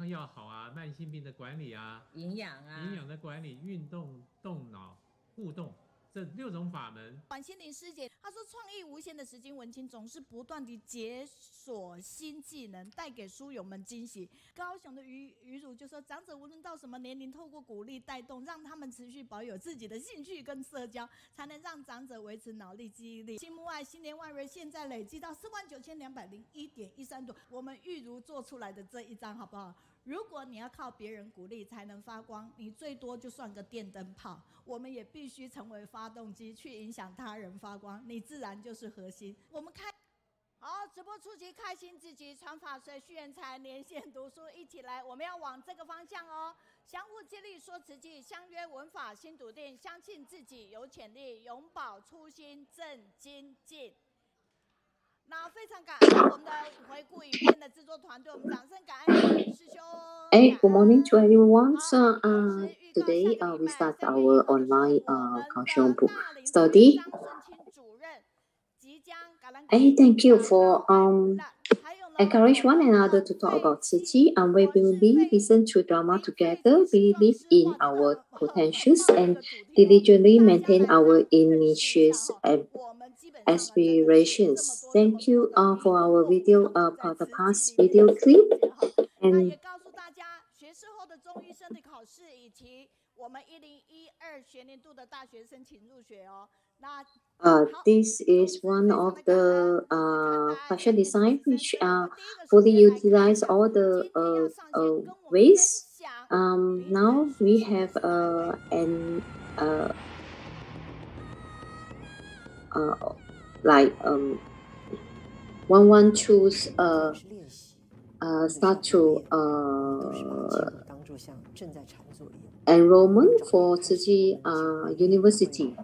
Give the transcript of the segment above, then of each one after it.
要好啊，慢性病的管理啊，营养的管理，运动、动脑、互动。这6种法门。管心灵师姐她说，创意无限的石金文青总是不断地解锁新技能，带给书友们惊喜。高雄的余汝就说，长者无论到什么年龄，透过鼓励带动，让他们持续保有自己的兴趣跟社交，才能让长者维持脑力记忆力。心目爱新年万瑞现在累计到49201.13度，我们玉如做出来的这一张好不好？如果你要靠别人鼓励才能发光，你最多就算个电灯泡，我们也必须成为发动机去影响他人发光，你自然就是核心。我们好，直播初期开心自己，传法水续缘财，连线读书，一起来，我们要往这个方向哦，相互激励说慈济，相约文法心笃定，相信自己有潜力，永葆初心正精进。那非常感恩我们的回顾影片的制作团队，我们掌声感恩师兄。Hey, good morning to everyone. So, today we start our online Kaohsiung book study. Hey, thank you for encourage one another to talk about Cixi, and we will listen to drama together. We believe in our potentials and diligently maintain our initiatives and aspirations. Thank you for our video for the past video clip. And this is one of the fashion design which fully utilize all the ways. Now we have one choose start to enrollment for Cixi University.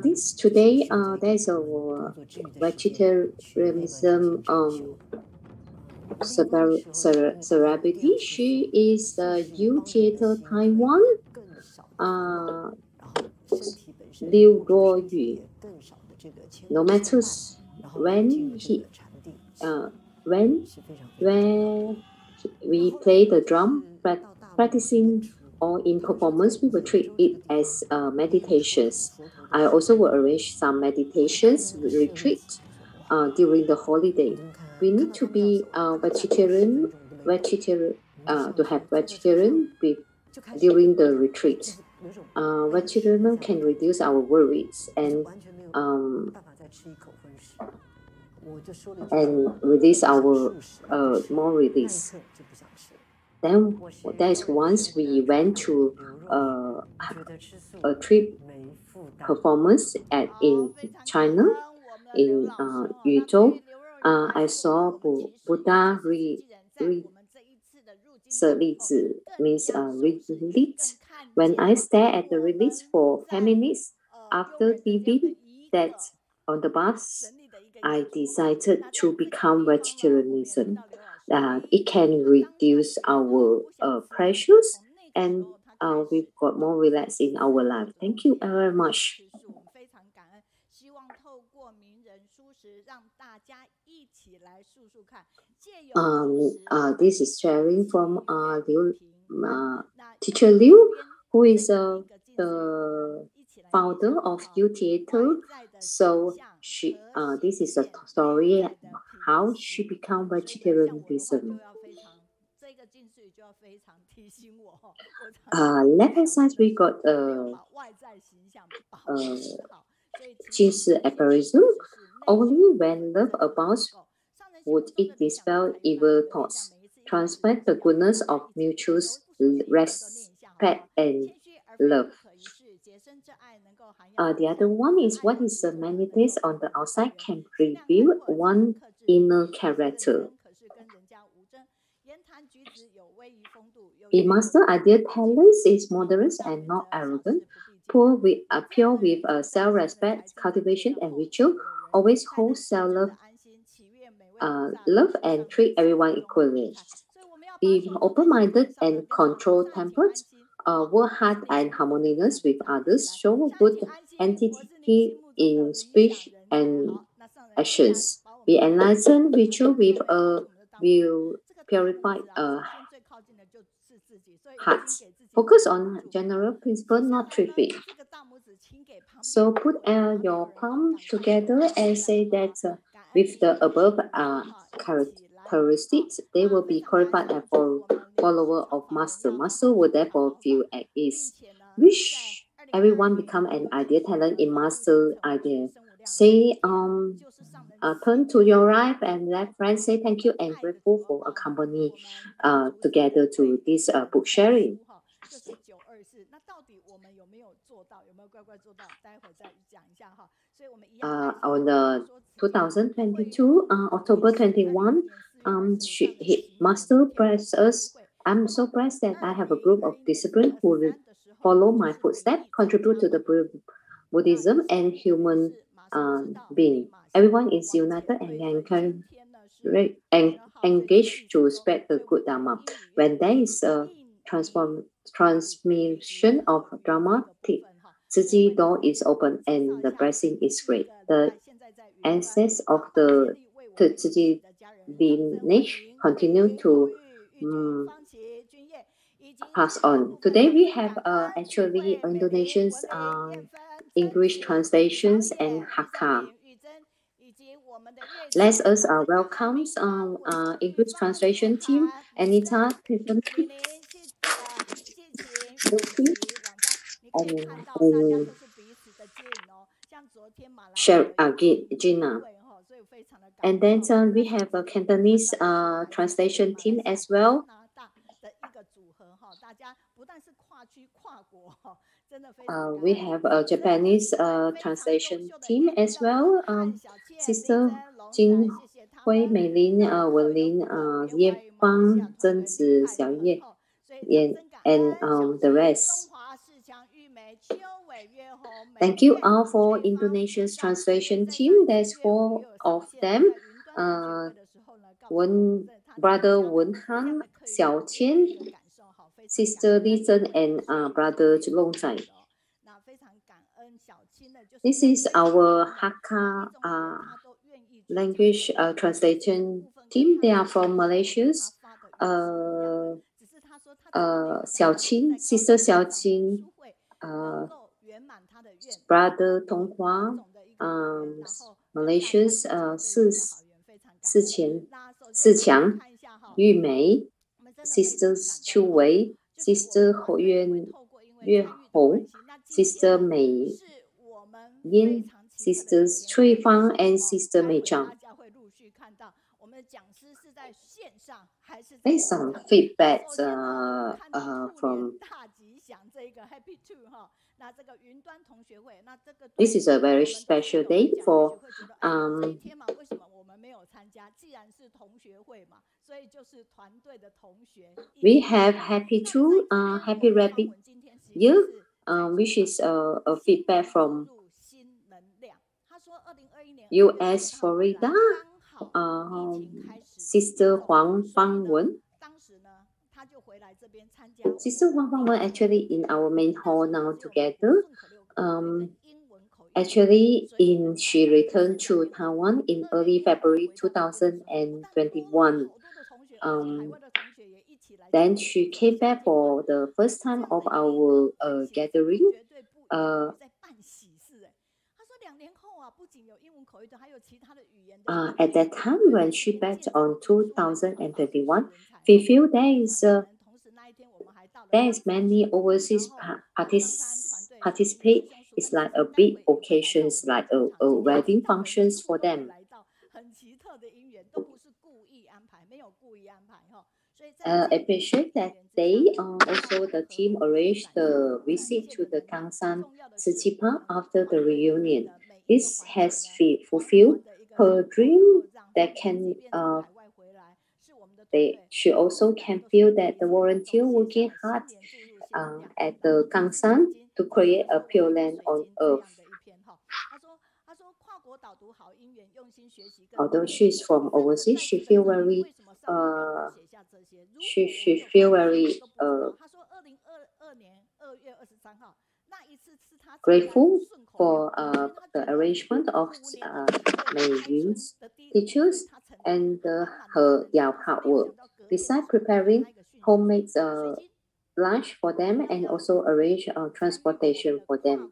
This today there is a vegetarianism celebrity. She is the U Theater Taiwan Liu Duoyu. No matter when we play the drum, practicing or in performance, we will treat it as meditations. I also will arrange some meditations retreat during the holiday. We need to be vegetarian to have vegetarian during the retreat. Vegetarian can reduce our worries and release our more release. Then there's once we went to a trip performance in China, in Yuzhou. I saw Buddha means release. When I stare at the release for 10 minutes after leaving that on the bus, I decided to become vegetarianism. It can reduce our pressures and we've got more relax in our life. Thank you very much. This is sharing from teacher Liu, who is the founder of U Theater. So she, this is a story how she became vegetarianism. Left hand side we got Jishe aphorism. Only when love abounds would it dispel evil thoughts, transmit the goodness of mutual respect and love. The other one is what is the manifest on the outside can reveal one inner character. A master ideal talents is moderate and not arrogant, pure with self-respect, cultivation, and ritual, always hold self-love love and treat everyone equally. Be open-minded and control-tempered, work hard and harmonious with others, show good entity in speech and actions. Be enlightened, ritual with a purified hearts. Focus on general principle, not tripping. So put your palm together and say that with the above characteristics, they will be qualified as follower of master. Master will therefore feel at ease. Wish everyone become an idea talent in master idea. Say turn to your right and left friend, say thank you and grateful for accompany together to this book sharing. On the 2022 October 21, Master blessed us. I'm so blessed that I have a group of disciples who will follow my footsteps, contribute to the Buddhism and human being. Everyone is united and engaged to spread the good Dharma. When there is a transmission of Dharma, Cixi door is open and the blessing is great. The essence of the Cixi lineage continue to pass on. Today we have actually Indonesian's English translations and Hakka. Let us welcome English translation team, Anita, Tiffany, and Gina. And then we have a Cantonese translation team as well. We have a Japanese translation team as well. Sister Jing Hui, Meilin, Wenlin, Ye Fang, Zheng Zi, Xiao Ye, and the rest. Thank you all for Indonesia's translation team. There's 4 of them. Brother Wen Han, Xiao Qian, Sister Li Zhen, and Brother Long Zai. This is our Hakka language translation team. They are from Malaysia. Xiao Qin, Sister Xiao Qin, Brother Tong Hua, Malaysia's Si Qiang, Yu Mei, Sisters Chu Wei, Sister Yue Hou, Sister Mei Yin, Sisters Cui Fang, and Sister Mei Zhang. There's some feedback from. This is a very special day for we have Happy Two, Happy Rabbit Year, which is a feedback from US Florida, Sister Huang Fangwen. Sister Huang Fangwen actually in our main hall now together. Actually, she returned to Taiwan in early February 2021. Then she came back for the first time of our gathering. At that time, when she back on 2021, we feel there is many overseas participate. It's like a big occasion, it's like a wedding functions for them. Appreciate that they also the team arranged the visit to the Kaohsiung Cixi Park after the reunion. This has fulfilled her dream that can she also can feel that the volunteer working hard at the Kaohsiung to create a pure land on earth. Although she's from overseas, she feel very grateful for the arrangement of Meiyun's teachers and their hard work. besides preparing homemade lunch for them and also arrange transportation for them.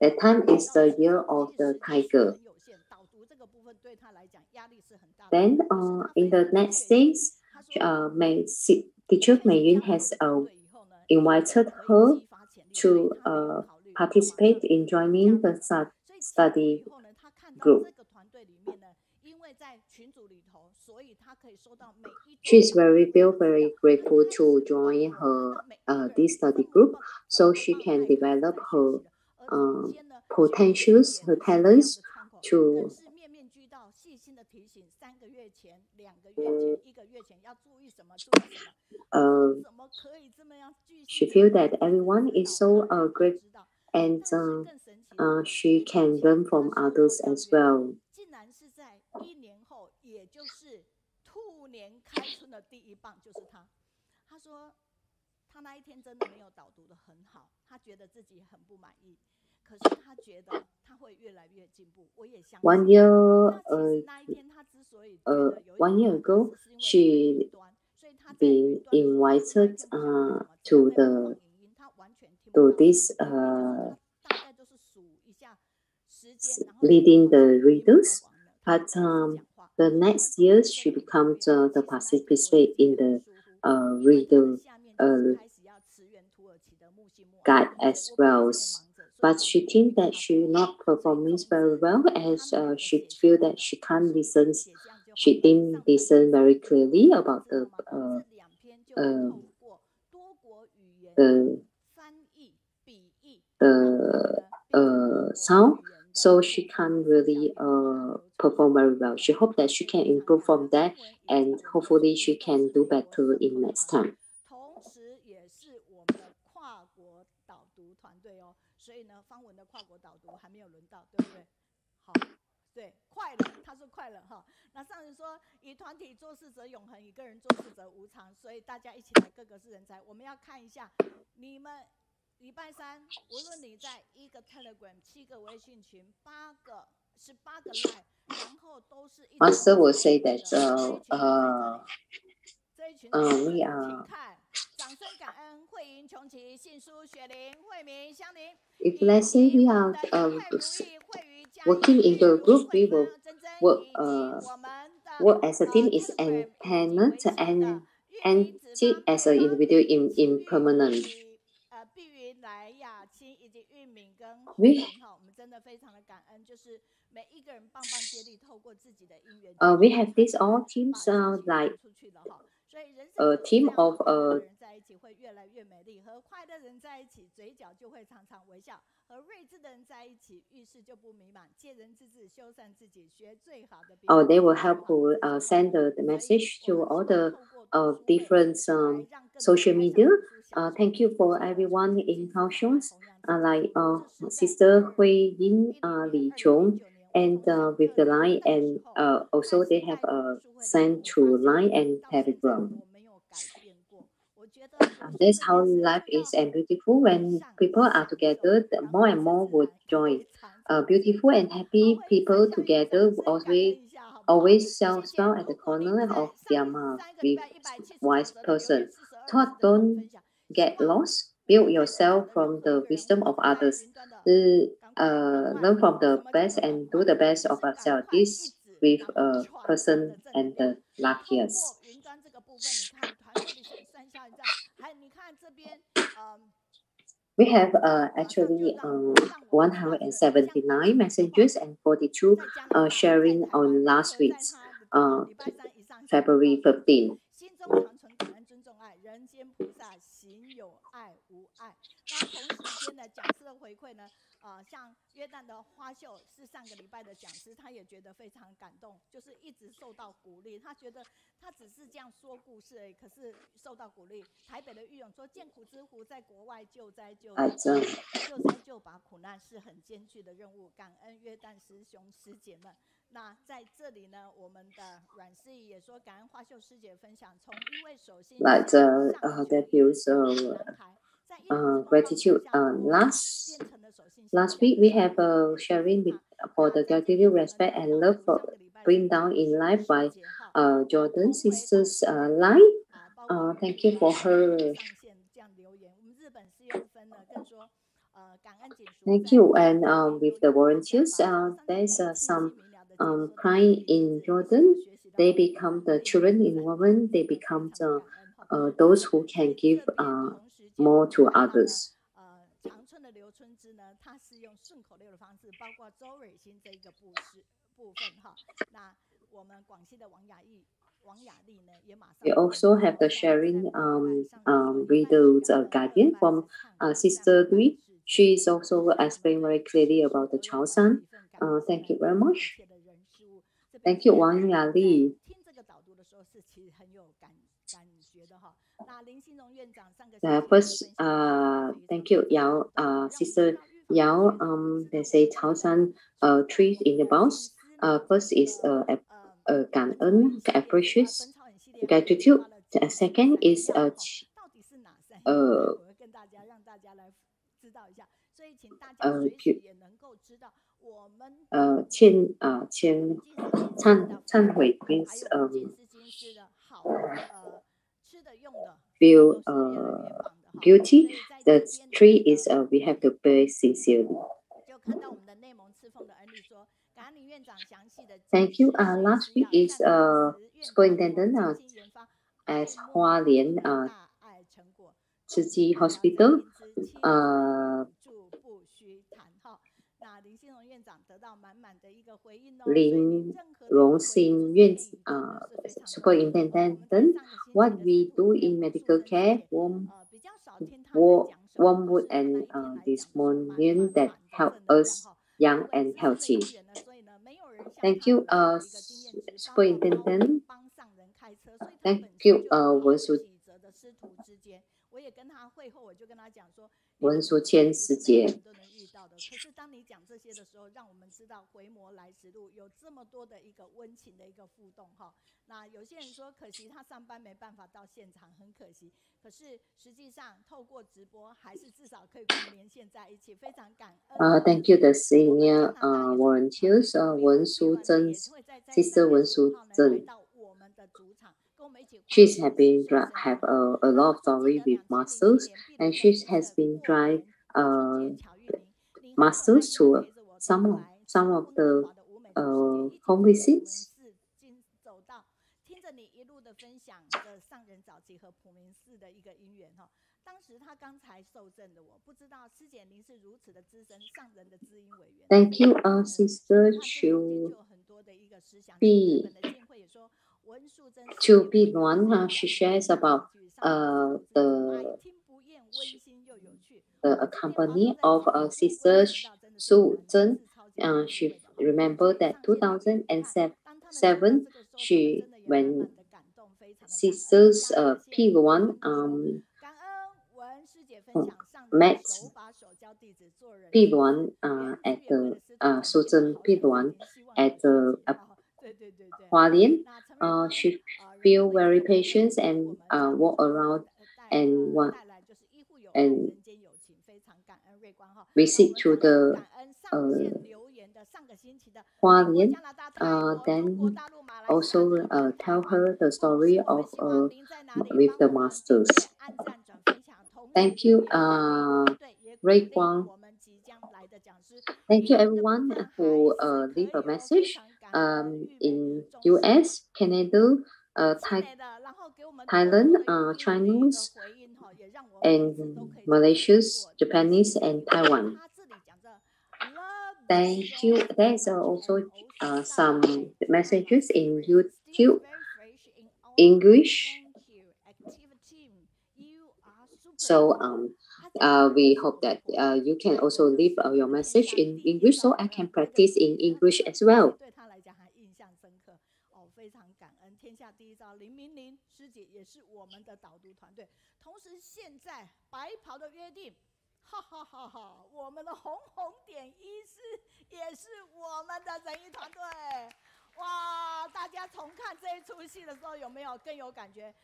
That time is the year of the tiger. Then in the next days, teacher Meiyun has invited her to participate in joining the study group. She is very grateful to join her this study group, so she can develop her potentials, her talents to. She feels that everyone is so great, and she can learn from others as well. One year ago, she been invited to this leading the readers, but the next year she becomes the participant in the reader guide as well. But she thinks that she not performing very well, as she feel that she can't listen. She didn't listen very clearly about the sound, so she can't really perform very well. She hopes that she can improve from that, and hopefully she can do better in next time. Master will say that we are. If let's say we are working in the group, we will work as a team is independent and as an individual impermanent. We have these all teams like a team of they will help to send the message to all the different social media. Thank you for everyone in Kaohsiung, like Sister Wenying, Li Chong, and with the line, and also they have sent to line and Telegram. That's how life is and beautiful. When people are together, more and more would join. Beautiful and happy people together always smile at the corner of their mouth with wise person. Thought don't get lost. Build yourself from the wisdom of others. Learn from the best and do the best of ourselves. This with a person and the luckiest. We have actually 179 messages and 42 sharing on last week's February 15. Like that feels gratitude. Last week we have a sharing with, for the gratitude, respect, and love for bring down in life by Jordan Sister's life. Thank you for her. Thank you. And with the volunteers, there's some crying in Jordan. They become the children in women. They become the those who can give more to others. 长春的刘春芝呢，他是用顺口溜的方式，包括周蕊欣这个部分哈。那我们广西的王雅丽呢，也马上。We also have the sharing readers guardian from Sister Dui. She is also explained very clearly about the Chaoshan. Thank you very much. Thank you, Wang Yali. 听这个导读的时候是其实很有感觉的哈。那林新荣院长上个 First, thank you, Yao, Sister Yao. They say Chaoshan trees in the box. First is感恩, appreciation, gratitude. The second is 忏悔 means feel guilty. The three is we have to pray sincerely. Thank you. Last week is superintendent as Hualien Cixi Hospital. Lin Rongxin Yuan Superintendent, what we do in medical care, wormwood and desmonium that help us young and healthy. Thank you, Superintendent. Thank you,文书谦师姐。可是当你讲这些的时候，让我们知道回魔来时路有这么多的一个温情的一个互动哈。那有些人说可惜他上班没办法到现场，很可惜。可是实际上透过直播，还是至少可以跟我们连线在一起，非常感恩。Thank you, the senior volunteers, 文淑珍 Sister 文淑珍。She has been have a lot of story with masters, and she has been drive masters to some of the home visits. 听着你一路的分享的上人早期和普明寺的一个因缘哈，当时他刚才受赠的，我不知道师姐您是如此的资深上人的知音委员。Thank you, Sister Chu. To be one, she shares about the company of Sister Su Zheng. She remembered that 2007 when Sisters P1 met P1 at the Su Zheng P1 at the Hualien. She feel very patient and walk around and visit to the Hualien. Then also tell her the story of with the masters. Thank you, Ray Guang. Thank you everyone who leave a message in US, Canada, Thailand, Chinese, and Malaysia, Japanese, and Taiwan. Thank you. There's also some messages in YouTube, English. So we hope that you can also leave your message in English, so I can practice in English as well. 非常感恩天下第一招林明玲师姐也是我们的导读团队，同时现在白袍的约定，哈哈哈哈！我们的红点医师也是我们的仁医团队，哇！大家重看这一出戏的时候，有没有更有感觉？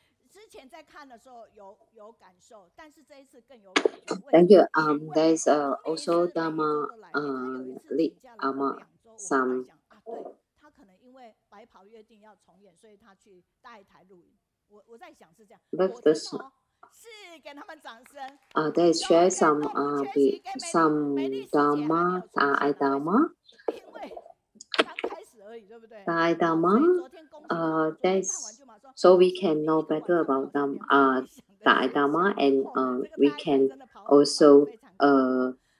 Thank you. There's also Dharma some. They share some Dharma, Dharma. So we can know better about Dharma, and we can also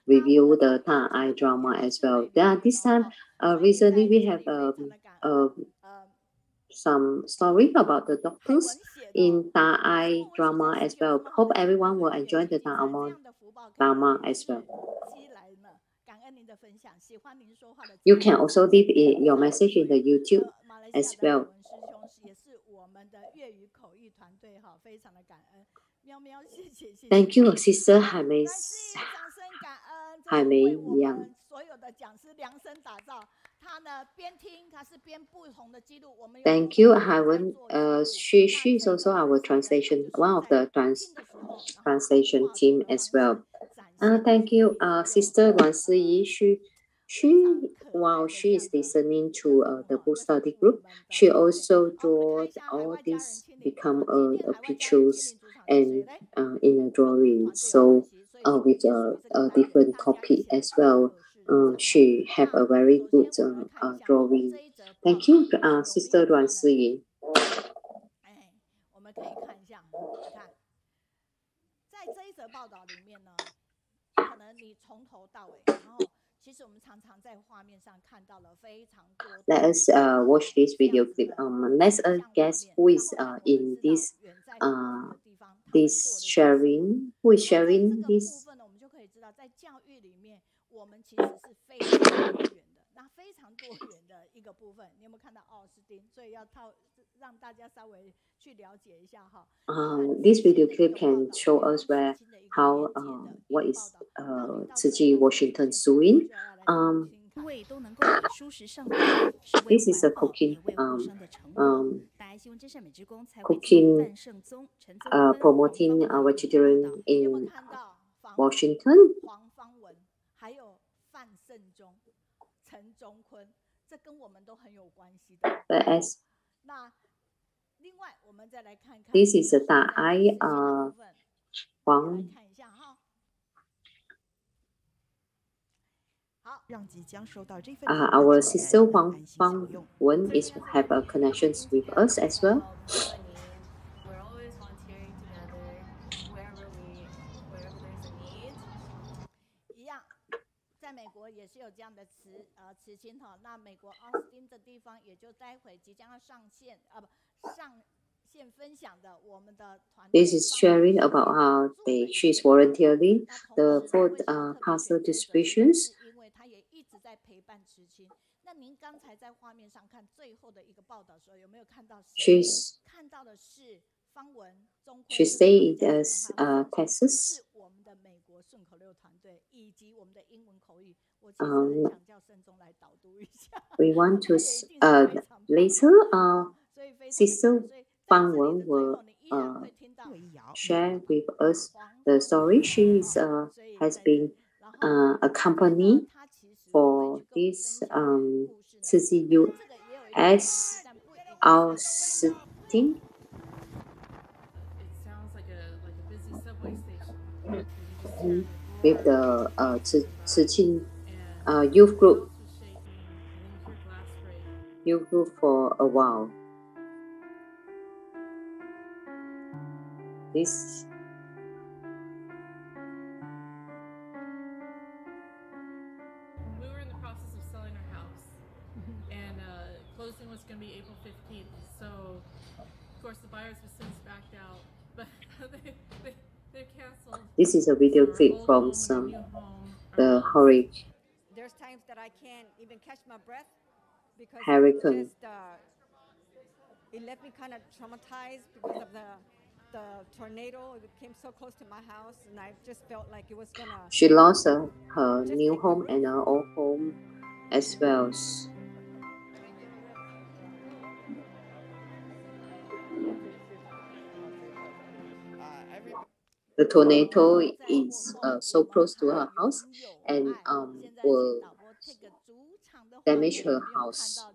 review the Thai drama as well. This time, recently we have some story about the doctors in Thai drama as well. Hope everyone will enjoy the drama as well. You can also leave your message in the YouTube as well. Thank you, Sister Yang. Thank you, Haiwen. She is also our translation, one of the translation team as well. Thank you, Sister Luan Siyi. While she is listening to the book study group, she also draws all these become pictures and in a drawing. So with a different copy as well. She have a very good drawing. Thank you, Sister Luan Siyi. Let us watch this video clip. Let's guess who is in this sharing. Who is sharing this? This video clip can show us what is Cixi Washington's doing. This is a cooking promoting vegetarian in Washington. As this is a Thai Huang. Our sister Huang Fangwen have a connections with us as well. We're always volunteering together wherever there's a need. 一样，在美国也是有这样的慈心哈。那美国奥斯汀的地方，也就待会即将要上线分享的我们的团队。 This is sharing about how she's volunteering the food parcel distributions. 因为他也一直在陪伴慈亲。那您刚才在画面上看最后的一个报道的时候，有没有看到谁？看到的是方文、钟坤。She stayed as Texas. 是我们的美国顺口溜团队以及我们的英文口语。我其实很想叫盛宗来导读一下。We want to later Sister Fangwen will share with us the story. She has been accompanied for this Cixi U.S. Austin. With the Cixi youth group for a while. This we were in the process of selling our house, and closing was going to be April 15th. So, of course, the buyers have since backed out, but they canceled. This is a video clip from the hurricane. There's times that I can't even catch my breath because Hurricane. It left me kind of traumatized because of the tornado. It came so close to my house, and I just felt like it was gonna. She lost her new home and her old home as well. the tornado is so close to her house and will damage her house.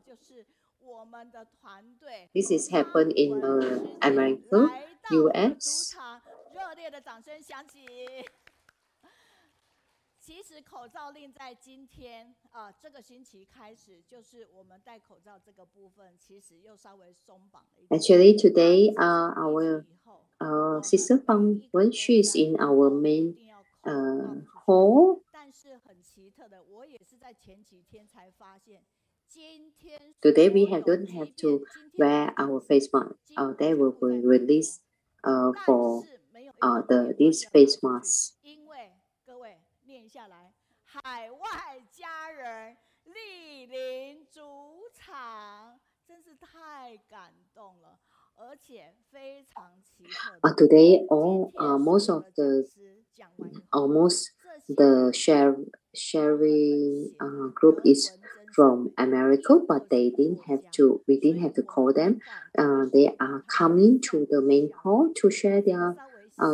This is happened in America, US. 其实口罩令在今天这个星期开始，就是我们戴口罩这个部分，其实又稍微松绑了一点。Actually, today our Sister Fangwen, she is in our main hall. 但是很奇特的，我也是在前几天才发现，今天 Today we don't have to wear our face mask. They will be released for this face mask. 因为各位念下来，海外家人莅临主场，真是太感动了，而且非常奇特。Today, most of the sharing group is from America, but we didn't have to call them. They are coming to the main hall to share their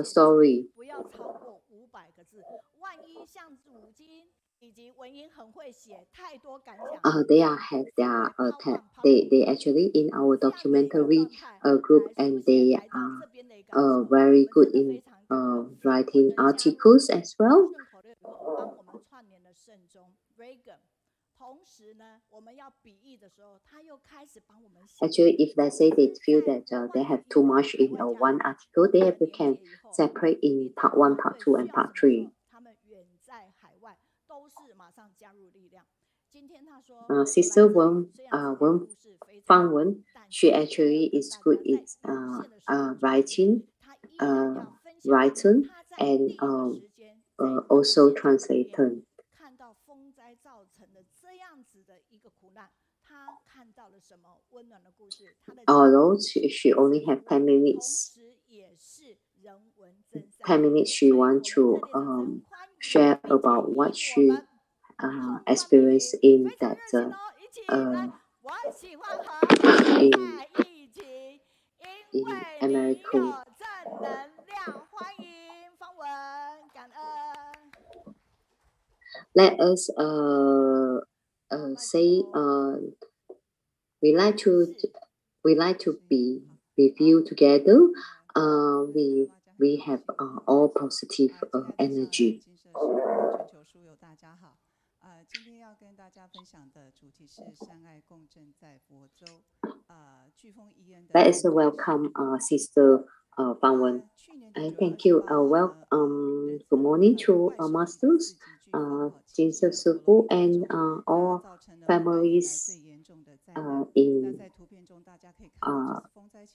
story. 不要超过500个字，万一像如今以及文英很会写，太多感想。They actually in our documentary group, and they are very good in writing articles as well. 帮我们串联了圣中 Reagan。同时呢，我们要比喻的时候，他又开始帮我们写。Actually, if they say they feel that they have too much in one article, they can separate in part 1, part 2, and part 3. 他们远在海外，都是马上加入力量。今天他说 ，Sister Huang Fangwen, she actually is good at writing, and also translator. 看到风灾造成的这样子的一个苦难，他看到了什么温暖的故事？ Although she only have 10 minutes, 10 minutes she want to share about what she experienced in that in America. Let us say we like to be with you together. We have all positive energy. 今天要跟大家分享的主题是善爱共振在佛州。飓风伊恩的。Let us welcome Sister Fangwen. Thank you. Good morning to masters, Jishe Sifu, and all families in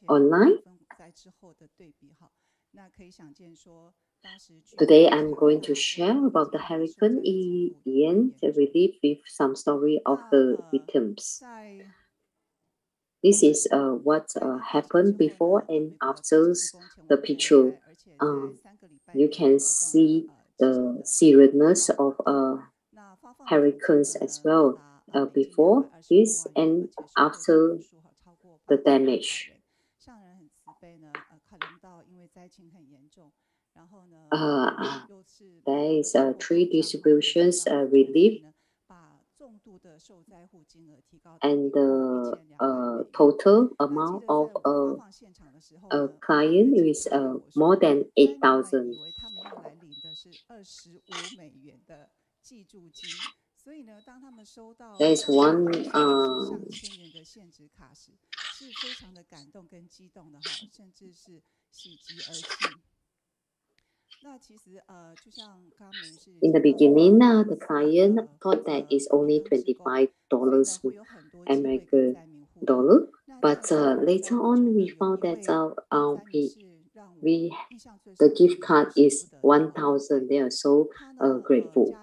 online. Today I'm going to share about the Hurricane Ian relief with some story of the victims. This is what happened before and after the picture. You can see the seriousness of hurricanes as well, before this and after the damage. There is 3 distributions relief, and the total amount of a client is more than 8,000. There is one ，in the beginning, the client thought that it's only $25 American dollar, but later on we found that the gift card is 1,000. They are so grateful.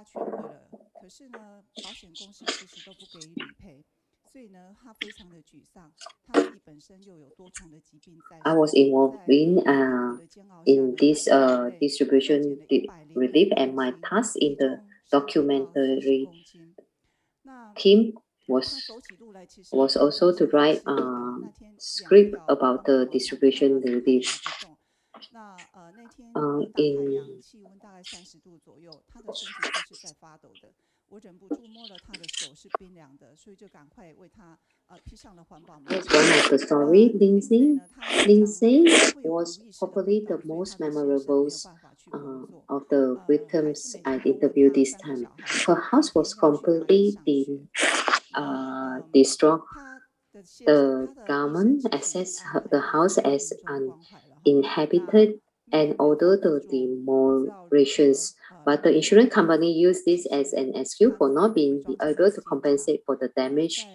I was involved in this distribution relief, and my task in the documentary team was also to write a script about the distribution relief. in That's one of the story. Lindsay was probably the most memorable of the victims I interviewed this time. Her house was completely destroyed. The government assessed the house as uninhabited and ordered the demolitions. But the insurance company used this as an excuse for not being able to compensate for the damage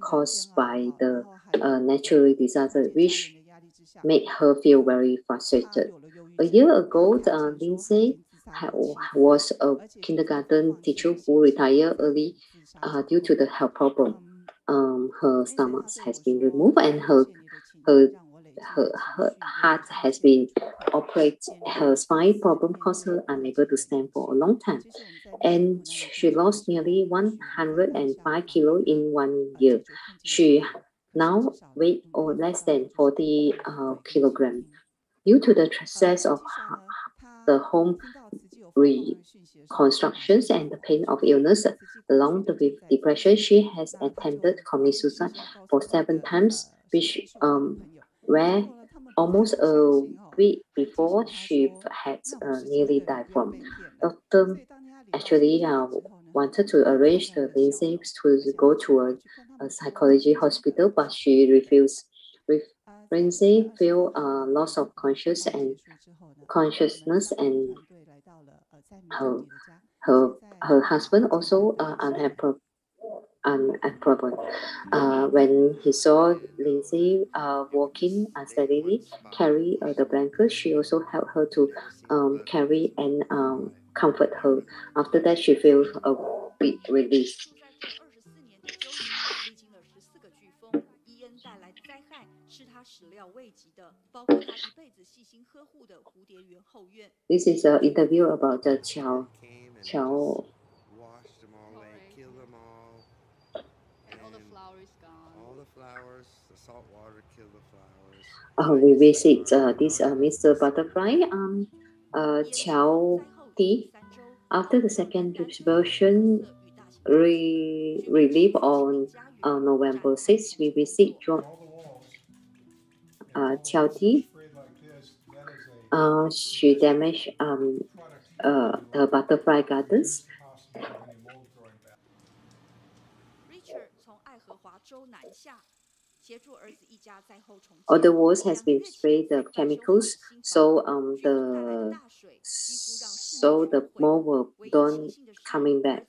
caused by the natural disaster, which made her feel very frustrated. A year ago, Lindsay was a kindergarten teacher who retired early due to the health problem. Her stomach has been removed and her heart has been operated. Her spine problem caused her unable to stand for a long time. And she lost nearly 105 kilos in 1 year. She now weighs less than 40 kilograms. Due to the stress of the home reconstructions and the pain of illness, along with depression, she has attempted to commit suicide for 7 times, which were almost a week before she had nearly died from. Doctor actually wanted to arrange the Lindsay to go to a psychology hospital, but she refused. Lindsay felt loss of consciousness and her husband also unemployed. When he saw Lindsay walking unsteadily, carry the blanket, she also helped her to carry and comfort her. After that, she felt a bit relief. This is an interview about the Qiao. Washed them all away, killed them all. And all the flowers gone. All the flowers, the salt water killed the flowers. We visit this Mr. Butterfly, Qiao Ti. After the second distribution relief on November 6th, we visit Qiao Ti. She damaged the butterfly gardens. All the walls has been sprayed the chemicals, so the mold don't coming back.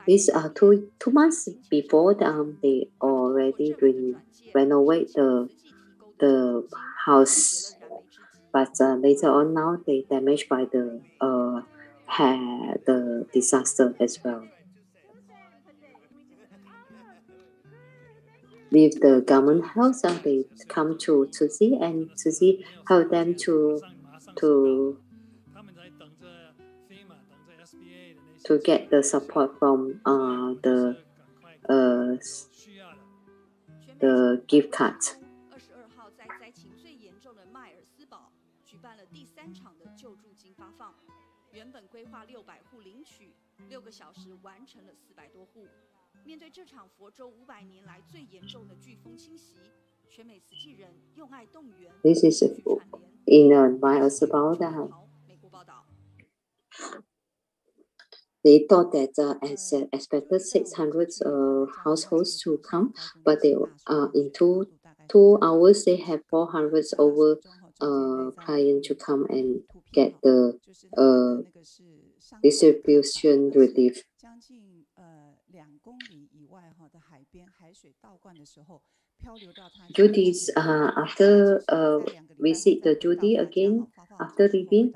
This 2 months before they already renovate the house, but later on now they damaged by the disaster as well. With the government help, they come to Cixi and Cixi help them to get the support from the gift card. This is in bias about that. They thought that as expected 600 households to come, but they in two hours they have 400 over clients to come and get the distribution relief. Judy's after visit the Judy again after leaving.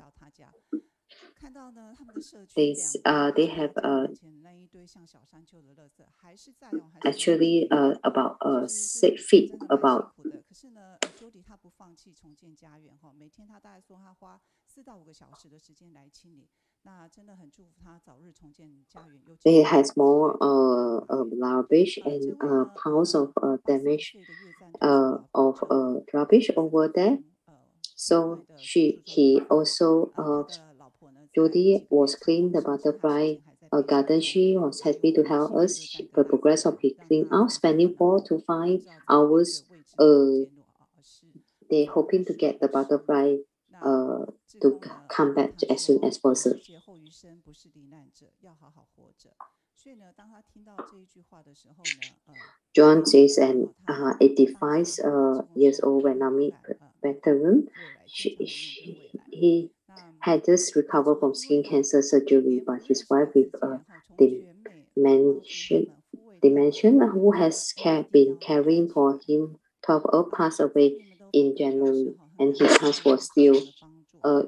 They have actually about 6 feet about. They has more rubbish and piles of damage of rubbish over there. So he also Judy was clean the butterfly garden. She was happy to help us. The progress of the clean out, spending 4 to 5 hours. They hoping to get the butterfly to come back as soon as possible. John is an 85 years old Vietnamese veteran. He had just recovered from skin cancer surgery, but his wife with dementia who has been caring for him 12 years passed away in January, and his house was still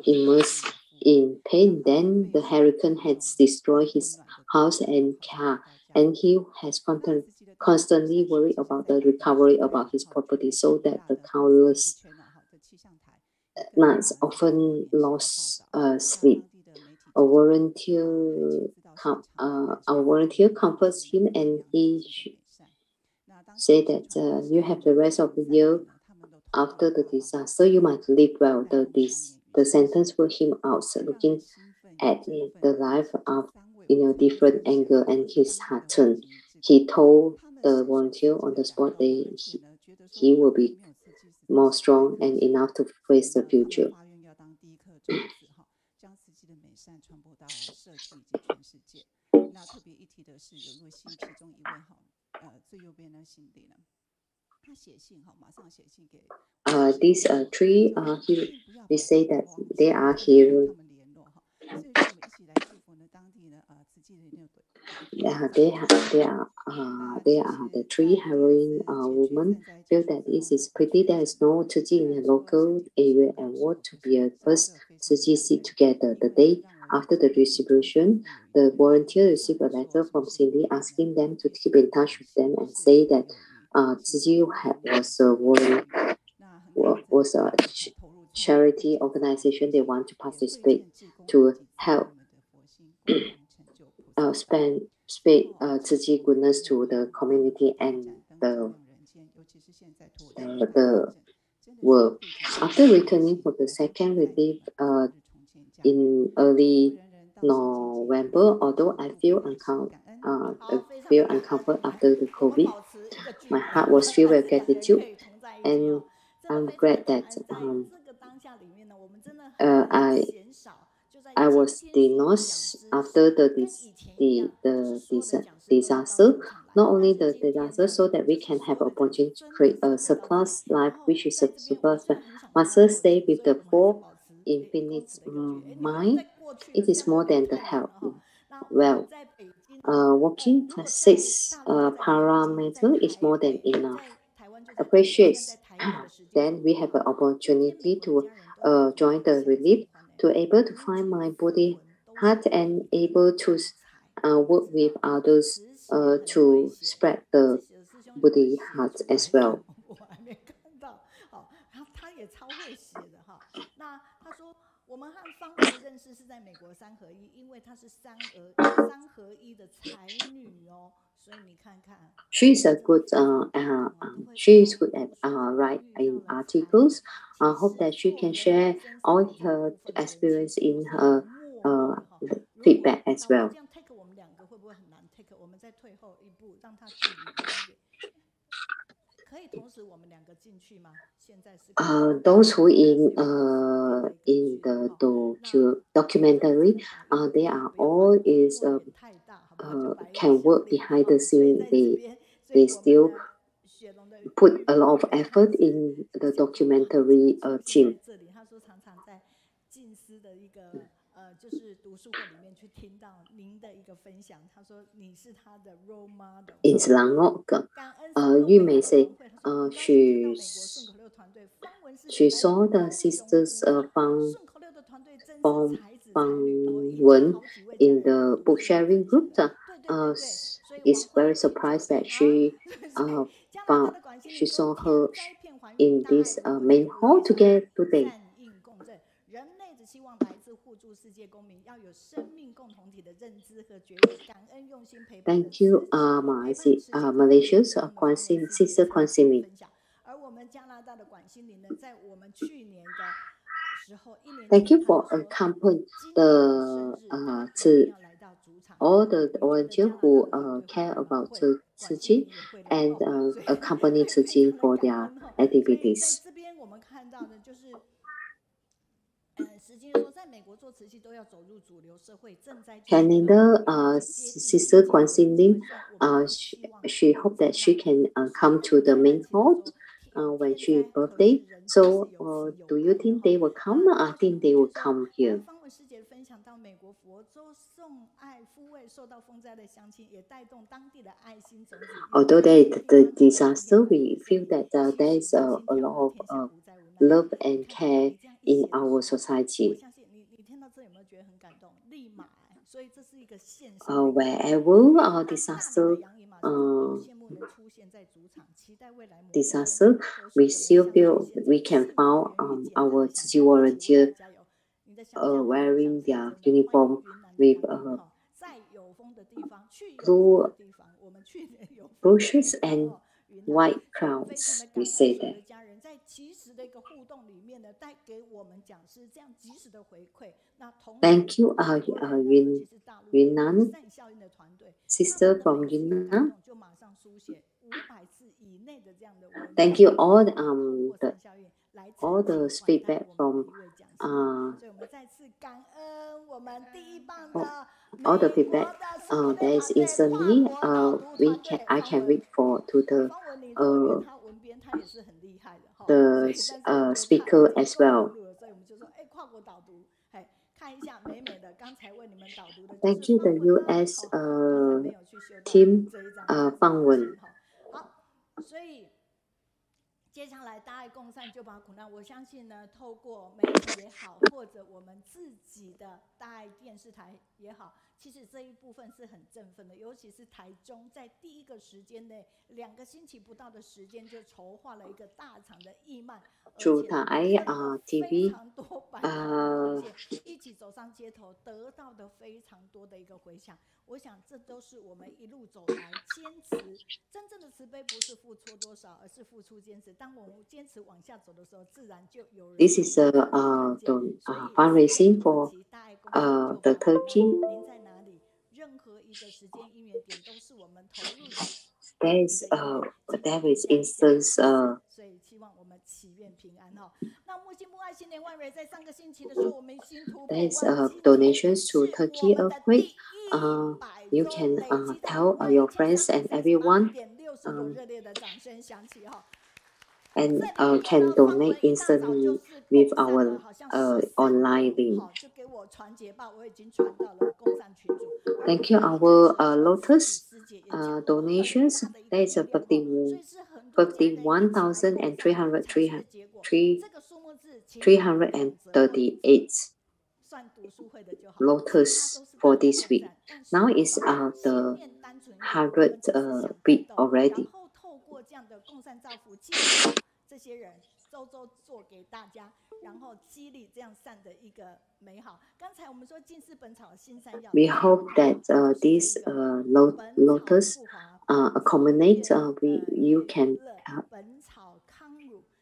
immersed in pain. Then the hurricane has destroyed his house and car, and he has constantly worried about the recovery about his property, so that the countless nights often lost sleep. A volunteer comforts him, and he said that you have the rest of the year after the disaster. You might live well. The sentence for him out, looking at the life in a different angle, and his heart turned. He told the volunteer on the spot that he will be more strong and enough to face the future. These three, we say that they are heroes. They are the three heroine women. Feel that this is pretty. There is no Cixi in the local area and want to be a first Cixi sit together. The day after the distribution, the volunteer received a letter from Cindy asking them to keep in touch with them and say that Cixi was a charity organization they want to participate to help spread Cixi goodness to the community and the world. After returning from the second relief in early November, although I feel uncomfortable after the COVID, my heart was filled with gratitude, and I'm glad that I was diagnosed after the disaster. Not only the disaster, so that we can have opportunity to create a surplus life, which is a surplus life. Must stay with the 4 infinite mind. It is more than the health. Well, working for 6 parameter is more than enough. Appreciates. Then we have an opportunity to join the relief, to able to find my body heart, and able to work with others to spread the body heart as well. She's a good she is good at writing articles. I hope that she can share all her experience in her feedback as well. Those who in the documentary, they are all can work behind the scene. They still put a lot of effort in the documentary team. In Selangor, you may say she saw the sisters Huang Fangwen in the book sharing group. Is very surprised that she saw her in this main hall together today. Thank you, Malaysia's Sister Consuming. Thank you for accompanying all the volunteers who care about Cixi and accompany Cixi for their activities. Canada, Sister Consuming, she hoped that she can come to the main hall when she's birthday. So, do you think they will come? I think they will come here. Although the disaster, we feel that there is a lot of love and care in our society. Wherever disaster, we still feel we can find our Cixi volunteer wearing their uniform with blue shirts and white crowns. We say that. Thank you, Yunnan sister from Yunnan. Thank you all the feedback from all the feedback that is instantly I can read for to the speaker as well. Thank you, the U.S. team Fangwen. 接下来大爱共善就把苦难，我相信呢，透过媒体也好，或者我们自己的大爱电视台也好，其实这一部分是很振奋的，尤其是台中在第一个时间内，2个星期不到的时间就筹划了一个大场的义卖，主台TV 一起走上街头，得到的非常多的一个回响。我想这都是我们一路走来坚持，真正的慈悲不是付出多少，而是付出坚持。当我们坚持往下走的时候，自然就有人。This is fundraising for the Turkey. 您在哪里？任何一个时间因缘点都是我们投入的。There is instance 所以希望我们祈愿平安哈。那木星木爱新年万蕊，在上个星期的时候，我们新突破。There is donations to Turkey earthquake. You can tell your friends and everyone. And can donate instantly with our online link. Thank you, our Lotus donations. There is a 51,338 Lotus for this week. Now is the 100th week already. 这些人周做给大家，然后激励这样善的一个美好。刚才我们说进士本草新山药。We hope that this lotus accommodate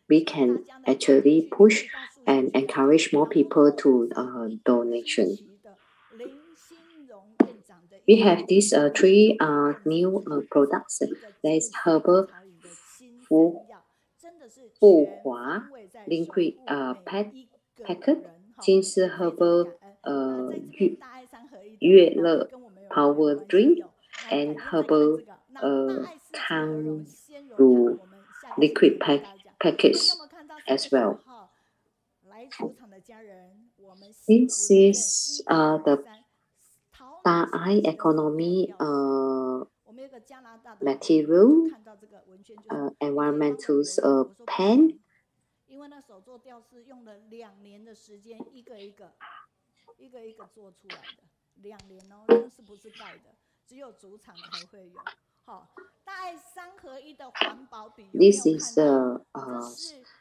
we can actually push and encourage more people to donation. We have these 3 new products. There is herbal 复华 liquid packet, 金丝 herbal 悦乐 power drink, and herbal 康乳 liquid packets as well. This is the 大爱 economy material environmental pen. 因为那手作吊饰用了2年的时间，一个一个做出来的，2年哦，这是不是盖的？只有主场才会有。好，大爱3合1的环保笔。This is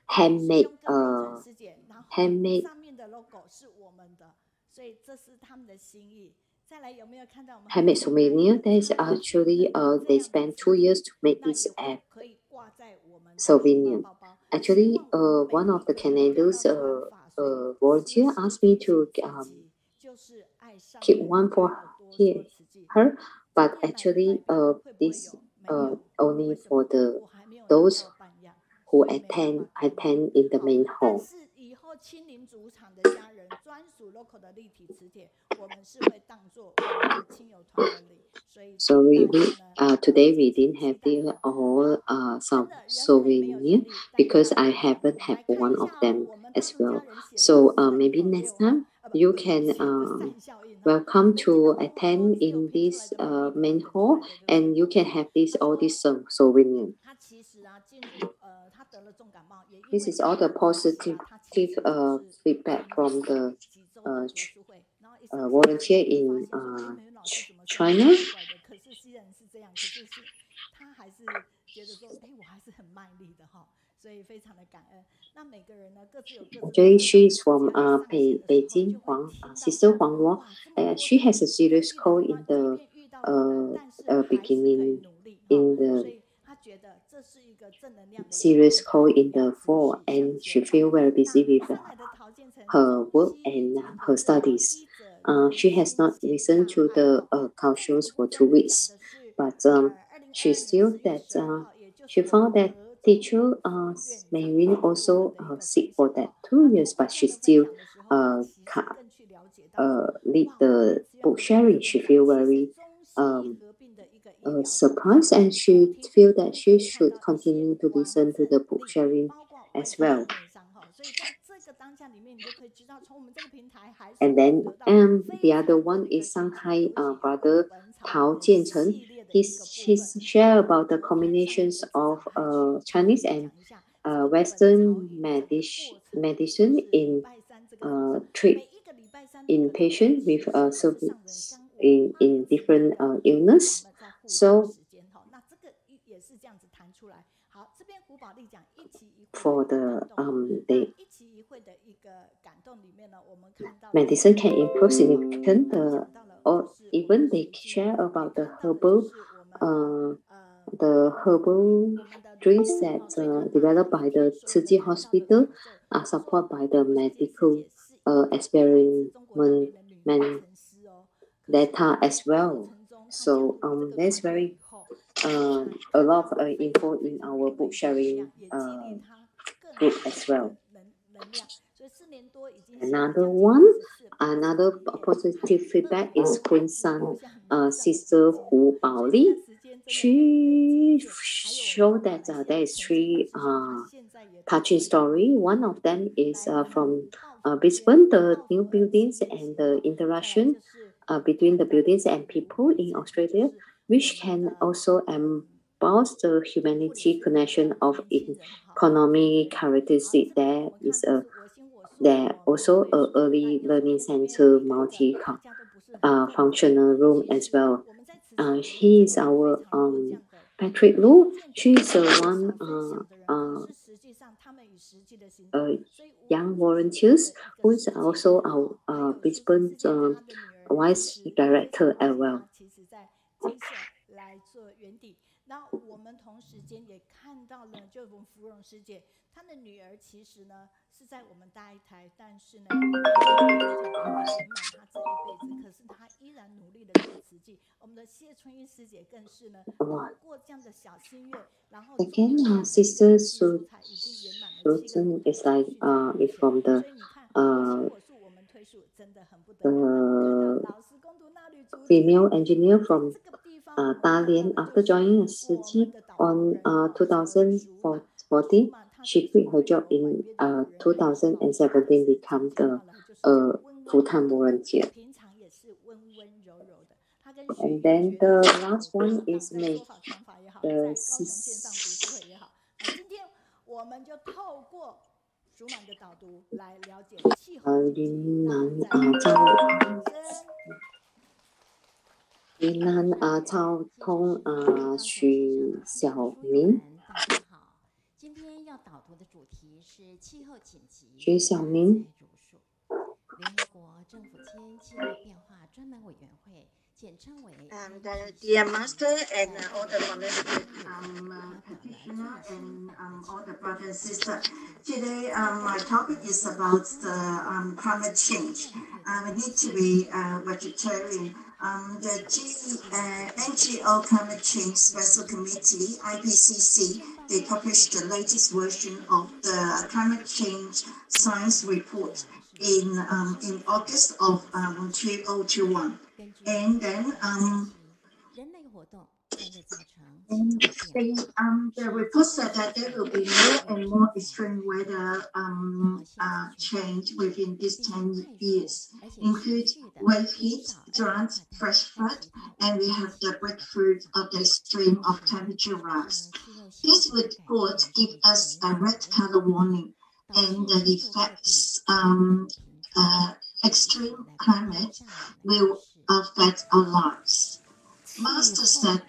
handmade handmade handmade souvenir. There's actually they spent 2 years to make this souvenir. Actually, one of the Canadians volunteer asked me to keep one for her, but actually this only for those who attend in the main hall. So today we didn't have the all some souvenir because I haven't had one of them as well. So maybe next time you can welcome to attend in this main hall, and you can have all these souvenir. This is all the positive feedback from the volunteer in China. Actually, she is from Beijing, Sister Huang Luo. She has a serious cold in the beginning, in the serious cold in the fall, and she feels very busy with her work and her studies. She has not listened to the Kaohsiung for 2 weeks, but she found that teacher Meiyun also sick for that 2 years, but she still lead the book sharing. She feel very surprised, and she feel that she should continue to listen to the book sharing as well. And then the other one is Shanghai brother Tao Jiancheng. He's share about the combinations of Chinese and Western medicine in treat in patient with in different illness. So for the medicine can improve significant or even they share about the herbal drinks that developed by the Cixi hospital are supported by the medical experiment data as well. So there's very a lot of info in our book sharing group as well. Another positive feedback is Queen's sister Hu Baoli. She showed that there is 3 touching story. One of them is from Brisbane, the new buildings and the interaction between the buildings and people in Australia, which can also emboss the humanity connection of economic characteristic. There also a early learning center, functional room as well. He is our Patrick Lu. She is one young volunteers who is also our Brisbane vice director as well. 那我们同时间也看到了，就我们芙蓉师姐，她的女儿其实呢是在我们大一台，但是呢，圆满她这一辈子，可是她依然努力的做慈济。我们的谢春玉师姐更是呢，通过这样的小心愿，然后 again, Sister Susan is like is from the female engineer from Dalian. After joining Cixi on 2014, she quit her job in 2017, become the full-time volunteer. And then the last one is May.云南超通许小明。今天要徐小明。Dear Master and all the volunteers, practitioners and all the brothers and sisters. Today, my topic is about the climate change. We need to be vegetarian. The NGO Climate Change Special Committee, IPCC, they published the latest version of the climate change science report in August of 2021. And then the report said that there will be more and more extreme weather change within these 10 years, include wave heat, drought, fresh flood, and we have the breakthrough of the extreme of temperature rise. This report gives us a red color warning, and the effects extreme climate will affect our lives. Master said,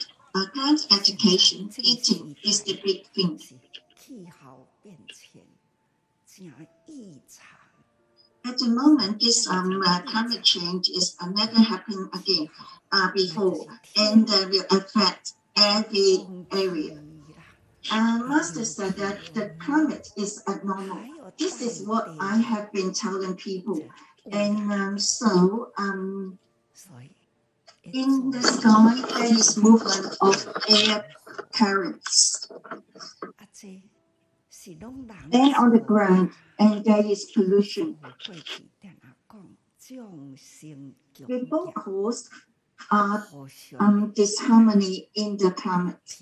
grant education, eating is the big thing. At the moment, this climate change is never happened again before, and will affect every area. Master said that the climate is abnormal. This is what I have been telling people, and in the sky, there is movement of air currents. And on the ground, and there is pollution. They both cause disharmony in the climate.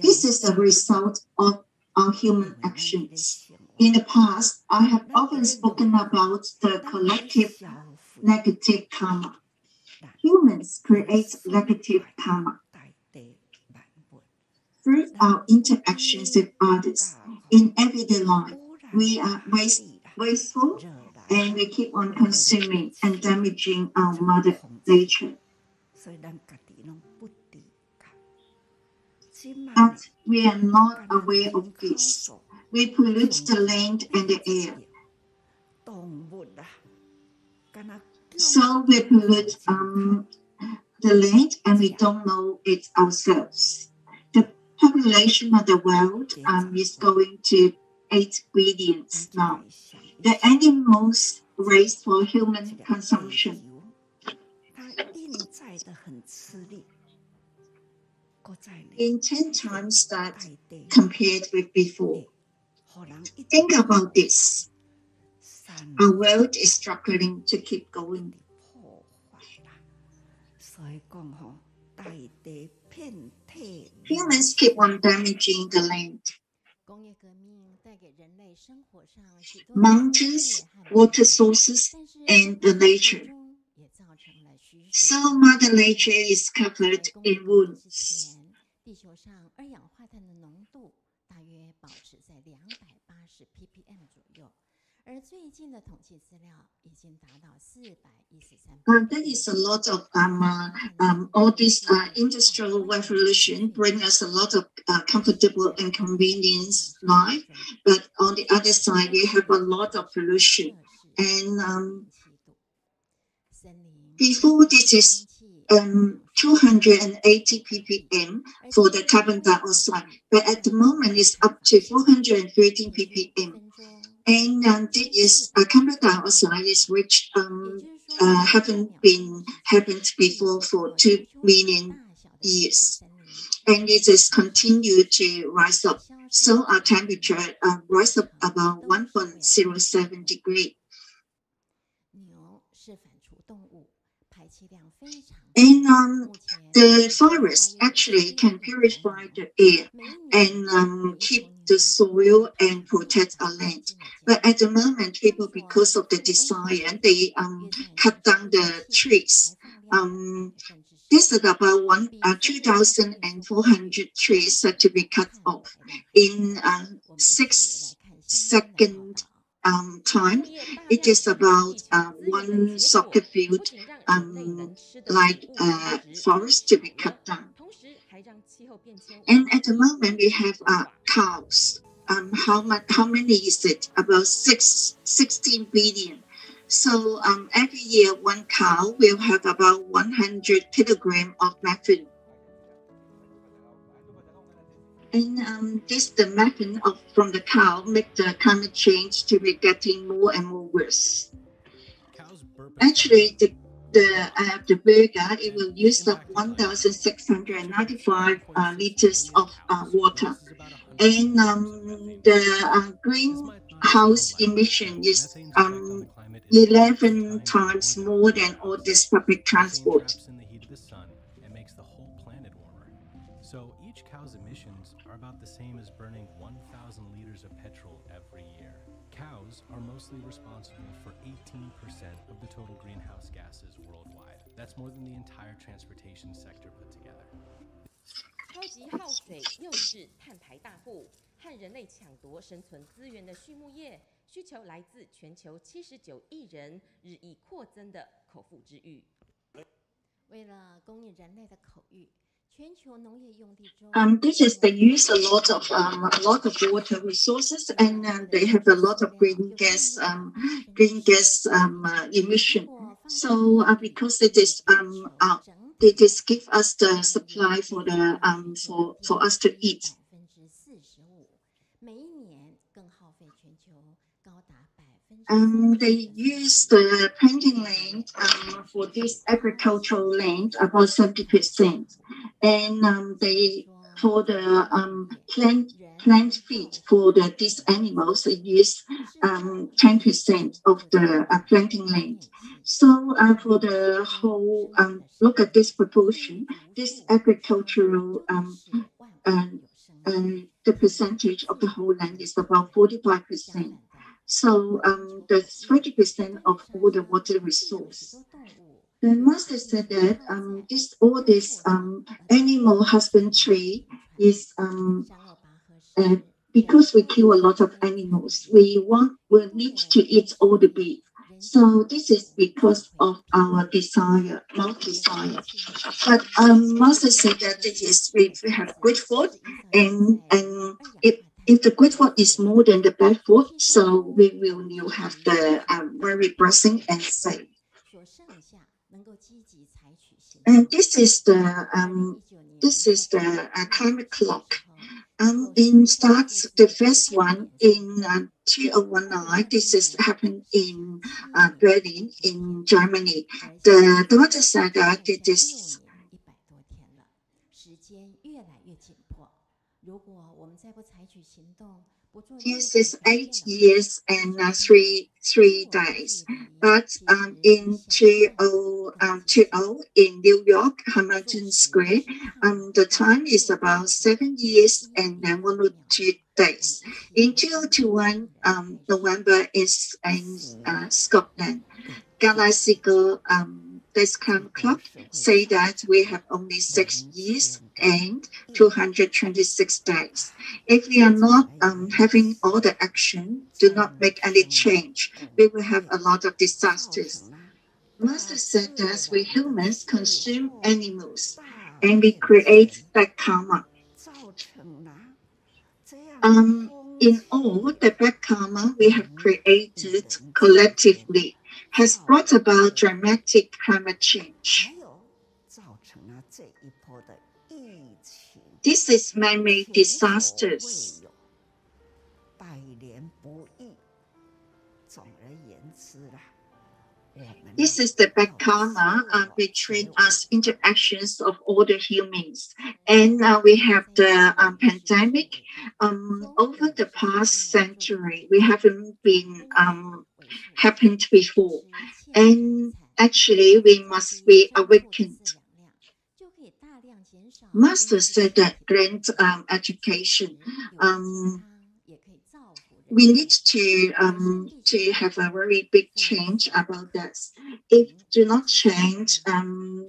This is the result of our human actions. In the past, I have often spoken about the collective negative karma. Humans create negative karma through our interactions with others. In everyday life, we are wasteful and we keep on consuming and damaging our mother nature. But we are not aware of this. We pollute the land and the air. So we pollute the land and we don't know it ourselves. The population of the world is going to 8 billion now. The animals raised for human consumption. In 10 times that compared with before. Think about this. Our world is struggling to keep going. Humans keep on damaging the land. Mountains, water sources, and the nature. So Mother Nature is covered in wounds. There is a lot of all this industrial revolution bring us a lot of comfortable and convenience life, but on the other side we have a lot of pollution. And before this is 280 ppm for the carbon dioxide, but at the moment it's up to 413 ppm. And this is carbon dioxide is which haven't been happened before for 2 million years, and it has continued to rise up. So our temperature rise up about 1.07 degrees. And the forest actually can purify the air and keep the soil and protect our land. But at the moment, people, because of the desire, they cut down the trees. This is about 2,400 trees that to be cut off in 6 seconds time. It is about 1 soccer field like forest to be cut down. And at the moment we have cows. How many is it? About 16 billion. So every year one cow will have about 100 kilograms of methane. And the methane from the cow make the climate change to be getting more and more worse. Actually, the burger, it will use up 1,695 liters of water. And the greenhouse emission is 11 times more than all this public transport. So each cow's emissions are about the same as burning 1,000 liters of petrol every year. Cows are mostly responsible for 18% of the total greenhouse gases worldwide. That's more than the entire transportation sector put together. 超级耗水又是碳排大户，和人类抢夺生存资源的畜牧业，需求来自全球79亿人日益扩增的口腹之欲。为了供应人类的口欲。 This is they use a lot of water resources, and they have a lot of green gas emission. So because it is they just give us the supply for the for us to eat. They use the planting land for this agricultural land about 70%, and they for the plant feed for these animals they use 10% of the planting land. So for the whole look at this proportion, this agricultural the percentage of the whole land is about 45%. So the 30% of all the water resource. The master said that all this animal husbandry is because we kill a lot of animals. We need to eat all the beef. So this is because of our desire, not desire. But master said that it is we have good food, and if the good food is more than the bad food, so we will have the very blessing and safe. And this is the climate clock. In starts the first one in 2019. This is happened in Berlin in Germany. The daughter said that it is. This is 8 years and 3 days. But in 2020 in New York, Hamilton Square, the time is about 7 years and 1 or 2 days. In 2021, November is in Scotland. Glasgow, this climate clock say that we have only 6 years and 226 days. If we are not having all the action, do not make any change, we will have a lot of disasters. Master said that we humans consume animals and we create bad karma. In all, the bad karma we have created collectively has brought about dramatic climate change. This is man-made disasters. This is the bad karma between us interactions of all the humans. And we have the pandemic. Over the past century, we haven't been happened before. And actually, we must be awakened. Master said that grant education. We need to have a very big change about this. If do not change,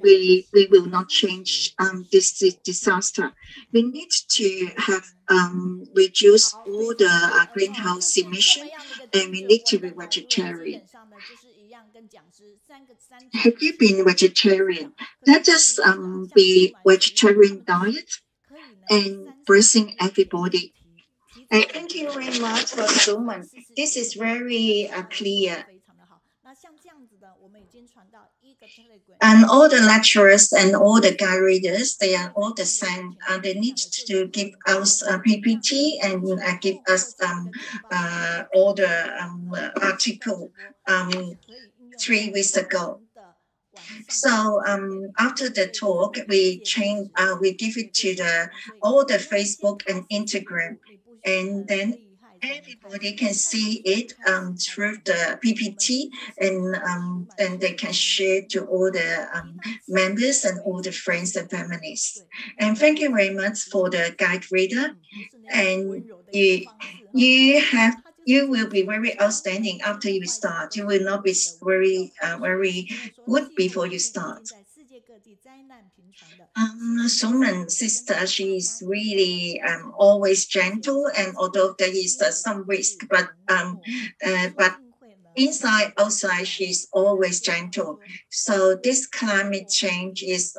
we will not change this disaster. We need to have reduce all the greenhouse emission, and we need to be vegetarian. Have you been vegetarian? Let us be vegetarian diet and blessing everybody. And thank you very much for Shuman. This is very clear. And all the lecturers and all the guide readers, they are all the same. They need to give us a PPT and give us all the article 3 weeks ago. So after the talk, we give it to all the Facebook and Instagram, and then everybody can see it through the PPT, and they can share to all the members and all the friends and families. And thank you very much for the guide reader. And you will be very outstanding after you start. You will not be very good before you start. Shuman's sister, she is really always gentle, and although there is some risk, but inside, outside, she's always gentle. So this climate change is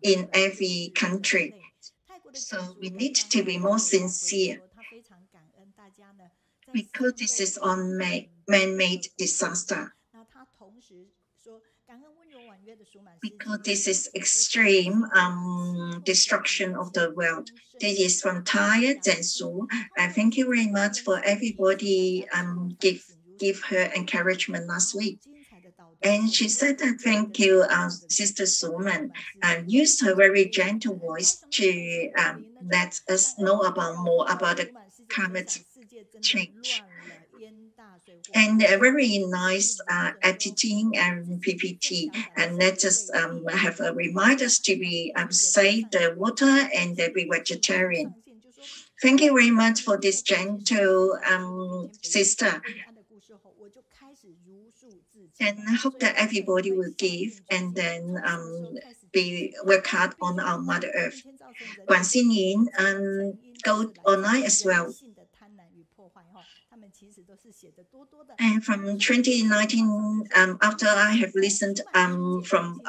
in every country. So we need to be more sincere, because this is on man-made disaster. Because this is extreme destruction of the world. This is from Thai, Zheng. Thank you very much for everybody give her encouragement last week. And she said that thank you, Sister Shuman, used her very gentle voice to let us know more about the climate change. And a very nice editing and PPT, and let us have a reminders to be save the water and be vegetarian. Thank you very much for this gentle sister. And I hope that everybody will give and then work hard on our Mother Earth. Guan Xinyin go online as well. And from 2019, after I have listened from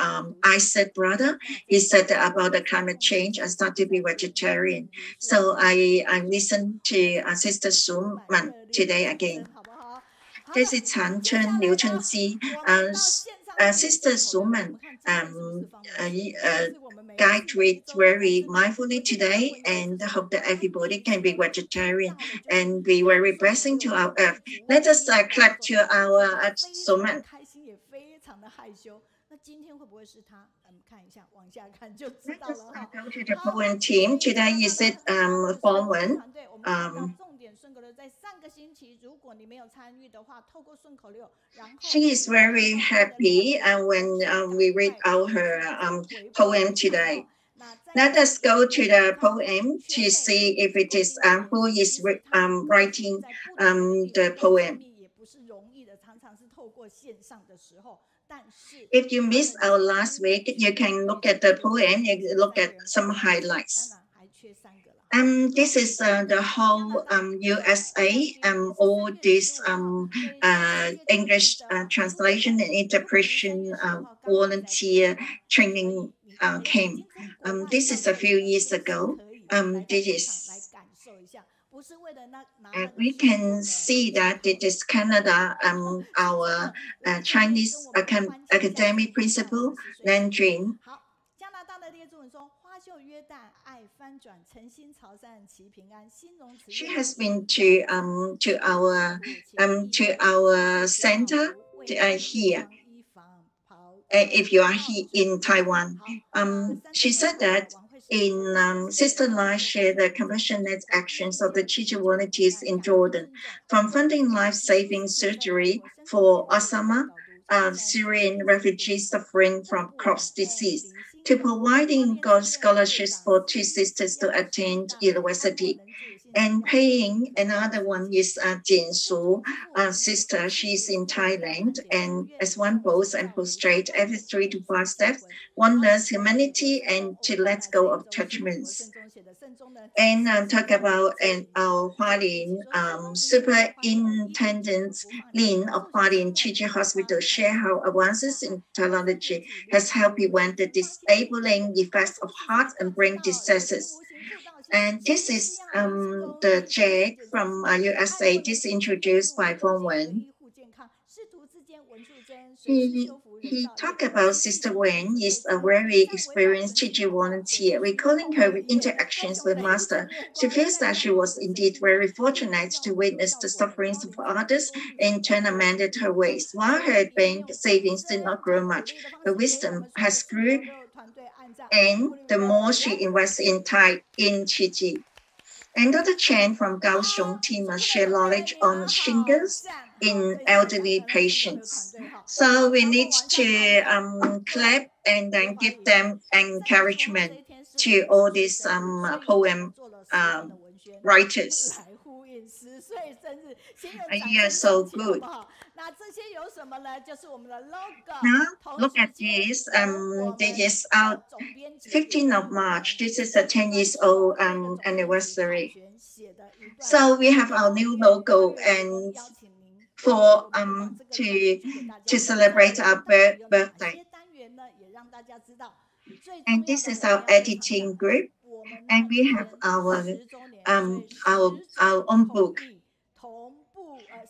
Isaac brother, he said about the climate change, I started to be vegetarian. So I listened to Sister Shuman today again. This is Han Chen, Liu Chunji. Sister Shuman guide read very mindfully today, and hope that everybody can be vegetarian and be very blessing to our earth. Let us clap to our Shuman. Let us go to the poem team. Today is it Fangwen. She is very happy when we read out her poem today. Let us go to the poem to see if it is who is writing the poem. If you missed our last week, you can look at the poem, you look at some highlights. This is the whole USA, all this English translation and interpretation volunteer training came. This is a few years ago. We can see that it is Canada, our Chinese academic principal, Landrin. She has been to our center here. If you are here in Taiwan, she said that in Sister Lai shared the compassionate actions of the Cixi volunteers in Jordan, from funding life-saving surgery for asthma, Syrian refugees suffering from Crohn's disease, to providing scholarships for 2 sisters to attend university, and paying. Another one is Jinsu, sister. She's in Thailand, and as one post and prostrate every 3 to 5 steps, one learns humanity and to let go of judgments. And talk about our Hualin Superintendent Lin of Hualin Teaching Hospital share how advances in technology has helped prevent the disabling effects of heart and brain diseases. And this is the jade from USA. This is introduced by Fangwen. He talked about Sister Wen is a very experienced Cixi volunteer. Recalling her interactions with Master, she feels that she was indeed very fortunate to witness the sufferings of others and turn amended her ways. While her bank savings did not grow much, her wisdom has grew, and the more she invests in Cixi. Another Chen from Kaohsiung TIMA share knowledge on shingles in elderly patients. So we need to clap and then give them encouragement to all these poem writers. Yeah, so good. Now, look at this. This is out 15th of March. This is a 10 years old anniversary. So we have our new logo and for to celebrate our birthday. And this is our editing group, and we have our own book.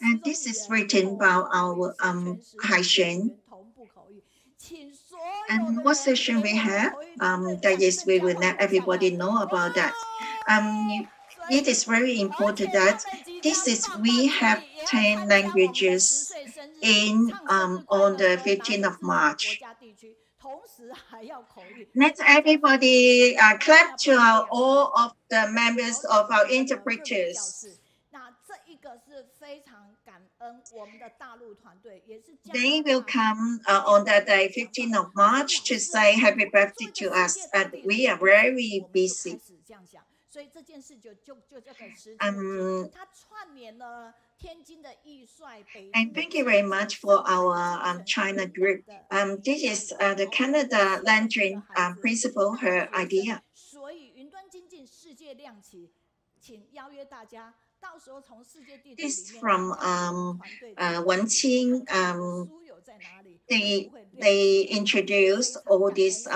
And this is written by our Haishen. And what session we have? That is, we will let everybody know about that. It is very important that we have 10 languages in on the 15th of March. Let everybody clap to all of the members of our interpreters. They will come on that day, 15th of March, to say happy birthday to us, and we are very busy. And thank you very much for our China group. This is the Canada Landry principal, her idea. This from Wenying. They introduced all these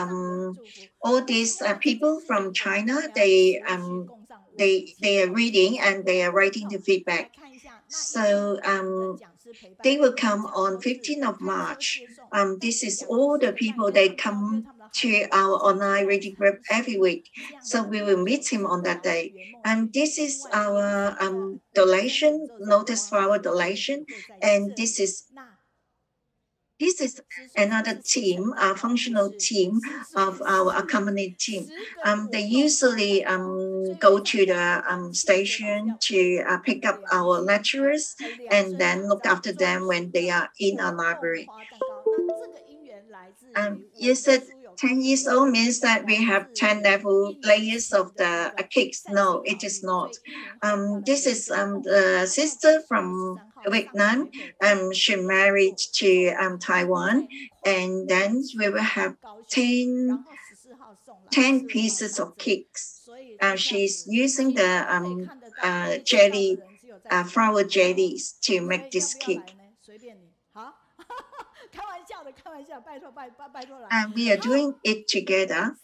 people from China. They are reading and they are writing the feedback. So they will come on 15th of March. This is all the people that come to our online reading group every week. So we will meet him on that day. And this is our donation, notice for our donation. And this is another team, a functional team of our accompanying team. They usually go to the station to pick up our lecturers and then look after them when they are in our library. You said 10 years old means that we have 10 layers of the cakes. No, it is not. This is the sister from Vietnam. She married to Taiwan, and then we will have 10 pieces of cakes. She's using the jelly, flour jellies to make this cake. And we are doing it together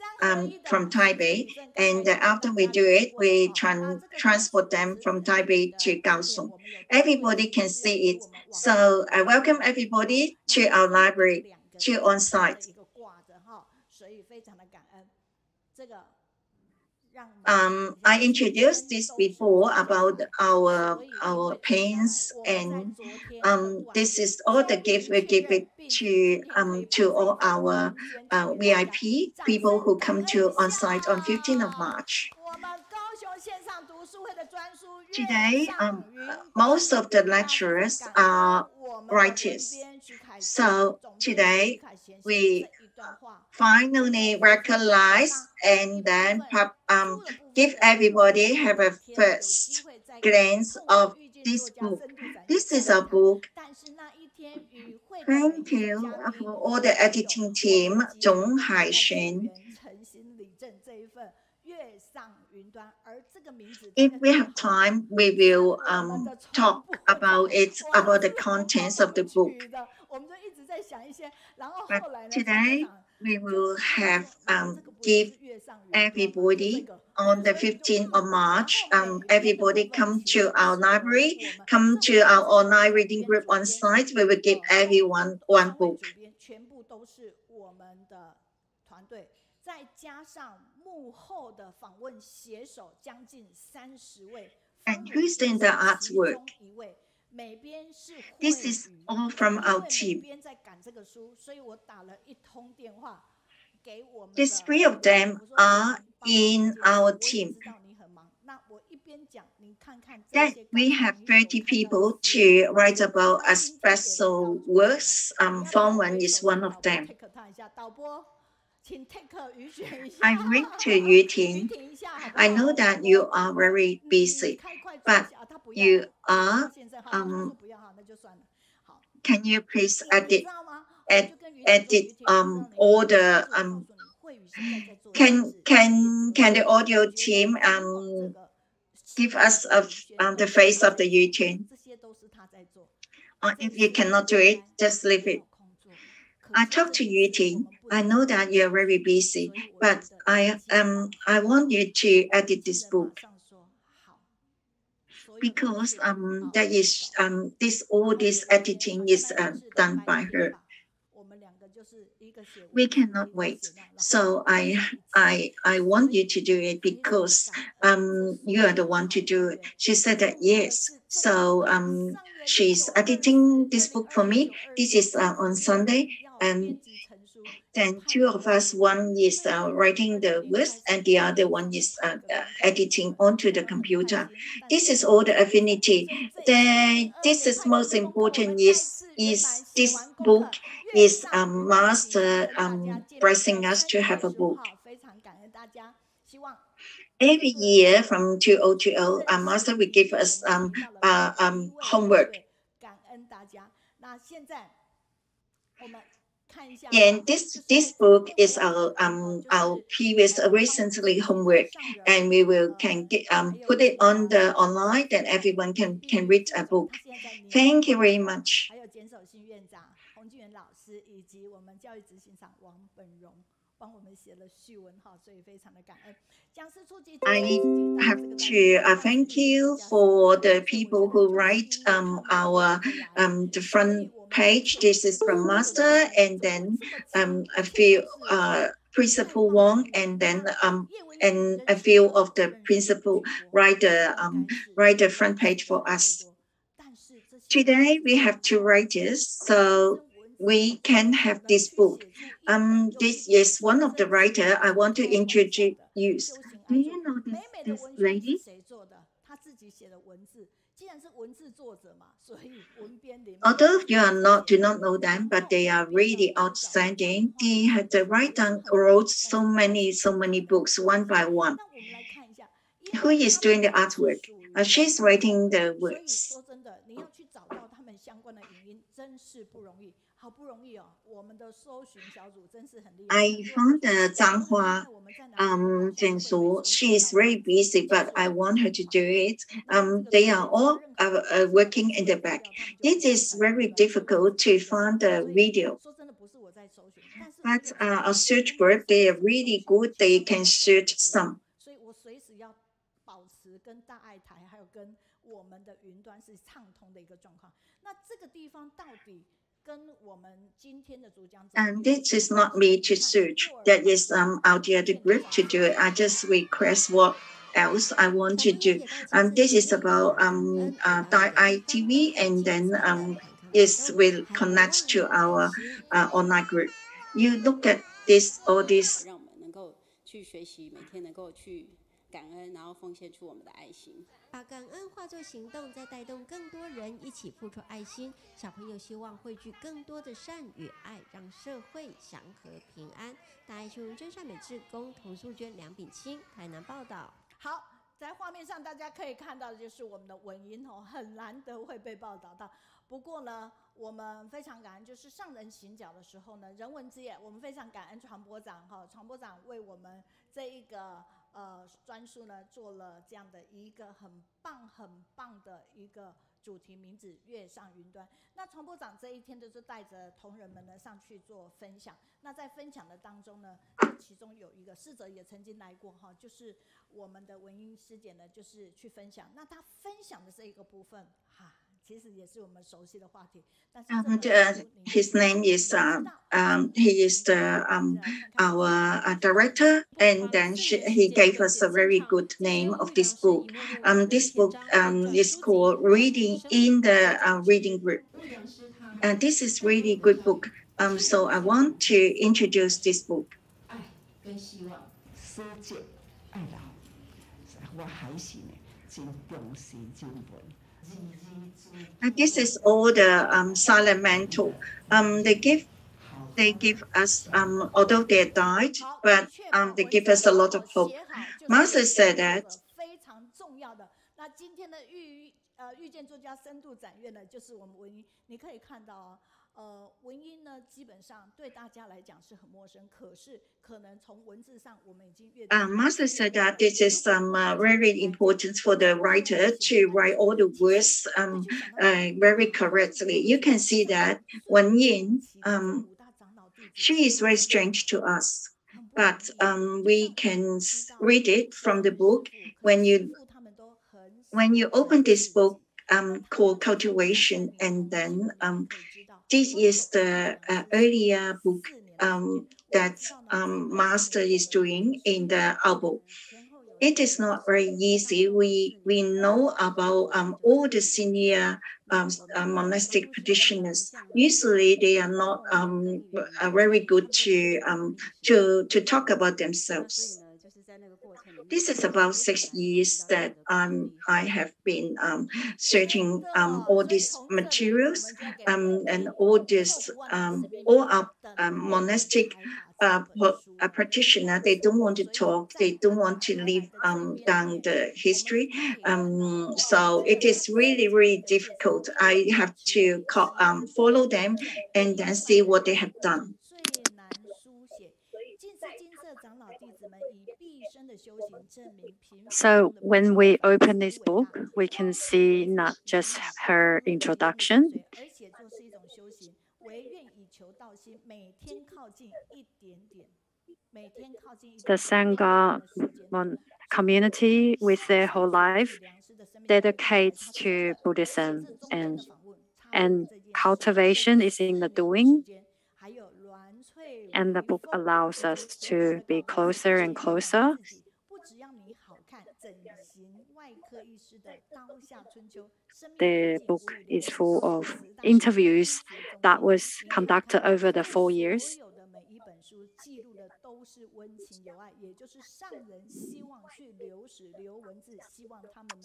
from Taipei, and after we do it, we transport them from Taipei to Kaohsiung. Everybody can see it. So I welcome everybody to our library, to on-site. I introduced this before about our pains, and this is all the gifts we give it to all our VIP people who come to on-site on 15th of March. Today, most of the lecturers are writers. So today, we finally recognize and then give everybody have a first glance of this book. This is a book. Thank you for all the editing team, Zheng, Haishen. If we have time, we will talk about it, about the contents of the book. But today we will have give everybody on the 15th of March, everybody come to our library, come to our online reading group on site. We will give everyone one book. 再加上幕后的访问写手将近30位 And who's doing the artwork? This is all from our team. These 3 of them are in our team. That we have 30 people to write about a special works. Fangwen is one of them. I read to Yuting. I know that you are very busy, but you are. Can you please edit all the can the audio team give us the face of the Yuting? Or if you cannot do it, just leave it. I talked to Yuting. I know that you're very busy, but I want you to edit this book because that is all this editing is done by her. We cannot wait. So I want you to do it because you are the one to do it. She said that yes. So she's editing this book for me. This is on Sunday. And then 2 of us, one is writing the words and the other one is editing onto the computer. This is all the affinity. This is most important is this book is master pressing us to have a book. Every year from 2020, our master will give us homework. And this book is our previous recently homework, and we will put it on the online, then everyone can read a book. Thank you very much. I have to thank you for the people who write our the front page. This is from Master, and then a few Principal Wong, and then and a few of the principal write the front page for us. Today we have 2 writers, so we can have this book. This is one of the writer I want to introduce. Do you know this lady? Although you do not know them, but they are really outstanding. The writer wrote so many books one by one. Who is doing the artwork? She's writing the words. I found Zhang Hua Zheng. She is very busy, but I want her to do it. They are all working in the back. It is very difficult to find the video. But our search group, they are really good. They can search some. And this is not me to search. That is our other group to do it. I just request what else I want to do. This is about ITV, and then it will connect to our online group. You look at this, all this. 感恩，然后奉献出我们的爱心，把感恩化作行动，再带动更多人一起付出爱心。小朋友希望汇聚更多的善与爱，让社会祥和平安。大爱新闻真善美志工童素娟、梁炳清，台南报道。好，在画面上大家可以看到的就是我们的文音很难得会被报道到。不过呢，我们非常感恩，就是上人行脚的时候呢，人文之夜，我们非常感恩传播长传播长为我们这一个专书呢做了这样的一个很棒的一个主题名字跃上云端。那传播长这一天就是带着同仁们呢上去做分享。那在分享的当中呢，其中有一个逝者也曾经来过哈，就是我们的文英师姐呢，就是去分享。那她分享的这一个部分哈。其实也是我们熟悉的话题，但是his name is he is the our director, and then he gave us a very good name of this book. This book is called Reading in the Reading Group. This is really good book. So I want to introduce this book. This is all the silent mentor. They give us although they died, but they give us a lot of hope. Master said that. 非常重要的。那今天的遇见作家深度展阅呢，就是我们文英，你可以看到文英呢，基本上对大家来讲是很陌生，可是可能从文字上我们已经阅读。Master said that this is very important for the writer to write all the words very correctly. You can see that Wenying, she is very strange to us, but we can read it from the book. When you open this book called Cultivation, and then this is the earlier book that Master is doing in the album. It is not very easy. We know about all the senior monastic practitioners. Usually, they are not very good to talk about themselves. This is about 6 years that I have been searching all these materials and all this all our monastic practitioner. They don't want to talk. They don't want to live down the history. So it is really, really difficult. I have to follow them and then see what they have done. So when we open this book, we can see not just her introduction, the Sangha community with their whole life dedicates to Buddhism, and cultivation is in the doing. And the book allows us to be closer and closer. The book is full of interviews that was conducted over the 4 years.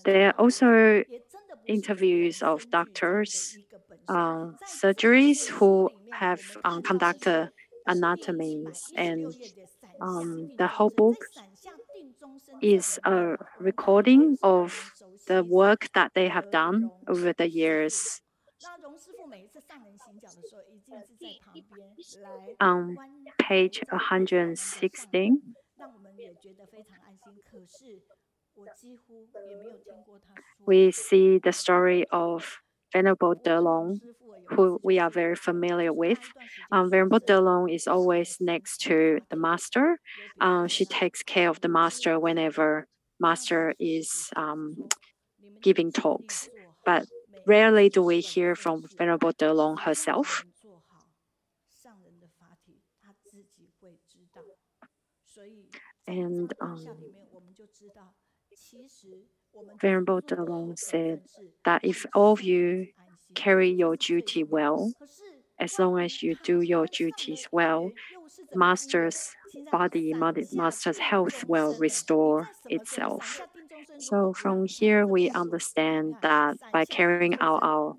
There are also interviews of doctors, surgeries who have conducted anatomies, and the whole book is a recording of the work that they have done over the years. On page 116, we see the story of Venerable Delong, who we are very familiar with. Venerable Delong is always next to the master. She takes care of the master whenever master is giving talks, but rarely do we hear from Venerable Delong herself. And Venerable Delong said that if all of you carry your duty well, as long as you do your duties well, Master's body, Master's health will restore itself. So from here, we understand that by carrying out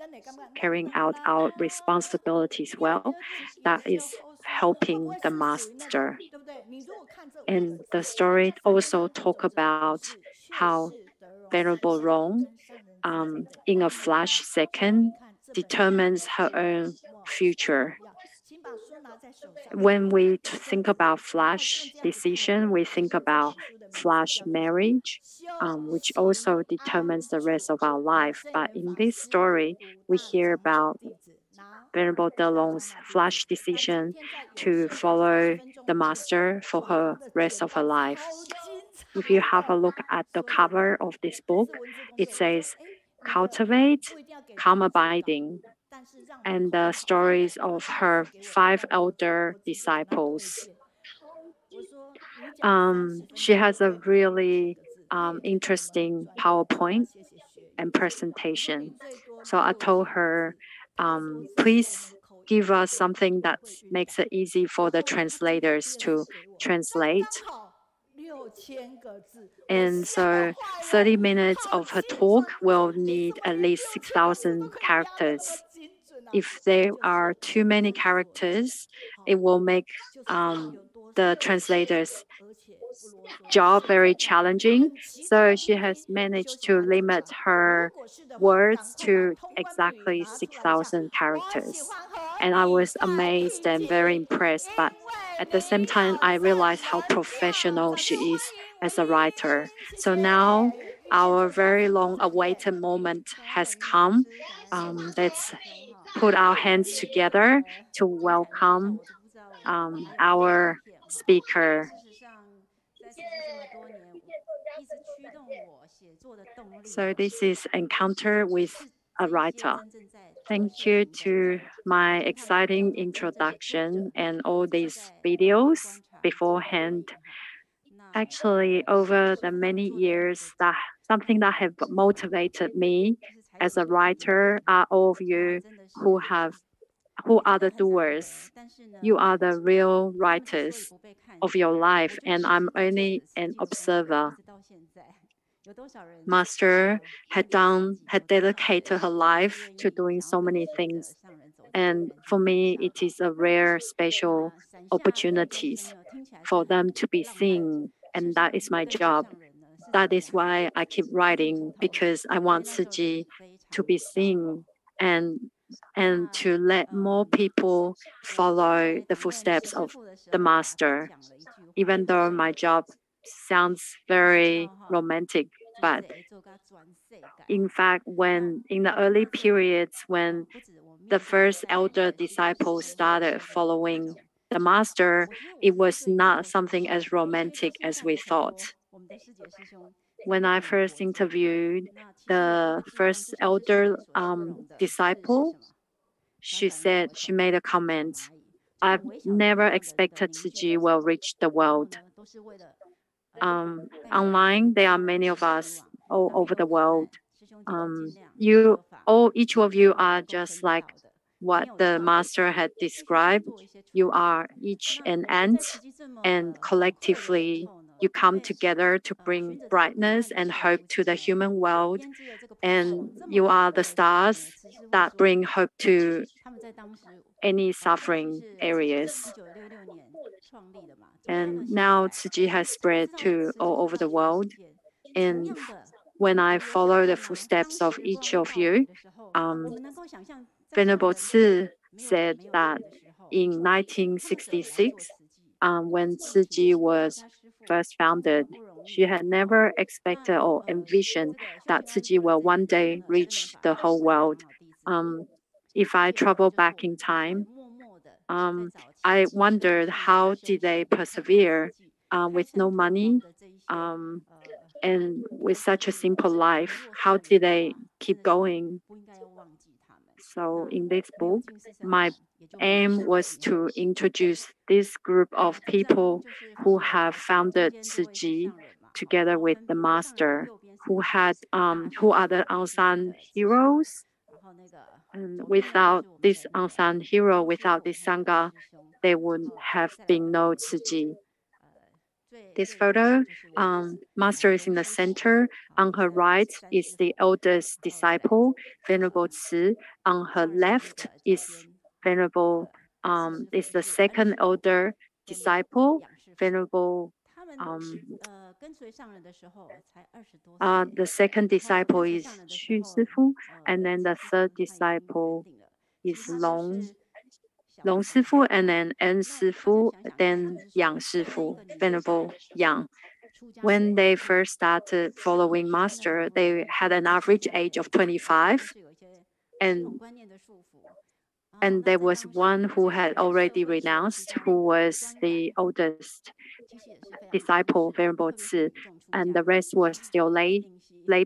our responsibilities well, that is helping the Master. And the story also talk about how Venerable Rong, in a flash second, determines her own future. when we think about flash decision, we think about flash marriage, which also determines the rest of our life. But in this story, we hear about Venerable Delong's flash decision to follow the master for her rest of her life. If you have a look at the cover of this book, it says, cultivate, calm abiding, and the stories of her 5 elder disciples. She has a really interesting PowerPoint and presentation. So I told her, please give us something that makes it easy for the translators to translate. And so 30 minutes of her talk will need at least 6,000 characters. If there are too many characters, it will make the translators' job very challenging. So she has managed to limit her words to exactly 6,000 characters. And I was amazed and very impressed. But at the same time, I realized how professional she is as a writer. So now our very long awaited moment has come. Let's put our hands together to welcome our speaker. So this is Encounter with a Writer. Thank you to my exciting introduction and all these videos beforehand. Actually, over the many years, that something that have motivated me as a writer are all of you who are the doers. You are the real writers of your life, and I'm only an observer. Master had dedicated her life to doing so many things. And for me, it is a rare, special opportunities for them to be seen. And that is my job. That is why I keep writing, because I want Cixi to be seen and to let more people follow the footsteps of the master. Even though my job sounds very romantic, but in fact, when in the early periods when the first elder disciples started following the master, it was not something as romantic as we thought. When I first interviewed the first elder disciple, she made a comment, I've never expected Cixi will reach the world. Online, there are many of us all over the world. Each of you are just like what the master had described. You are each an ant, and collectively you come together to bring brightness and hope to the human world. And you are the stars that bring hope to any suffering areas. And now Cixi has spread to all over the world. And when I follow the footsteps of each of you, Venerable Cixi said that in 1966, when Cixi was first founded, she had never expected or envisioned that Cixi will one day reach the whole world. If I travel back in time, I wondered how did they persevere with no money and with such a simple life? How did they keep going? So in this book, my aim was to introduce this group of people who have founded Cixi together with the master, who are the unsung heroes. And without this unsung hero, without this sangha, there would have been no Cixi. This photo, master is in the center. On her right is the eldest disciple, Venerable Ci. On her left is is the second elder disciple, Venerable. The second disciple is Xu Sifu, and then the third disciple is Long. 龙师傅 and then En 师傅, then Yang 师傅, Venerable Yang. When they first started following Master, they had an average age of 25, and there was one who had already renounced, who was the oldest disciple, Venerable Cixi, and the rest was still lay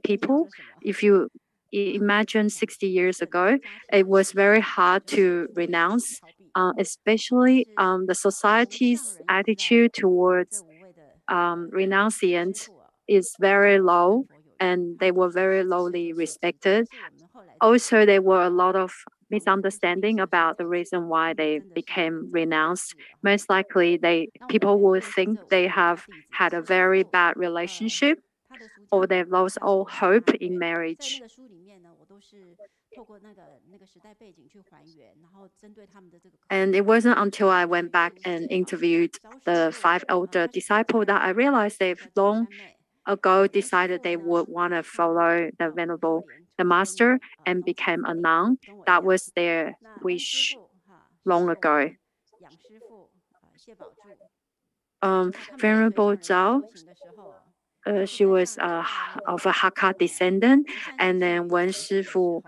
people. If you imagine 60 years ago, it was very hard to renounce, especially the society's attitude towards renunciants is very low, and they were very lowly respected. Also, there were a lot of misunderstanding about the reason why they became renounced. Most likely, people would think they have had a very bad relationship, or they've lost all hope in marriage. And it wasn't until I went back and interviewed the 5 older disciples that I realized they've long ago decided they would want to follow the master and became a nun. That was their wish long ago. Venerable Zhao, she was of a Hakka descendant, and then Wen Shifu,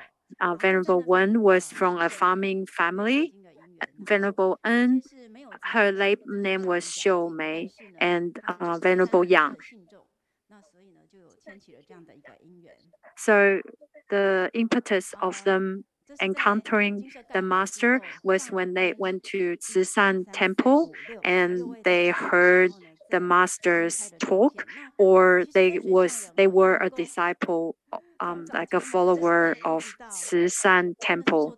Venerable Wen was from a farming family. Venerable En, her late name was Xiu Mei, and Venerable Yang. So the impetus of them encountering the master was when they went to Cixi temple and they heard the master's talk, or they were a disciple, like a follower of Cixi temple.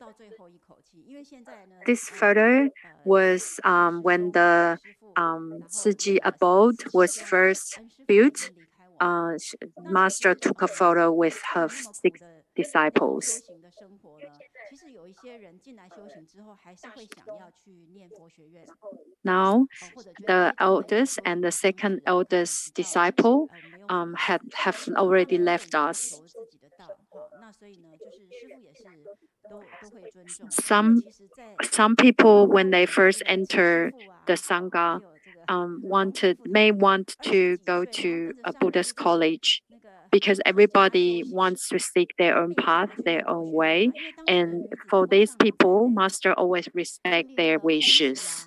This photo was when the Cixi abode was first built. Master took a photo with her 6 disciples. Now, the eldest and the second eldest disciple have already left us. Some people, when they first enter the Sangha, may want to go to a Buddhist college, because everybody wants to seek their own path, their own way. And for these people, Master always respect their wishes.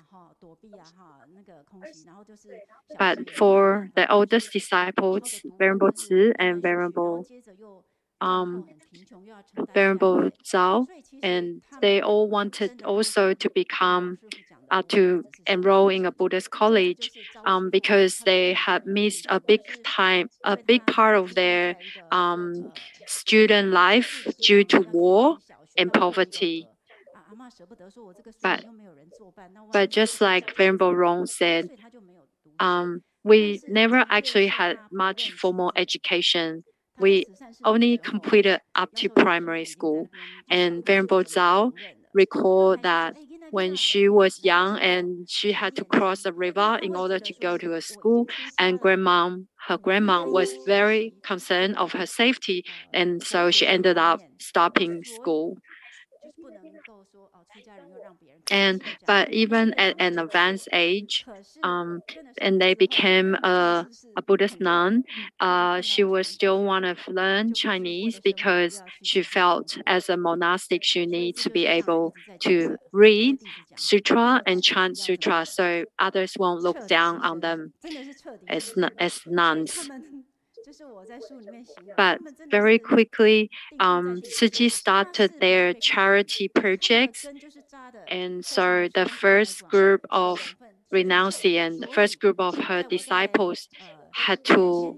But for the oldest disciples, Venerable Cixi and Venerable Zhao, and they all wanted also to become to enroll in a Buddhist college, because they had missed a big part of their student life due to war and poverty. But just like Venerable Rong said, we never actually had much formal education. We only completed up to primary school. And Venerable Zhao recalled that when she was young and she had to cross a river in order to go to a school, and her grandma was very concerned of her safety, and so she ended up stopping school. But even at an advanced age, and they became a Buddhist nun, she would still want to learn Chinese, because she felt as a monastic she needs to be able to read sutra and chant sutra, so others won't look down on them as nuns. But very quickly, Cixi started their charity projects, and so the first group of renunciants, the first group of her disciples, had to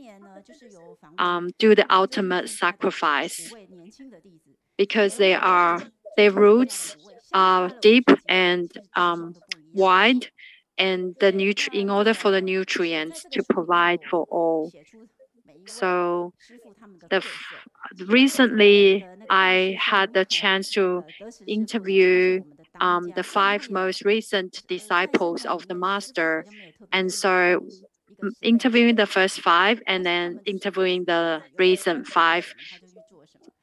do the ultimate sacrifice, because their roots are deep and wide, and in order for the nutrients to provide for all. So recently, I had the chance to interview the 5 most recent disciples of the master. And so interviewing the first 5 and then interviewing the recent 5,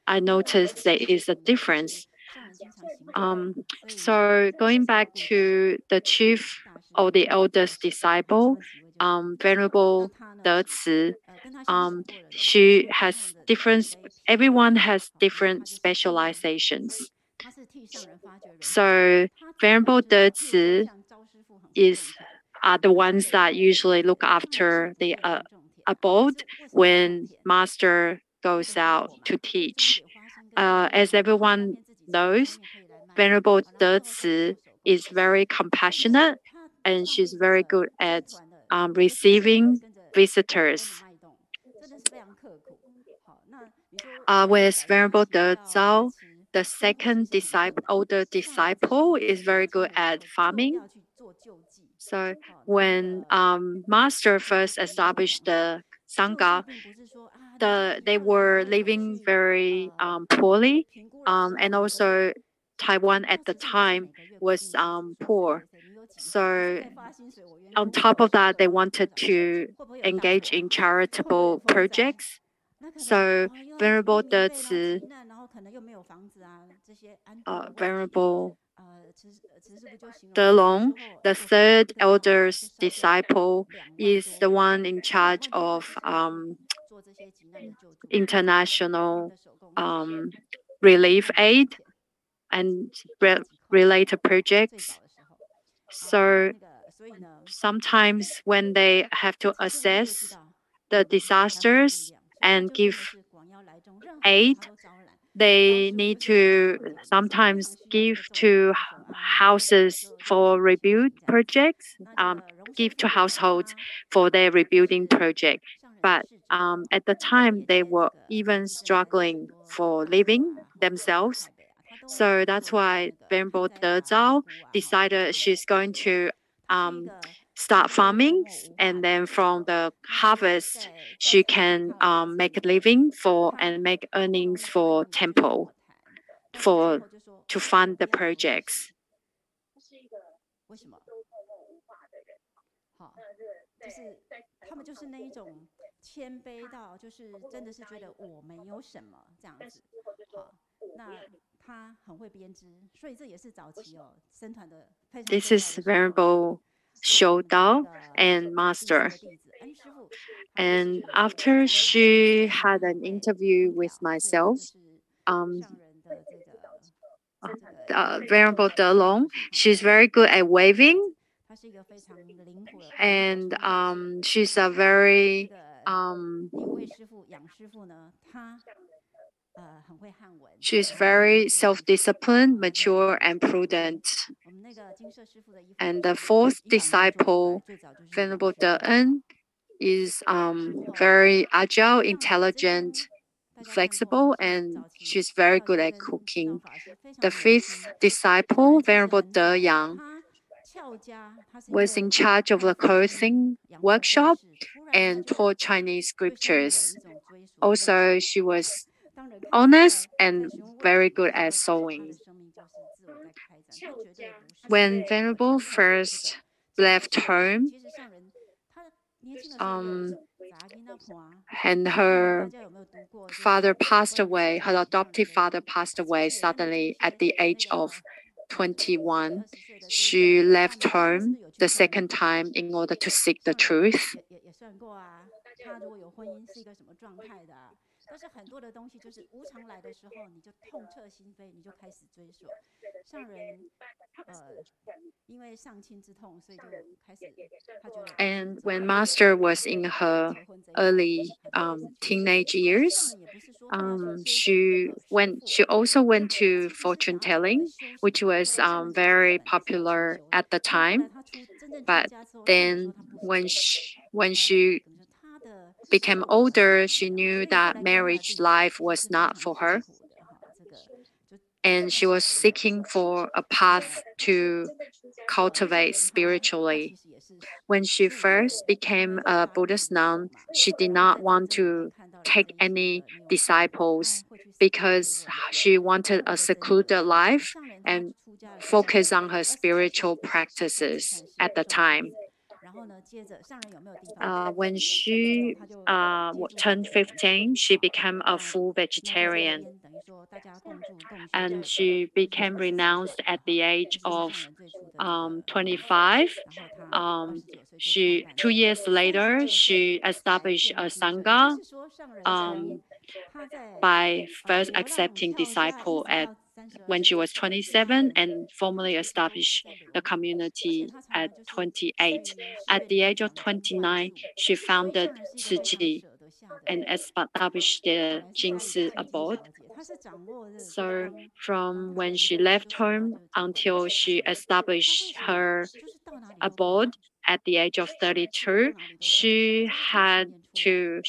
I noticed there is a difference. So going back to the chief or the eldest disciple, Venerable Deci, she has everyone has different specializations. So Venerable Deci are the ones that usually look after the abode when master goes out to teach. As everyone knows, Venerable Deci is very compassionate and she's very good at receiving visitors. With Venerable Dezao, the second older disciple is very good at farming. So when master first established the Sangha, they were living very poorly, and also Taiwan at the time was poor. So on top of that, they wanted to engage in charitable projects. So Venerable Deci, Venerable Delong, the third eldest disciple, is the one in charge of international relief aid and related projects. So sometimes when they have to assess the disasters and give aid, they need to sometimes give to houses for rebuild projects, give to households for their rebuilding project. But at the time, they were even struggling for living themselves. So that's why Venerable Dezao decided she's going to start farming, and then from the harvest, she can make a living and make earnings for temple to fund the projects. This is Venerable Shou Dao and Master. And after she had an interview with myself, Venerable Delong, she's very good at waving, and she's a very she's very self-disciplined, mature, and prudent. And the fourth disciple, Venerable De'en, is very agile, intelligent, flexible, and she's very good at cooking. The fifth disciple, Venerable De Yang, was in charge of the clothing workshop and taught Chinese scriptures. Also, she was honest and very good at sewing. When Venerable first left home, and her father passed away, her adoptive father passed away suddenly at the age of 21. She left home the second time in order to seek the truth. And when Master was in her early teenage years, she also went to fortune telling, which was very popular at the time. But then when she became older, she knew that marriage life was not for her. And she was seeking for a path to cultivate spiritually. When she first became a Buddhist nun, she did not want to take any disciples because she wanted a secluded life and focus on her spiritual practices at the time. when she turned 15, she became a full vegetarian. And she became renounced at the age of 25. 2 years later, she established a sangha by first accepting disciple when she was 27 and formally established the community at 28. At the age of 29, she founded Cixi and established the Jishe abode. So from when she left home until she established her abode at the age of 32, she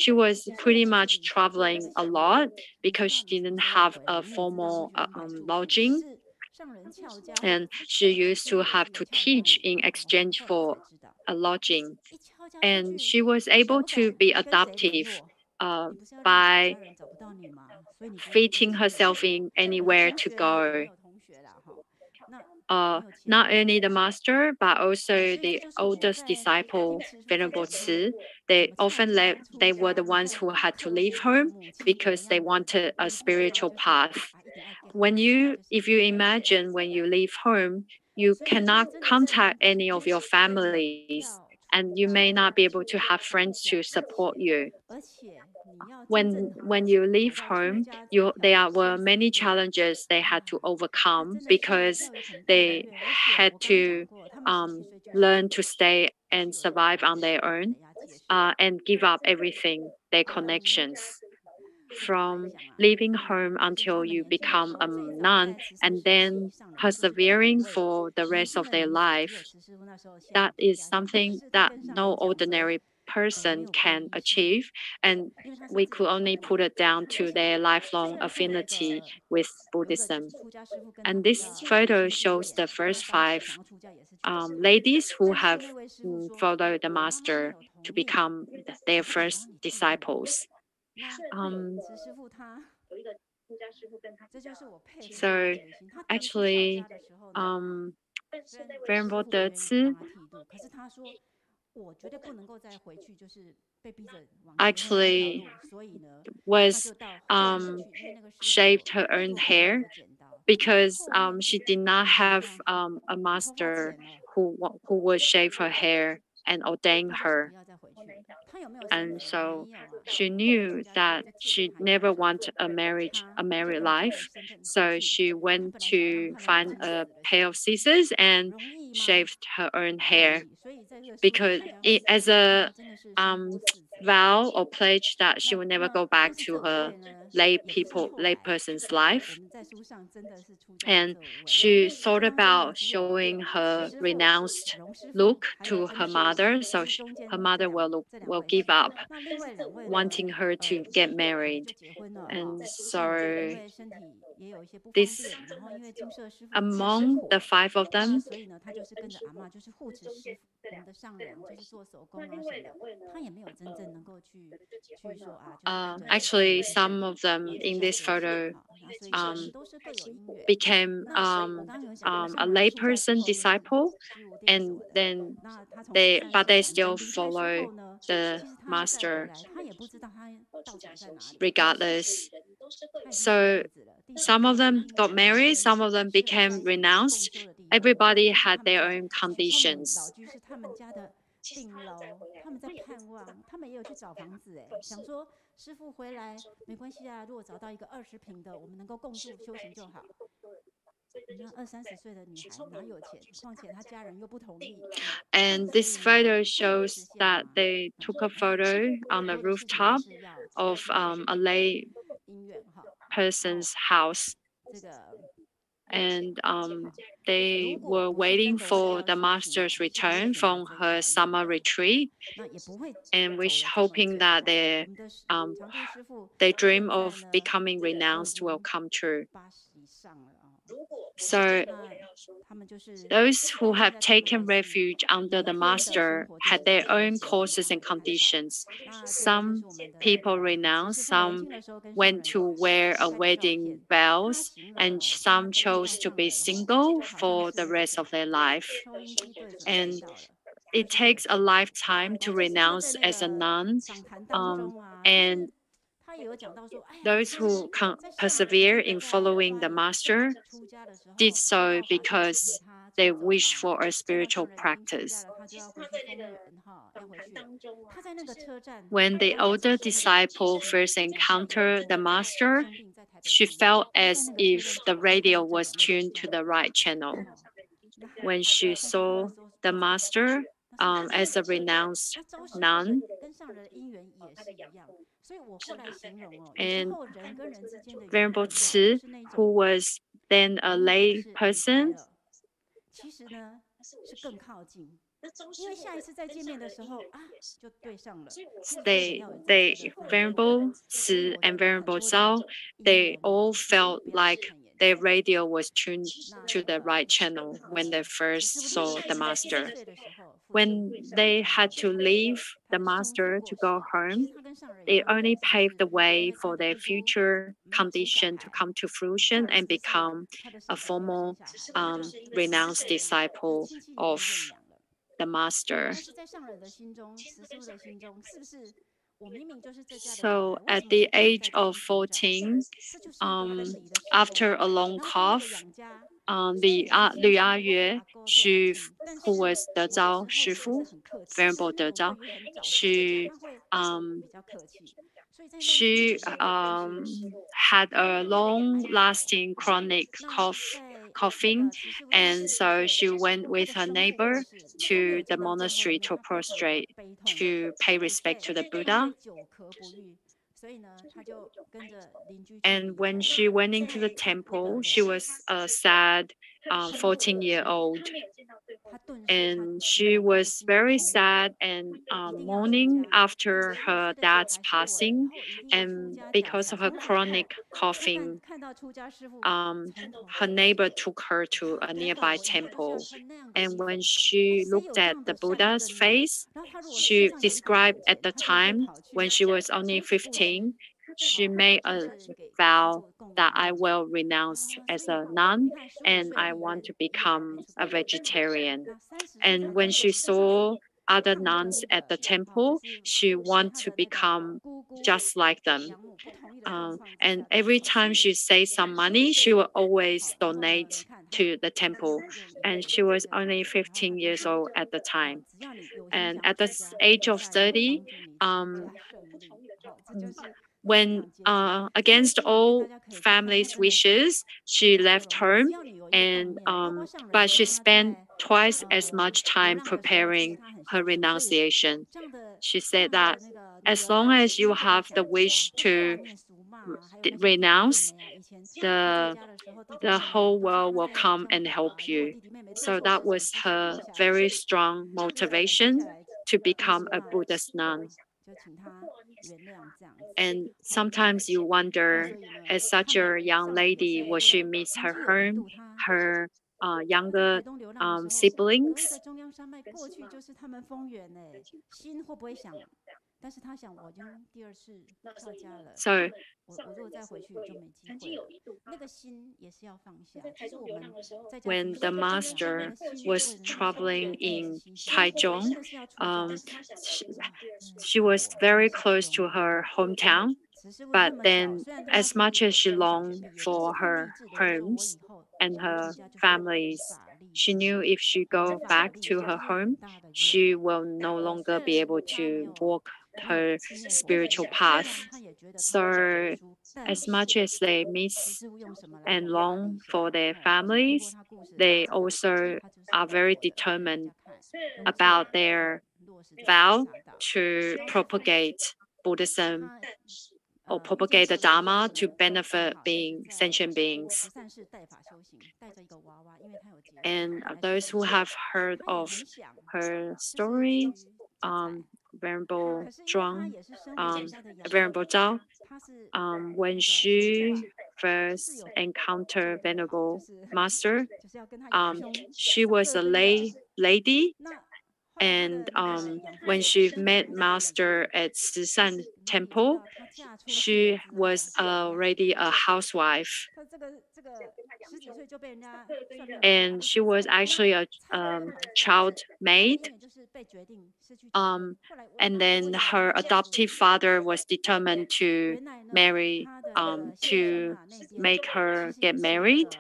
was pretty much traveling a lot because she didn't have a formal lodging. And she used to have to teach in exchange for a lodging. And she was able to be adaptive by fitting herself in anywhere to go. Not only the master, but also the oldest disciple, Venerable Cixi, they were the ones who had to leave home because they wanted a spiritual path. If you imagine when you leave home, you cannot contact any of your families, and you may not be able to have friends to support you. When you leave home, there were many challenges they had to overcome because they had to learn to stay and survive on their own and give up everything, their connections. From leaving home until you become a nun and then persevering for the rest of their life, that is something that no ordinary person can achieve, and we could only put it down to their lifelong affinity with Buddhism. And this photo shows the first 5 ladies who have followed the master to become their first disciples. So actually, Venerable Cixi actually was shaved her own hair because she did not have a master who would shave her hair and ordain her. And so she knew that she never wanted a married life. So she went to find a pair of scissors and shaved her own hair because as a vow or pledge that she would never go back to her lay person's life. And she thought about showing her renounced look to her mother, so her mother will give up wanting her to get married. And so this, among the 5 of them, actually some of them in this photo became a layperson disciple, and then they still follow the master regardless. So some of them got married, some of them became renounced. Everybody had their own conditions. And this photo shows that they took a photo on the rooftop of a lay person's house. And they were waiting for the master's return from her summer retreat, and hoping that their dream of becoming renounced will come true. So those who have taken refuge under the master had their own causes and conditions. Some people renounced, some went to wear a wedding vows, and some chose to be single for the rest of their life. And it takes a lifetime to renounce as a nun, and those who persevere in following the master did so because they wish for a spiritual practice. When the older disciple first encountered the master, she felt as if the radio was tuned to the right channel. When she saw the master as a renounced nun, and Venerable Ci, who was then a lay person, Venerable Ci and Venerable Zhao, they all felt like their radio was tuned to the right channel when they first saw the master. When they had to leave the master to go home, it only paved the way for their future condition to come to fruition and become a formal renounced disciple of the master. So at the age of 14, after a long cough, Lu Ayue, who was De Zhao Shifu, Venerable De Zhao, she had a long-lasting chronic coughing, and so she went with her neighbor to the monastery to prostrate, to pay respect to the Buddha. And when she went into the temple, she was a sad 14-year-old. And she was very sad and mourning after her dad's passing. And because of her chronic coughing, her neighbor took her to a nearby temple. And when she looked at the Buddha's face, she described at the time when she was only 15, she made a vow that I will renounce as a nun and I want to become a vegetarian. And when she saw other nuns at the temple, she wanted to become just like them. And every time she saved some money, she would always donate to the temple. And she was only 15 years old at the time. And at the age of 30, when against all family's wishes, she left home, and but she spent twice as much time preparing her renunciation. She said that as long as you have the wish to renounce, the whole world will come and help you. So that was her very strong motivation to become a Buddhist nun. And sometimes you wonder, as such a young lady, will she miss her home, her younger siblings? So when the master was traveling in Taichung, she was very close to her hometown, but then as much as she longed for her homes and her families, she knew if she go back to her home, she will no longer be able to walk her spiritual path. So as much as they miss and long for their families, they also are very determined about their vow to propagate Buddhism or propagate the Dharma to benefit sentient beings. And those who have heard of her story, Venerable Zhuang, Venerable Zhao, when she first encountered Venerable Master, she was a lady. And when she met Master at Sisan Temple, she was already a housewife. And she was actually a child maid. and then her adoptive father was determined to marry, to make her get married.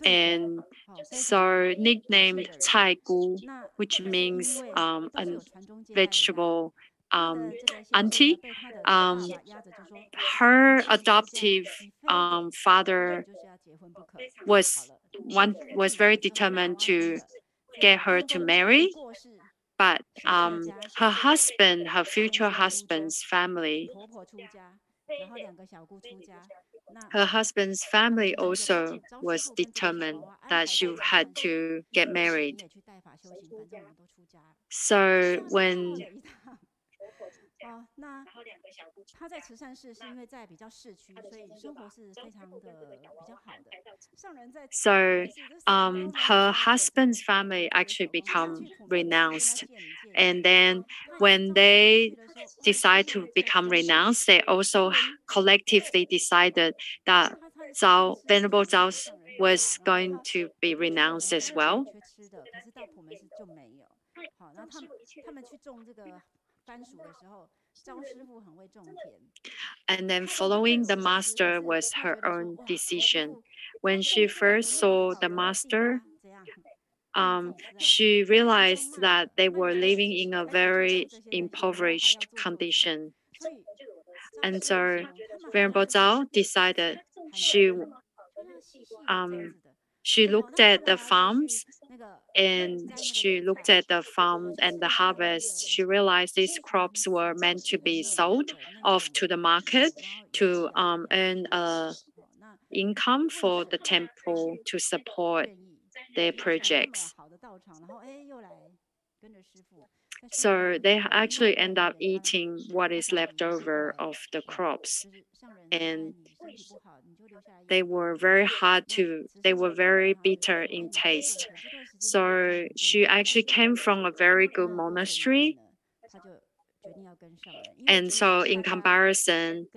And so nicknamed Cai Gu, which means a vegetable auntie. Her adoptive father was very determined to get her to marry, but her future husband's family, her husband's family also was determined that she had to get married. So when her husband's family actually become renounced, and then when they decide to become renounced, they also collectively decided that Venerable Zhao was going to be renounced as well. And then following the master was her own decision. When she first saw the master, she realized that they were living in a very impoverished condition. And so Venerable Zhao decided she looked at the farms, and she looked at the farm and the harvest. She realized these crops were meant to be sold off to the market to earn income for the temple to support their projects. So they actually end up eating what is left over of the crops. And they were very bitter in taste. So she actually came from a very good monastery. And so in comparison,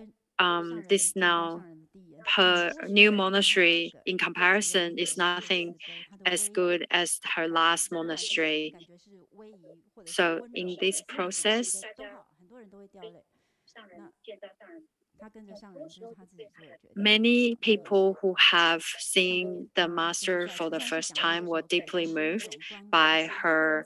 her new monastery in comparison is nothing as good as her last monastery. So in this process, many people who have seen the master for the first time were deeply moved by her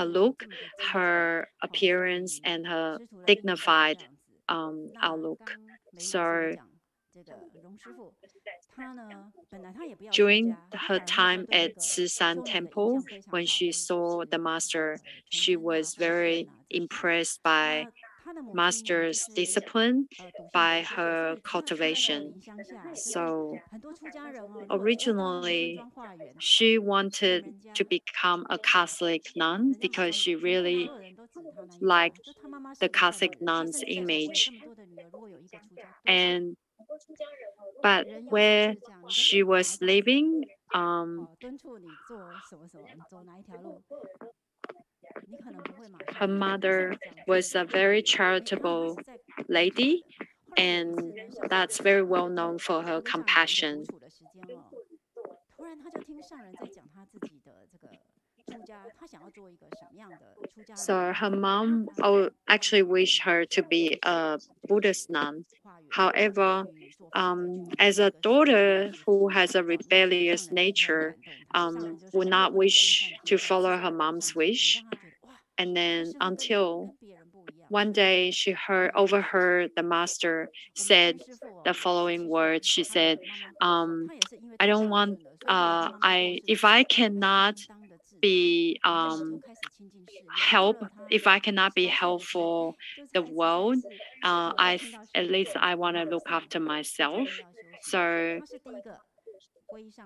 look, her appearance, and her dignified outlook. So during her time at Cixi Temple, when she saw the master, she was very impressed by master's discipline, by her cultivation. So originally, she wanted to become a Catholic nun because she really liked the Catholic nun's image. But where she was living, her mother was a very charitable lady, and that's very well known for her compassion. So her mom actually wished her to be a Buddhist nun. However, as a daughter who has a rebellious nature, would not wish to follow her mom's wish. And then until one day she overheard the master said the following words. She said, I don't want, if I cannot be if I cannot be helpful the world, at least I want to look after myself. So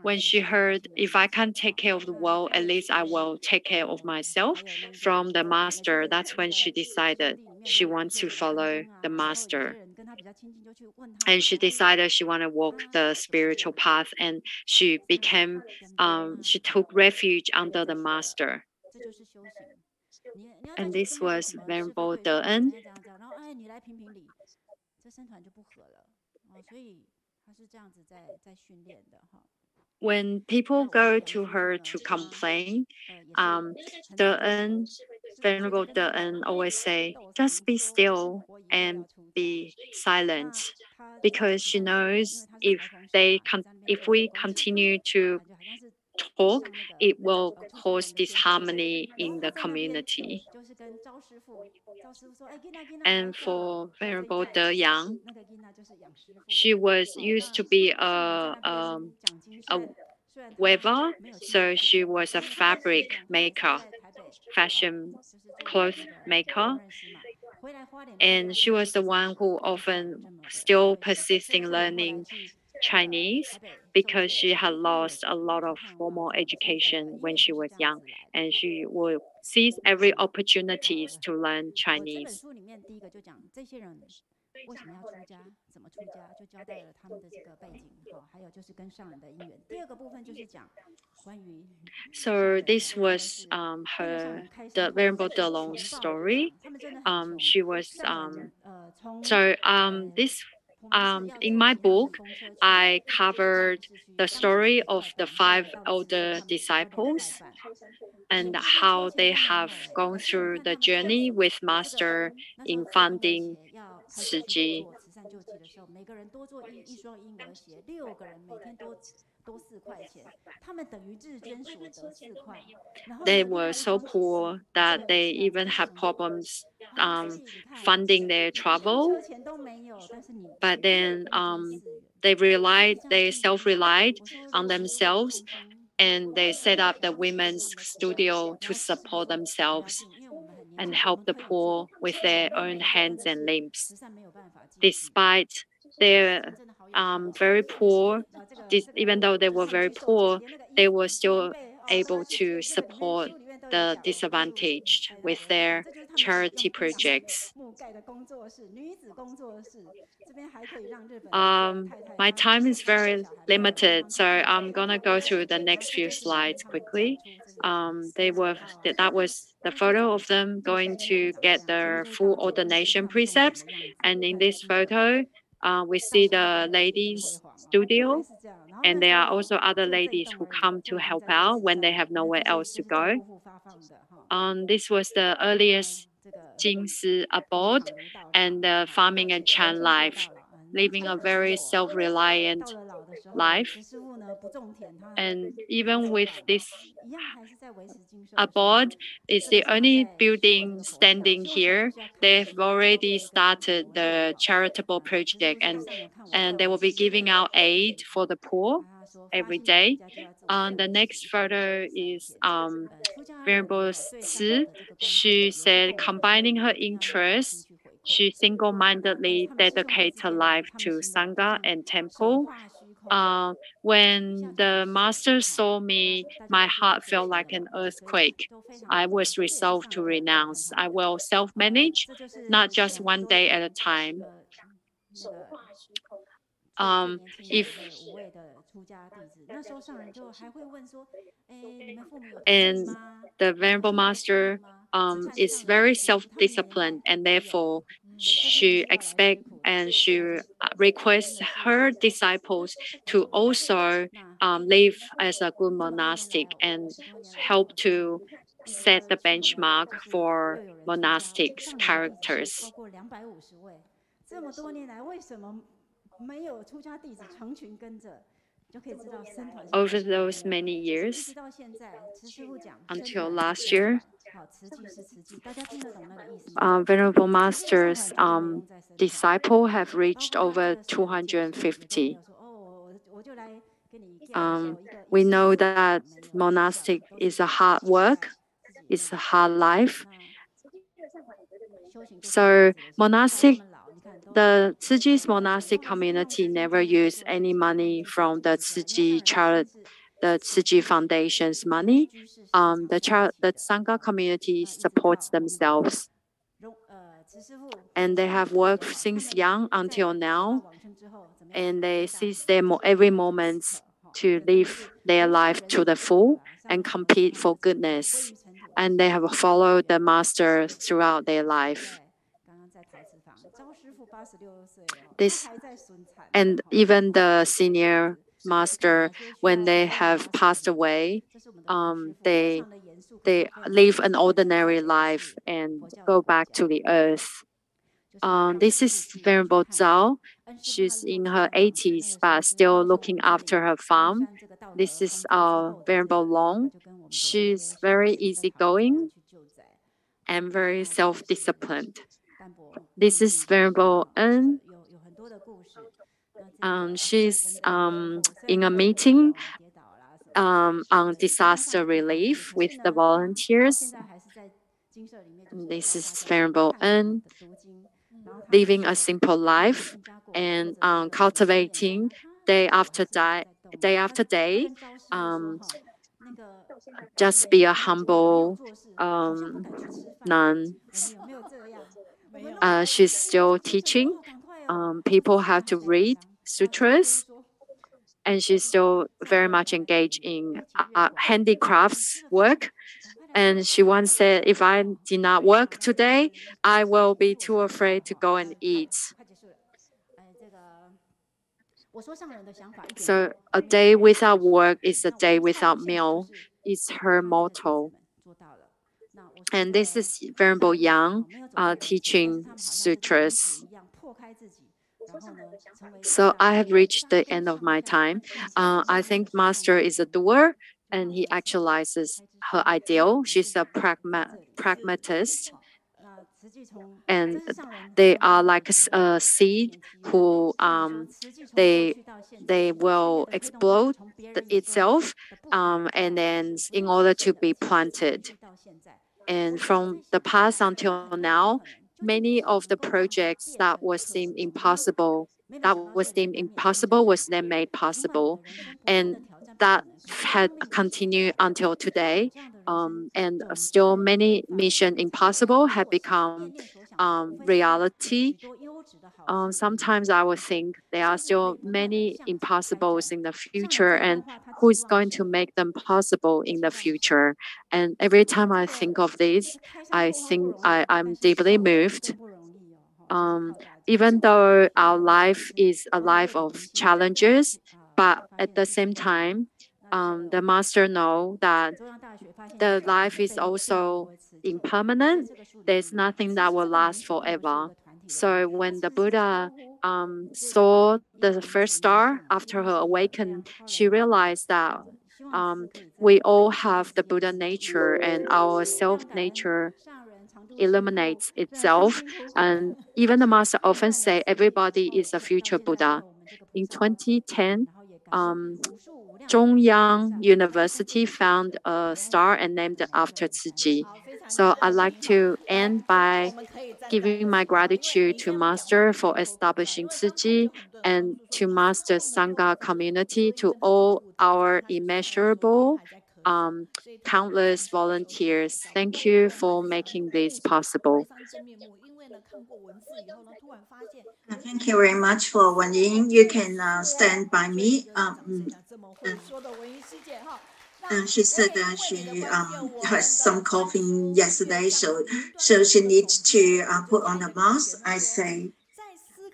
when she heard, if I can't take care of the world, at least I will take care of myself from the master, that's when she decided she wants to follow the master. And she decided she want to walk the spiritual path, and she took refuge under the master. And this was Venerable Zheng. when people go to her to complain, Venerable De always say, just be still and be silent, because she knows if we continue to talk, it will cause disharmony in the community. And for Venerable De Yang, she was used to be a weaver, so she was a fabric maker, fashion cloth maker. And she was the one who often still persists in learning Chinese because she had lost a lot of formal education when she was young, and she would seize every opportunities to learn Chinese. 为什么要出家？怎么出家？就交代了他们的这个背景，好，还有就是跟上人的因缘。第二个部分就是讲关于。So this was the Venerable De Long's story. She was this in my book, I covered the story of the 5 older disciples and how they have gone through the journey with Master in founding Cixi. 慈善救济的时候，每个人多做一双婴儿鞋，6个人每天多4块钱，他们等于日捐所得4块。They were so poor that they even had problems funding their travel. But then they self-relied on themselves, and they set up the women's studio to support themselves and help the poor with their own hands and limbs. Despite their very poor, even though they were very poor, they were still able to support the disadvantaged with their charity projects. My time is very limited, so I'm gonna go through the next few slides quickly. That was the photo of them going to get their full ordination precepts, and in this photo, we see the ladies' studio, and there are also other ladies who come to help out when they have nowhere else to go. This was the earliest Jingsi abode and the farming and Chan life, living a very self-reliant life. And even with this abode, it's the only building standing here. They've already started the charitable project, and they will be giving out aid for the poor every day. The next photo is Venerable Ci. She said, combining her interests, she single-mindedly dedicates her life to Sangha and temple. When the master saw me, my heart felt like an earthquake. I was resolved to renounce. I will self-manage, not just one day at a time. And the Venerable Master is very self-disciplined, and therefore she expects and she requests her disciples to also live as a good monastic and help to set the benchmark for monastic characters. Over those many years, until last year, Venerable Master's disciples have reached over 250. We know that monastic is a hard work, it's a hard life. So the Cixi's monastic community never used any money from the Cixi Foundation's money. The Sangha community supports themselves. And they have worked since young until now. And they seize every moment to live their life to the full and compete for goodness. And they have followed the master throughout their life. And even the senior master, when they have passed away, they live an ordinary life and go back to the earth. This is Venerable Zhao. She's in her 80s, but still looking after her farm. This is Venerable Long. She's very easygoing and very self-disciplined. This is Venerable En. She's in a meeting on disaster relief with the volunteers. This is Venerable En, living a simple life and cultivating day after day. Just be a humble nun. She's still teaching people how to read sutras, and she's still very much engaged in handicrafts work. And she once said, if I did not work today, I will be too afraid to go and eat. So a day without work is a day without meal, is her motto. And this is Venerable Yang teaching sutras. So I have reached the end of my time. I think Master is a doer and he actualizes her ideal. She's a pragmatist. And they are like a seed who they will explode itself and then in order to be planted. And from the past until now, many of the projects that seemed impossible was then made possible, and that had continued until today. And still many mission impossible have become reality. Sometimes I would think there are still many impossibles in the future, and who's going to make them possible in the future? And every time I think of this, I think I'm deeply moved. Even though our life is a life of challenges, but at the same time, the master knows that the life is also impermanent. There's nothing that will last forever. So when the Buddha saw the first star after her awakened, she realized that we all have the Buddha nature, and our self nature illuminates itself. And even the master often say everybody is a future Buddha. In 2010, Zhongyang University found a star and named it after Cixi. So I'd like to end by giving my gratitude to Master for establishing Cixi and to Master Sangha community, to all our immeasurable, countless volunteers. Thank you for making this possible. Thank you very much for Wenying. You can stand by me. She said that she has some coughing yesterday, so she needs to put on the mask. I say,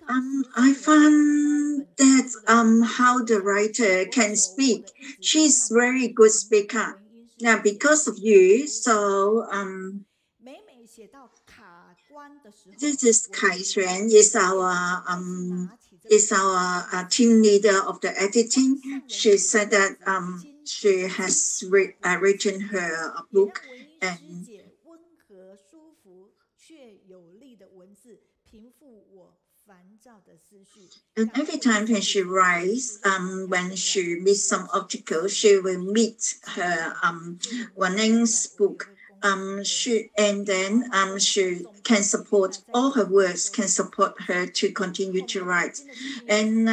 I found that how the writer can speak. She's very good speaker. Now, because of you, so this is Kaohsiung, is our team leader of the editing. She said that she has written her book, and every time when she writes, when she meets some obstacles, she will meet her Wenying's book. She can support, all her words can support her to continue to write. And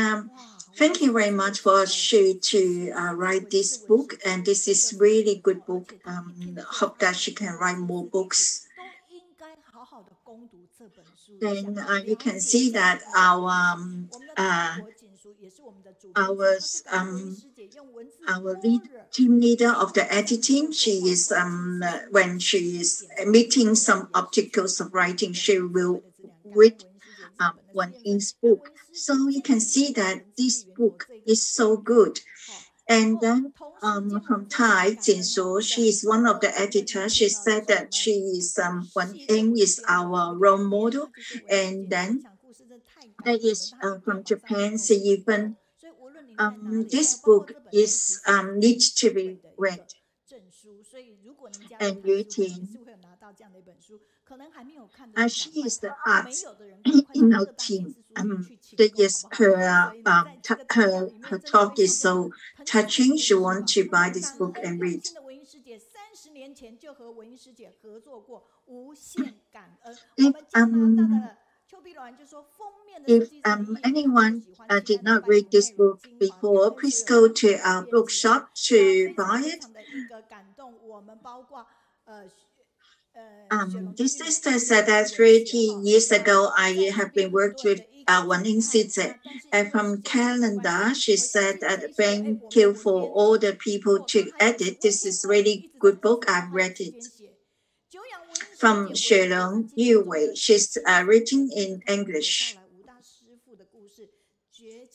thank you very much for she to write this book. And this is really good book. Hope that she can write more books. Then you can see that our team leader of the editing, she is when she is meeting some obstacles of writing, she will read Wenying's book. So you can see that this book is so good. And then from Thai, Jinsu, she is one of the editors. She said that she is Wenying is our role model. And then there is from Japan, Seyifen. This book is needs to be read. And Yuting, she is the arts in our team. Her talk is so touching. She wants to buy this book and read. If anyone did not read this book before, please go to our bookshop to buy it. This sister said that 30 years ago, I have been working with Wenying Cixi. And from Canada, she said that thank you for all the people to edit. This is really good book. I've read it. From Shelong Yuwei, she's written in English.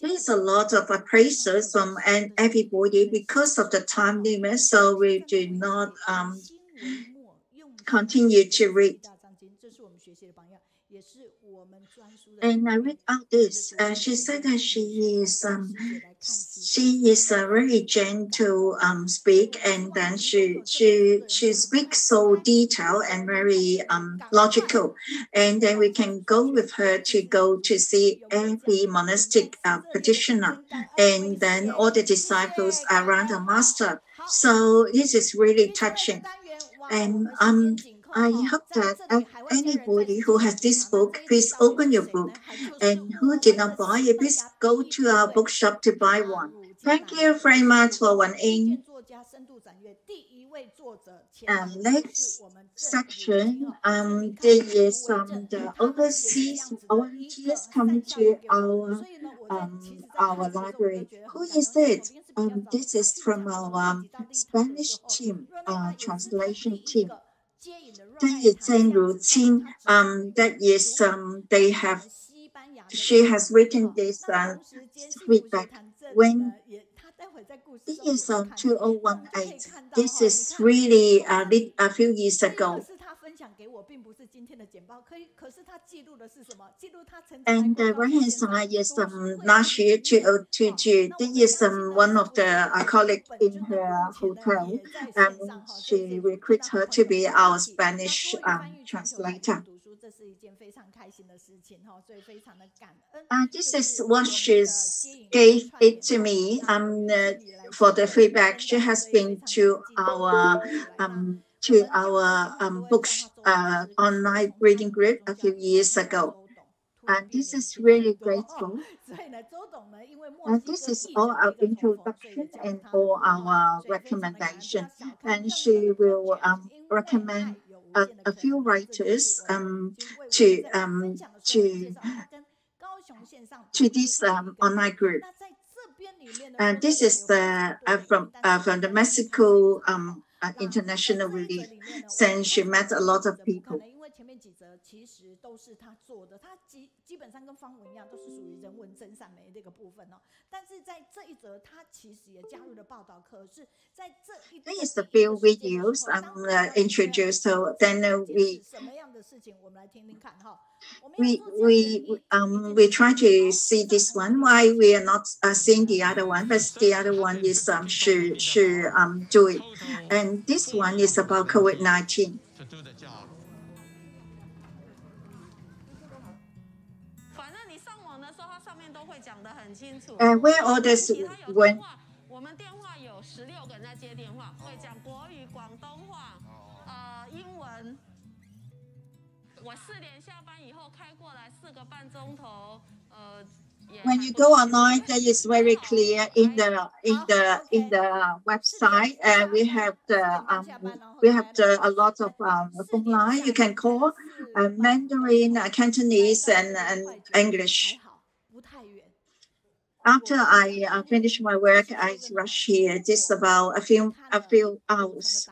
There's a lot of appraisals from everybody because of the time limit, so we do not continue to read. And I read out this. She said that she is a very gentle speak, and then she speaks so detailed and very logical. And then we can go with her to see every monastic practitioner, and then all the disciples around the master. So this is really touching. And I hope that anybody who has this book, please open your book. And who did not buy it, please go to our bookshop to buy one. Thank you very much for Wenying. Next section, there is the overseas volunteers coming to our library. Who is it? This is from our Spanish team, translation team. Zheng Rujing, that is, she has written this feedback. When this is 2018, this is really a few years ago. And the right-hand side is last year, 2022. This is one of the colleagues in her hotel. She recruited her to be our Spanish translator. This is what she gave it to me for the feedback. She has been to our books online reading group a few years ago. And this is really grateful. And this is all our introduction and all our recommendation. And she will recommend a few writers to this online group. And this is from the Mexico International Relief, since she met a lot of people. There is a few videos introduced, so then we try to see this one. Why we are not seeing the other one? But the other one is she do it, and this one is about COVID-19. Where all this went. When you go online, that is very clear in the website, and we have a lot of phone line you can call, Mandarin, Cantonese, and English. After I finish my work, I rush here. Just about a few hours.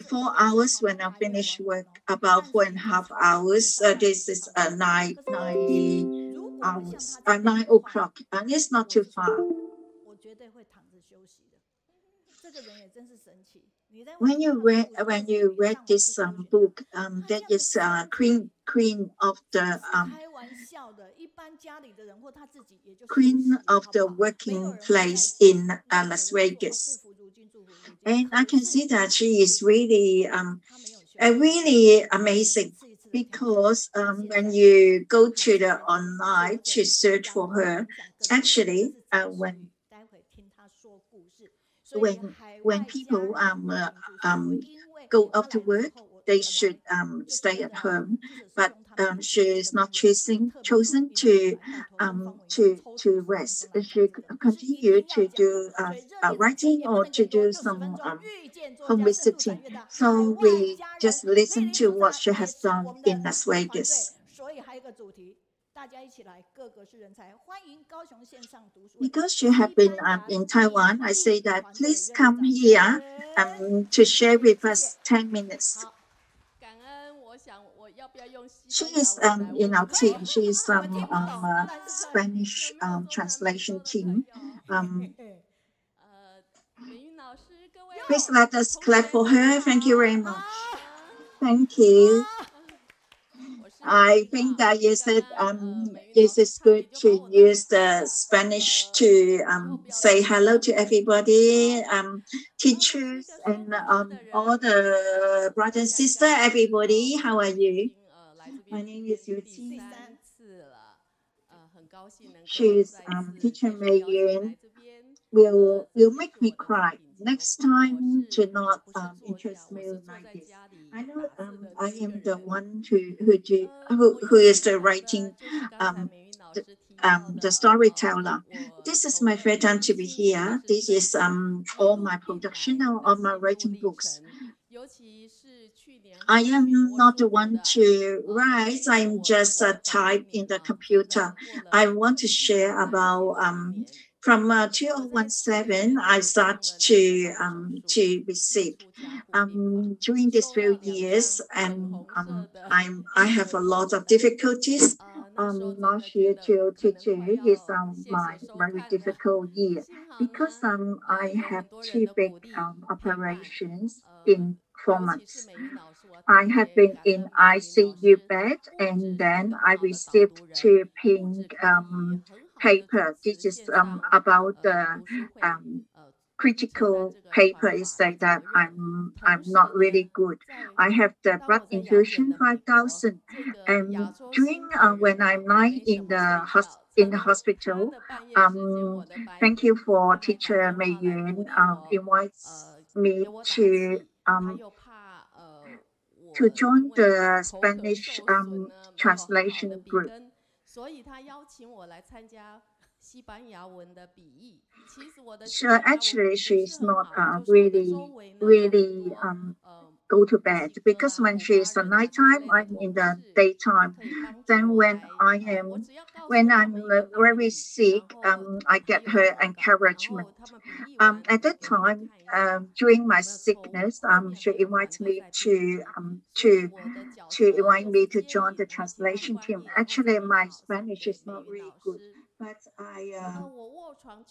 4 hours when I finish work, about 4.5 hours. This is 9 o'clock, and it's not too far. When you read this book, that is queen of the working place in Las Vegas, and I can see that she is really really amazing, because when you go to the online to search for her, actually when people go off to work, they should stay at home. But she is not chosen to rest. She continue to do writing or to do some home visiting. So we just listen to what she has done in Las Vegas. Because she has been in Taiwan, I say that please come here to share with us 10 minutes. She is in our team. She is Spanish translation team. Please let us clap for her. Thank you very much. Thank you. I think that you said it is good to use the Spanish to say hello to everybody, teachers and all the brothers and sisters, everybody. How are you? My name is Rujing. She's teacher Meiyun. Will make me cry. Next time, do not interest me like this. I know I am the one who is the writing the storyteller. This is my first time to be here. This is all my production, all my writing books. I am not the one to write. I'm just a type in the computer. I want to share about from 2017, I start to be sick. During these few years, and I have a lot of difficulties. Last year to today is my very difficult year, because I have 2 big operations in 4 months. I have been in ICU bed, and then I received 2 pink paper. This is about the critical paper. Is say that I'm not really good. I have the blood infusion 5,000, and during when I'm lying in the hospital, thank you for teacher Meiyun invites me to join the Spanish translation group. So actually, she's not really go to bed, because when she's at nighttime, I'm in the daytime. Then when I'm very sick, I get her encouragement. At that time, during my sickness, she invites me to invite me to join the translation team. Actually, my Spanish is not really good, but I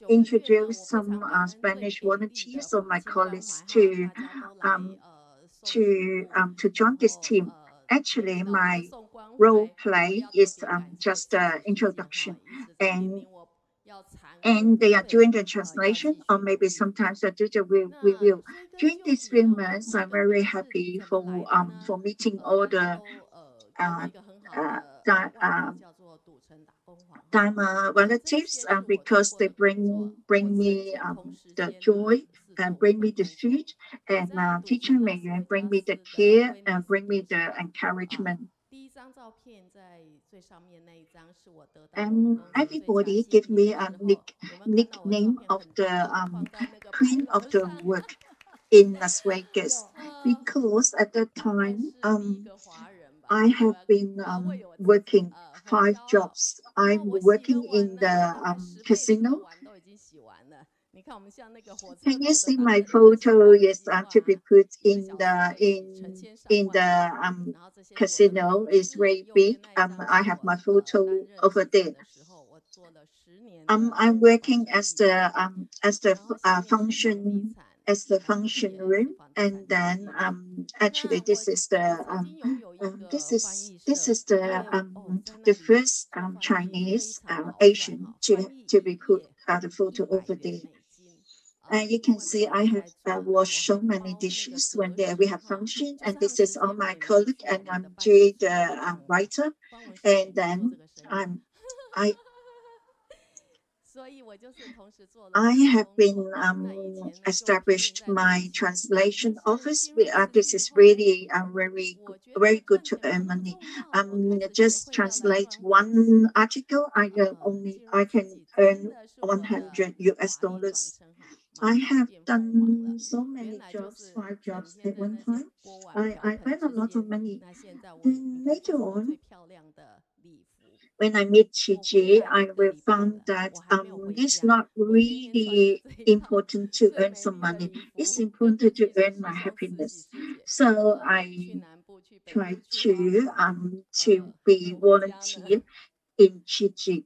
introduced some Spanish volunteers or my colleagues to join this team. Actually, my role play is just an introduction, and they are doing the translation, or maybe sometimes the teacher will review. During these few months, I'm very happy for meeting all the TIMA relatives, because they bring me the joy and bring me the food, and teacher Meiyun bring me the care and bring me the encouragement. And everybody give me a nickname of the queen of the work in Las Vegas, because at that time I have been working 5 jobs. I'm working in the casino. Can you see my photo is to be put in the casino? Is very big. I have my photo over there. I'm working as the function room, and then actually this is the the first Chinese Asian to be put the photo over there. You can see I have washed so many dishes when we have function, and this is all my colleague, and I'm doing the writer, and then I have been established my translation office. This is really very good to earn money. Just translate one article, I can earn $100. I have done so many jobs, 5 jobs at one time. I earn a lot of money. Then later on, when I meet Cixi, I will find that it's not really important to earn some money. It's important to earn my happiness. So I try to be volunteer in Cixi.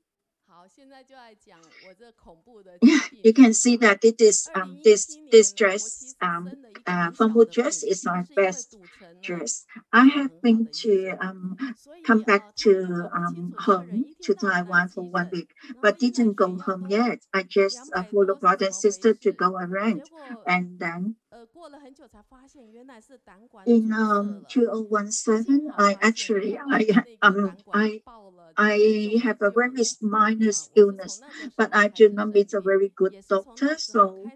You can see that it is this dress, formal dress is my best dress. I have been to come back to home to Taiwan for 1 week, but didn't go home yet. I just follow brother and sister to go around, and then in 2017, I have a very minor illness, but I do not meet a very good doctor. So,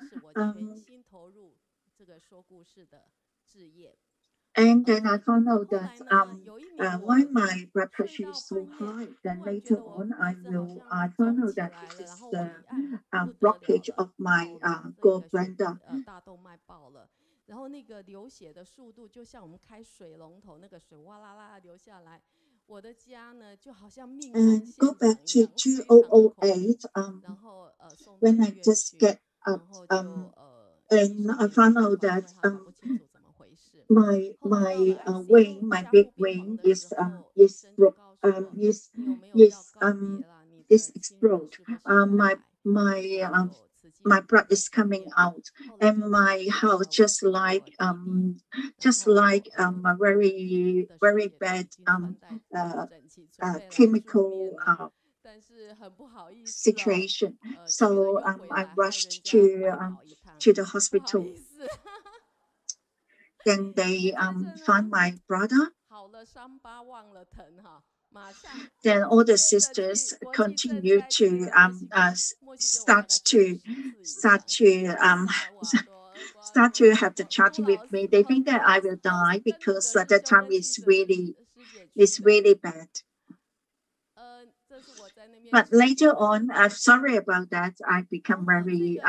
and then I found out that why my blood pressure is so high. Then later on, I found out that this is the blockage of my gallbladder. 然后那个流血的速度就像我们开水龙头那个水哇啦啦流下来，我的家呢就好像命案现场一样，非常的恐怖。然后when I just get up and I found out that my wing, my big wing is explode. My blood is coming out, and my house just like a very bad chemical situation. So I rushed to the hospital. Then they found my brother. Then all the sisters continue to start to have the chatting with me. They think that I will die because at that time it's really bad. But later on, I'm sorry about that. I become very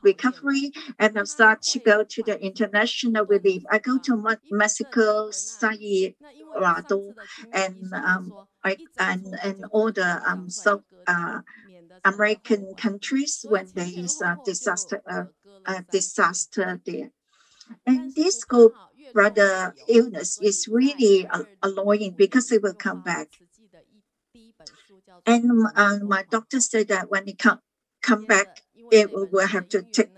recovery, and I start to go to the international relief. I go to Mexico, Sayi, Rado, and all the South American countries when there is a disaster there. And this brother illness is really annoying because it will come back. And my doctor said that when it come back, it will have to take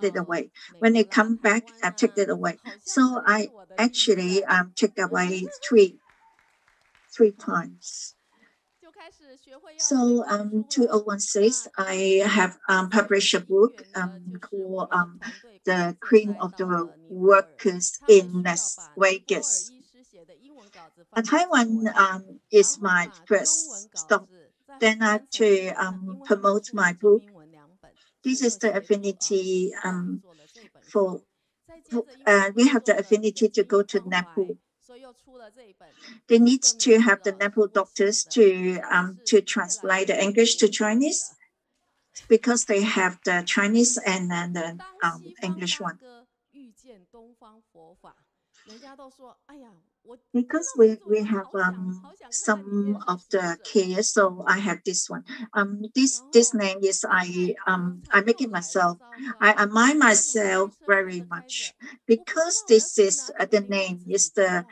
it away. When it come back, I take it away. So I actually take away three times. So 2016, I have published a book called The Queen of the Workers in Las Vegas. Taiwan is my first stop. Then I have to promote my book. This is the affinity we have the affinity to go to Nepal. They need to have the Nepal doctors to translate the English to Chinese because they have the Chinese and then the English one. Because we have some of the kids, so I have this one. This name is I make it myself. I admire myself very much because this is the name is the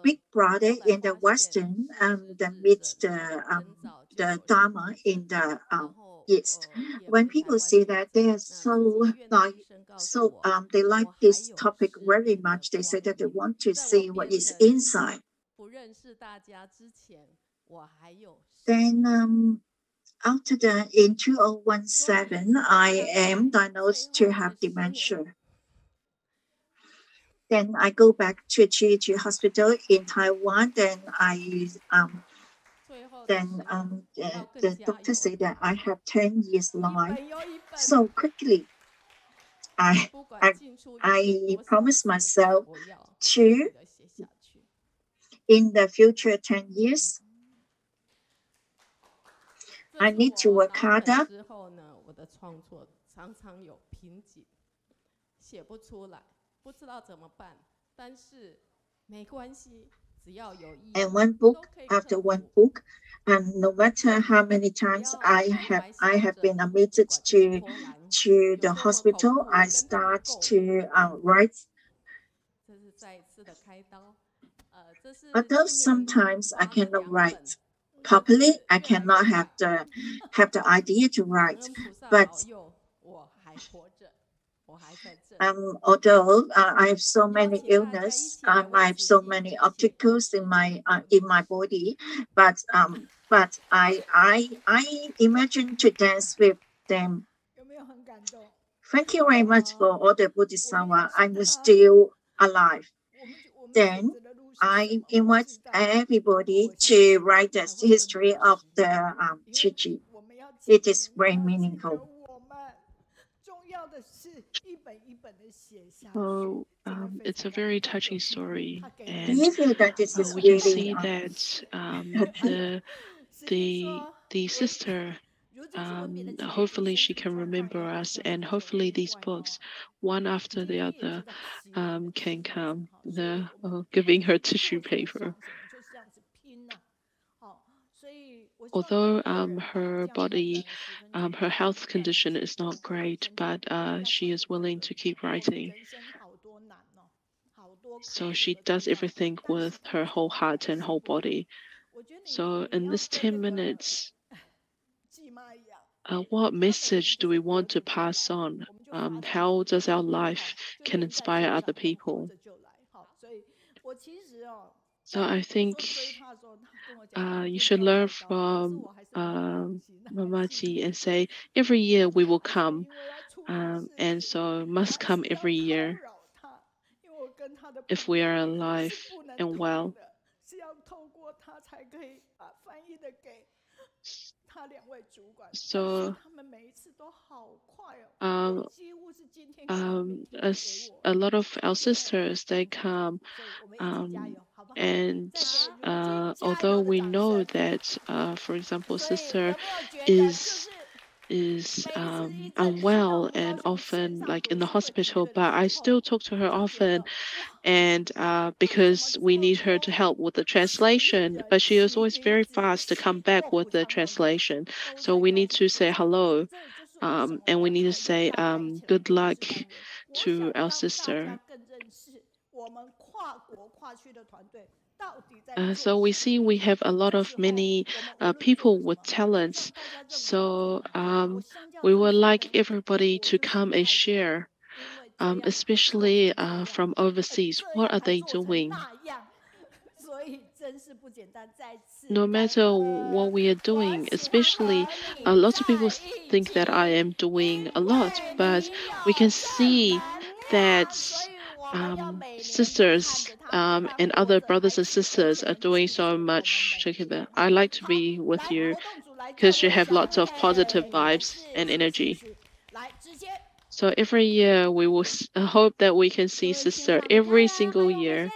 big brother in the Western that meets the Dharma in the East. When people see that, they are so like they like this topic very much. They say that they want to see what is inside. Then after that, in 2017, I am diagnosed to have dementia. Then I go back to Cixi Hospital in Taiwan. Then the doctor said that I have 10 years life. So quickly, I promised myself to, in the future 10 years, I need to work harder. And one book after one book, and no matter how many times I have been admitted to the hospital, I start to write. Although sometimes I cannot write properly, I cannot have the idea to write, but although I have so many illness, I have so many obstacles in my body, but I imagine to dance with them. Thank you very much for all the Bodhisattva. I'm still alive. Then I invite everybody to write the history of the Cixi. It is very meaningful. Well, it's a very touching story, and we can see that the sister, hopefully she can remember us, and hopefully these books, one after the other, can come. Giving her tissue paper. Although her body, her health condition is not great, but she is willing to keep writing. So she does everything with her whole heart and whole body. So in this 10 minutes, what message do we want to pass on? How does our life can inspire other people? So I think you should learn from Mamaji and say, every year we will come, and so must come every year if we are alive and well. So as a lot of our sisters, they come, and although we know that, for example, sister is unwell and often like in the hospital, but I still talk to her often, and because we need her to help with the translation, but she is always very fast to come back with the translation. So we need to say hello, and we need to say good luck to our sister. So we see we have a lot of many people with talents. So we would like everybody to come and share, especially from overseas. What are they doing? No matter what we are doing, especially a lot of people think that I am doing a lot, but we can see that sisters and other brothers and sisters are doing so much together. I like to be with you because you have lots of positive vibes and energy. So every year we will hope that we can see sister every single year.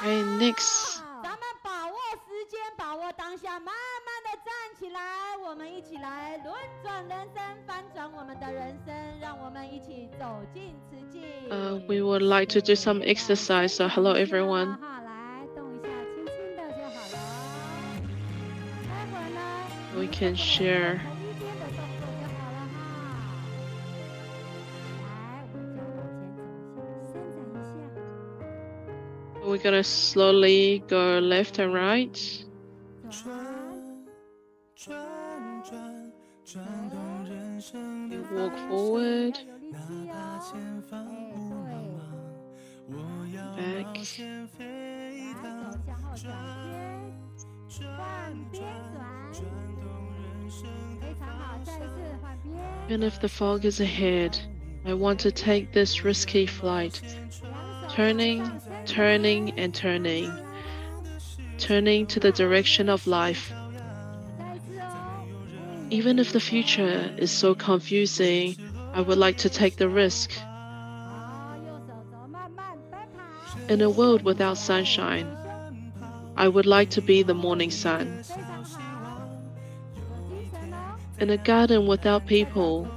And next. 把握当下，慢慢的站起来，我们一起来轮转人生，翻转我们的人生，让我 we would like to do some exercise. So hello everyone. We can share. We're gonna slowly go left and right. Walk forward. Back. Even if the fog is ahead, I want to take this risky flight. Turning, turning, and turning. Turning to the direction of life. Even if the future is so confusing, I would like to take the risk. In a world without sunshine, I would like to be the morning sun. In a garden without people,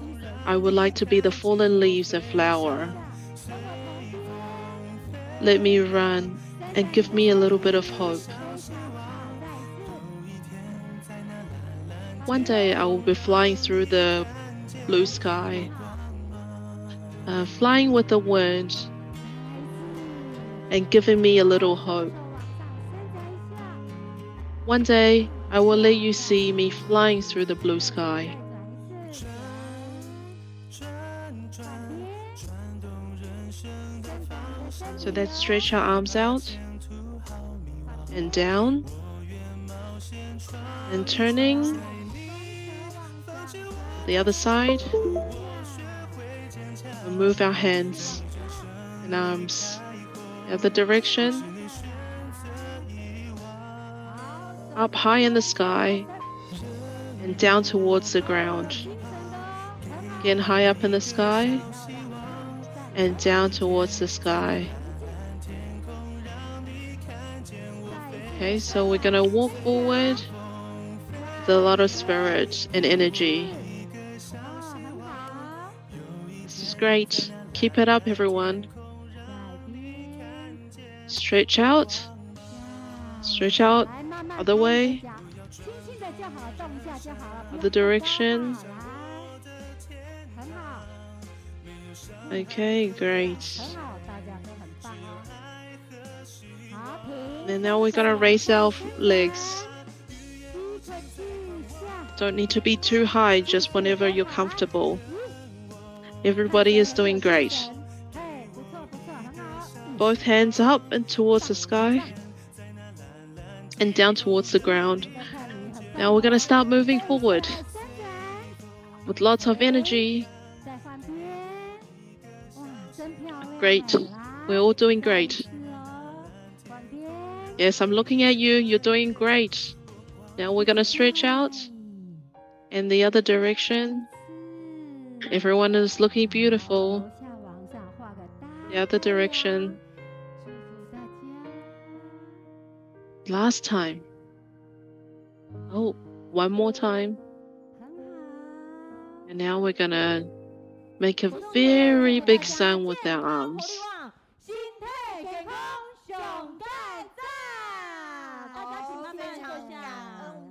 I would like to be the fallen leaves and flower. Let me run and give me a little bit of hope. One day I will be flying through the blue sky, flying with the wind and giving me a little hope. One day I will let you see me flying through the blue sky. So let's stretch our arms out and down and turning the other side. We'll move our hands and arms the other direction, up high in the sky and down towards the ground. Again, high up in the sky and down towards the sky. Okay, so we're gonna walk forward with a lot of spirit and energy. This is great. Keep it up, everyone. Stretch out. Stretch out. Other way. Other direction. Okay, great. And now we're gonna raise our legs. Don't need to be too high, just whenever you're comfortable. Everybody is doing great. Both hands up and towards the sky and down towards the ground. Now we're gonna start moving forward with lots of energy. Great. We're all doing great. Yes, I'm looking at you. You're doing great. Now we're gonna stretch out in the other direction. Everyone is looking beautiful. The other direction. Last time. Oh, one more time. And now we're gonna make a very big sun with our arms.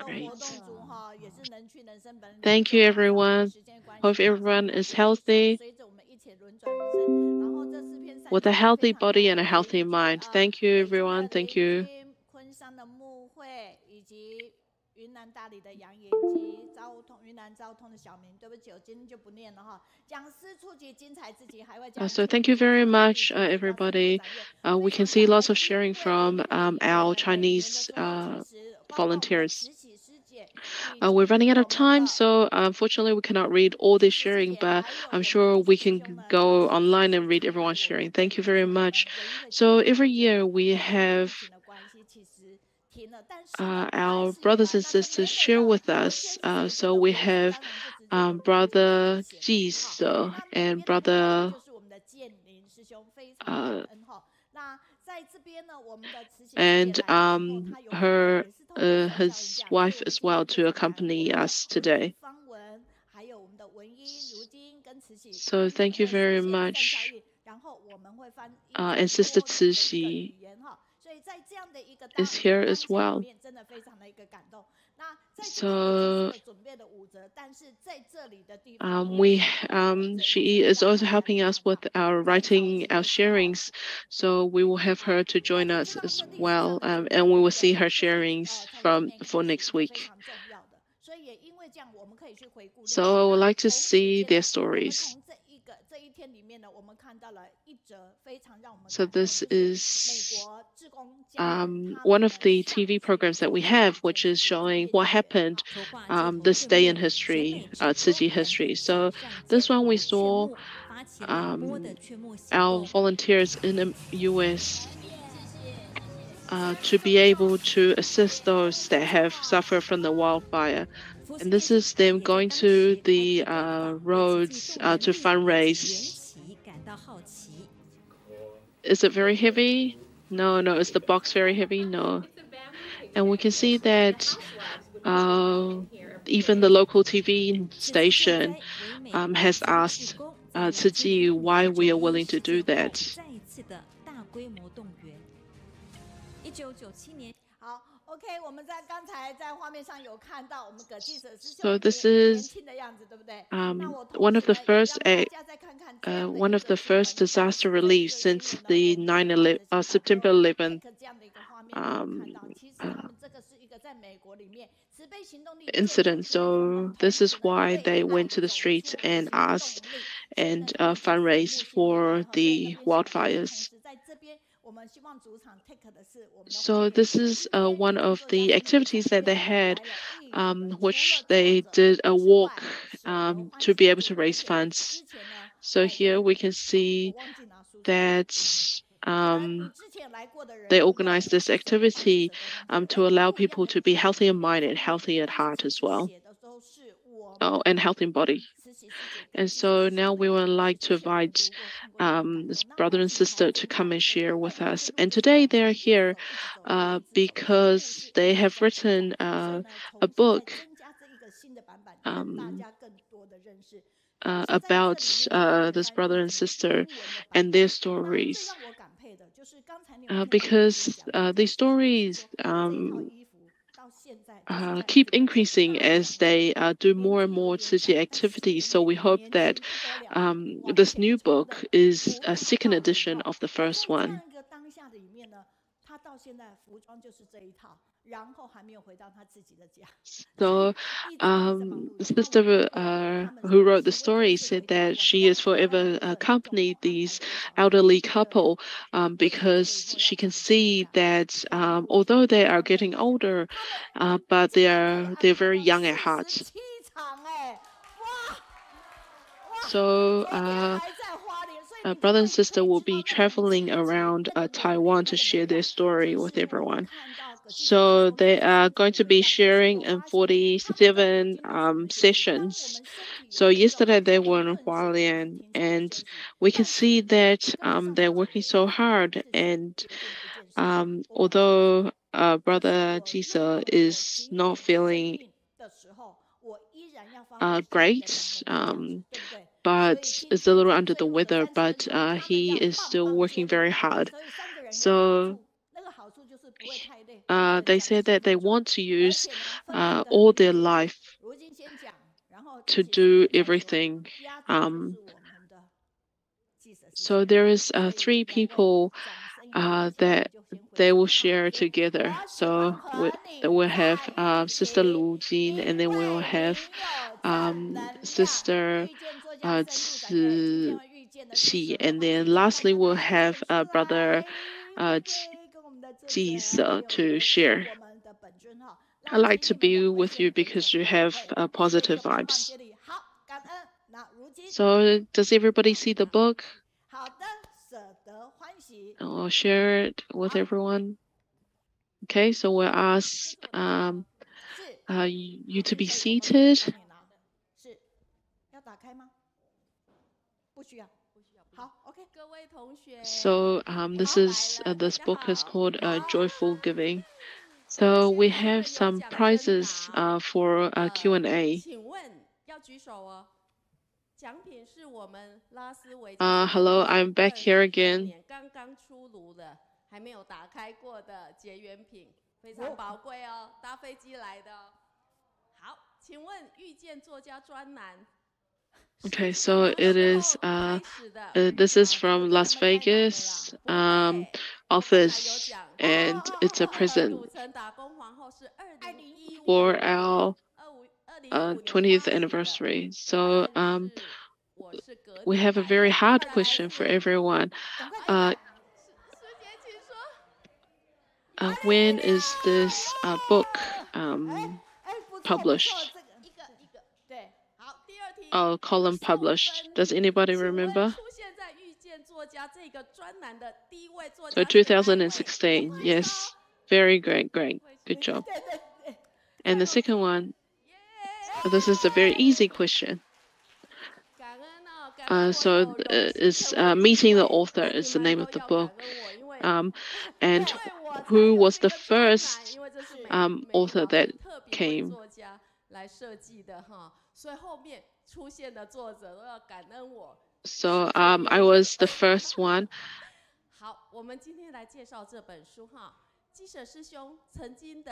Great. Thank you, everyone. Hope everyone is healthy, with a healthy body and a healthy mind. Thank you, everyone. Thank you. So thank you very much, everybody. We can see lots of sharing from our Chinese volunteers. We're running out of time, so unfortunately we cannot read all this sharing, but I'm sure we can go online and read everyone's sharing. Thank you very much. So every year we have our brothers and sisters share with us. So we have brother Jishe and brother and his wife as well to accompany us today. So thank you very much, and Sister Cixi is here as well. So she is also helping us with our writing, our sharings. So we will have her to join us as well, and we will see her sharings for next week. So I would like to see their stories. So this is one of the TV programs that we have, which is showing what happened this day in history, Cixi history. So this one we saw our volunteers in the US to be able to assist those that have suffered from the wildfire. And this is them going to the roads to fundraise. Is it very heavy? No, is the box very heavy? No. And we can see that even the local TV station has asked Cixi why we are willing to do that. So this is one of the first disaster relief since the September 11 incident. So this is why they went to the streets and asked and fundraised for the wildfires. So this is one of the activities that they had, which they did a walk to be able to raise funds. So here we can see that they organized this activity to allow people to be healthy in mind and healthy at heart as well. Oh, and healthy in body. And so now we would like to invite this brother and sister to come and share with us. And today they are here because they have written a book about this brother and sister and their stories. Because these stories keep increasing as they do more and more Cixi activities. So we hope that this new book is a second edition of the first one. So the sister who wrote the story said that she is forever accompanied these elderly couple because she can see that although they are getting older, but they're very young at heart. So brother and sister will be traveling around Taiwan to share their story with everyone. So they are going to be sharing in 47 sessions. So yesterday they were in Hualien, and we can see that they're working so hard. And although brother Jishe is not feeling great, but is a little under the weather, but he is still working very hard. So they said that they want to use all their life to do everything. So there is 3 people that they will share together. So we'll have Sister Rujing, and then we'll have Sister Cixi, and then lastly we'll have Brother Jishe to share. I like to be with you because you have positive vibes. So does everybody see the book? I'll share it with everyone. Okay, so we'll ask you to be seated. So this book is called Joyful Giving. So we have some prizes for Q&A. Hello, I'm back here again. Okay, so it is. This is from Las Vegas, authors, and it's a present for our 20th anniversary. So we have a very hard question for everyone. When is this book published? Oh, column published. Does anybody remember? So 2016. Yes. Very great. Good job. And the second one, this is a very easy question. Is Meeting the Author is the name of the book. And who was the first author that came? So I was the first one.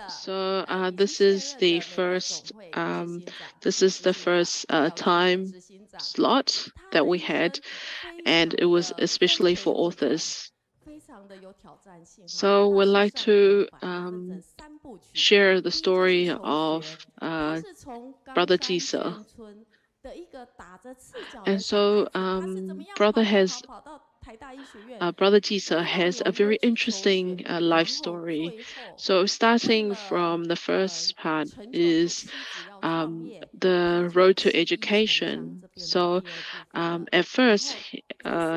So this is the first time slot that we had, and it was especially for authors. So we'd like to share the story of Brother Jishe. And so Brother Jishe has a very interesting life story. So starting from the first part is the road to education. So at first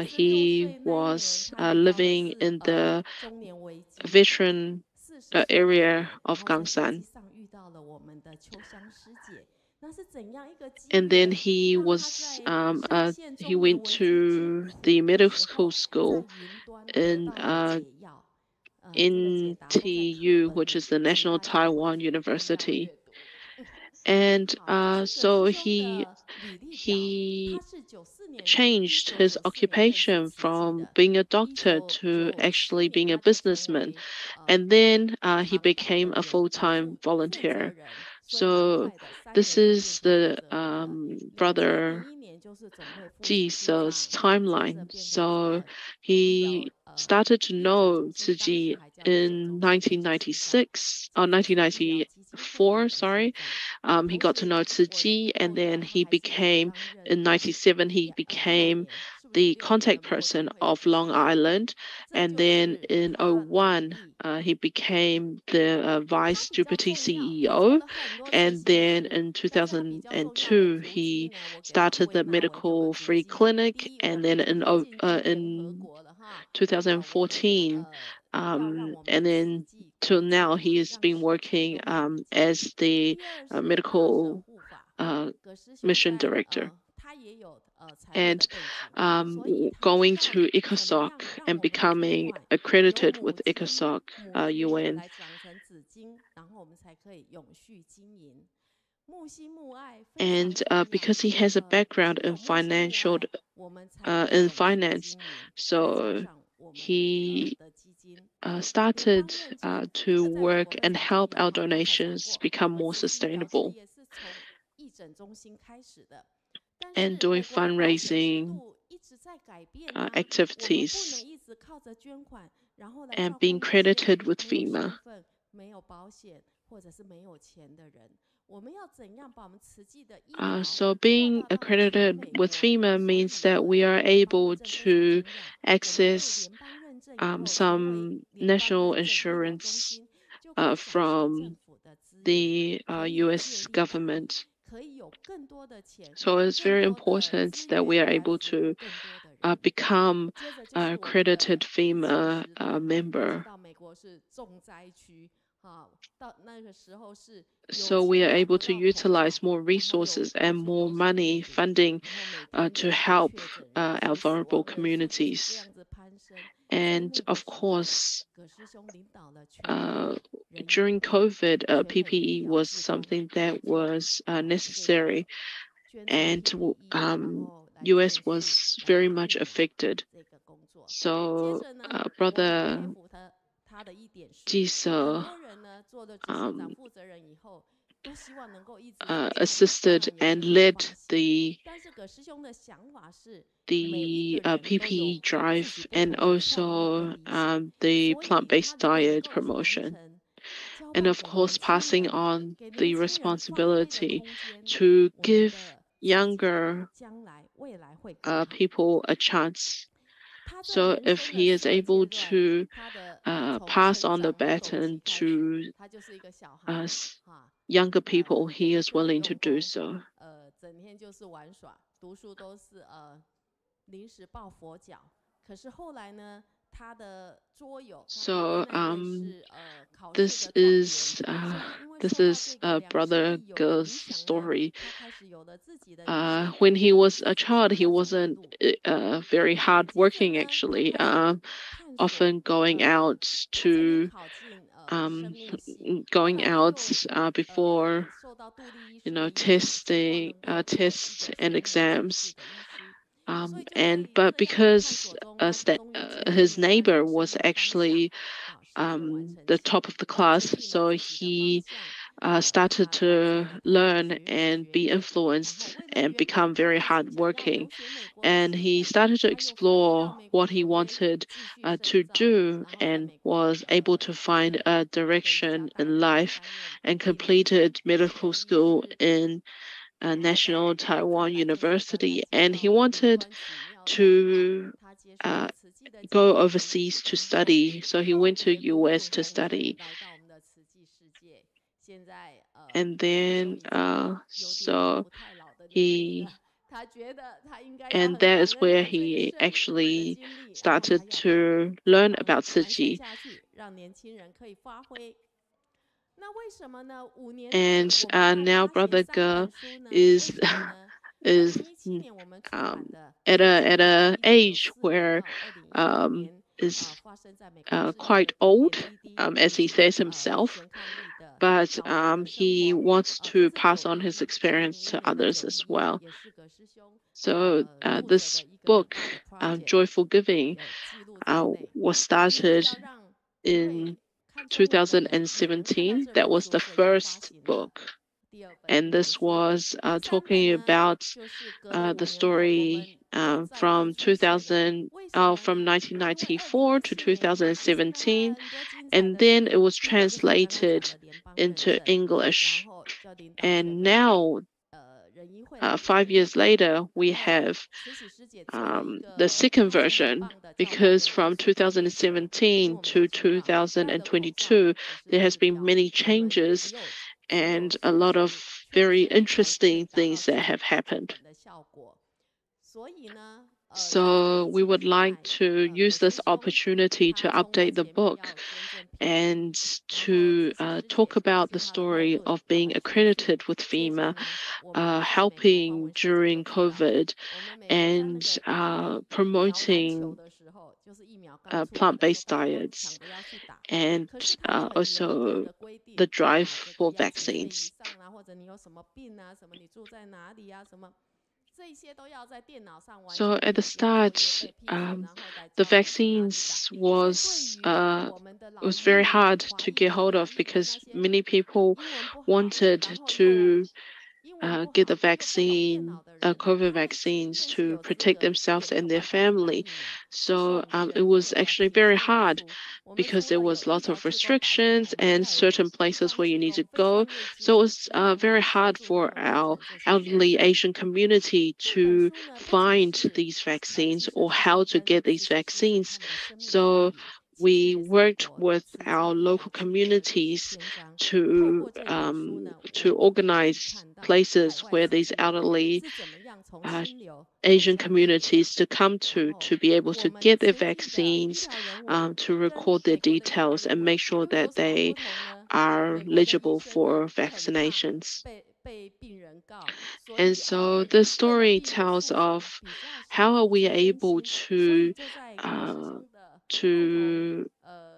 he was living in the veteran area of Gangsan. And then he went to the medical school in NTU, which is the National Taiwan University. And so he changed his occupation from being a doctor to actually being a businessman. And then he became a full-time volunteer. So this is the Brother Jishe's timeline. So he started to know Cixi in 1994, sorry. He got to know Cixi, and then in 97, he became the contact person of Long Island. And then in 01, he became the vice deputy CEO. And then in 2002, he started the medical free clinic. And then in 2014, and then till now, he has been working as the medical mission director. And going to ECOSOC and becoming accredited with ECOSOC UN. And because he has a background in finance, so he started to work and help our donations become more sustainable. And doing fundraising activities and being credited with FEMA. So being accredited with FEMA means that we are able to access some national insurance from the US government. So it's very important that we are able to become a accredited FEMA member. So we are able to utilize more resources and more money funding to help our vulnerable communities. And of course, during COVID, PPE was something that was necessary. and US was very much affected. So Brother Jishe assisted and led the PPE drive and also the plant-based diet promotion. And of course, passing on the responsibility to give younger people a chance. So if he is able to pass on the baton to younger people, he is willing to do so. So this is Brother Ge's story. When he was a child, he wasn't very hardworking actually. Often going out before tests and exams. But because his neighbor was actually the top of the class, so he started to learn and be influenced and become very hardworking. And he started to explore what he wanted to do and was able to find a direction in life and completed medical school in National Taiwan University. And he wanted to go overseas to study. So he went to US to study. And then and that is where he actually started to learn about Cixi. And now Brother Ge is at a age where is quite old, as he says himself, but he wants to pass on his experience to others as well. So this book, Joyful Giving, was started in 2017. That was the first book. And this was talking about the story from 1994 to 2017, and then it was translated into English. And now, 5 years later, we have the second version, because from 2017 to 2022, there has been many changes and a lot of very interesting things that have happened. So we would like to use this opportunity to update the book and to talk about the story of being accredited with FEMA, helping during COVID, and promoting plant-based diets, and also the drive for vaccines. So at the start, the vaccines was very hard to get hold of because many people wanted to get the vaccine, COVID vaccines, to protect themselves and their family. So it was actually very hard because there was lots of restrictions and certain places where you need to go. So it was very hard for our elderly Asian community to find these vaccines or how to get these vaccines. So we worked with our local communities to organize places where these elderly Asian communities to come to be able to get their vaccines, to record their details and make sure that they are eligible for vaccinations. And so the story tells of how are we able to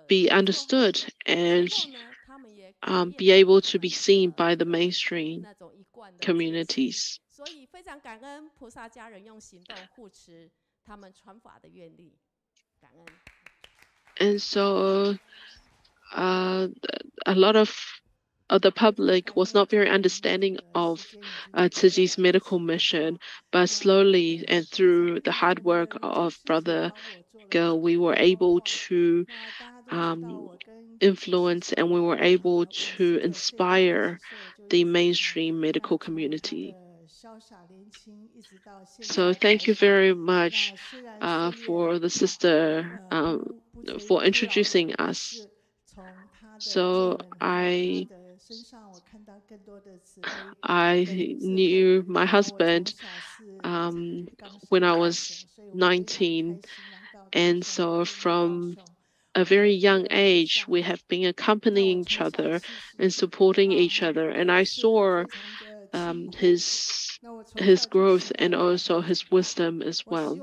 be understood and be able to be seen by the mainstream communities. 非常感恩菩萨家人用行动护持他们传法的愿力，感恩。And so a lot of the public was not very understanding of Cixi's medical mission, but slowly and through the hard work of Brother Ge, we were able to influence and we were able to inspire the mainstream medical community. So thank you very much for the sister for introducing us. So I knew my husband when I was 19, and so from a very young age we have been accompanying each other and supporting each other, and I saw his growth and also his wisdom as well.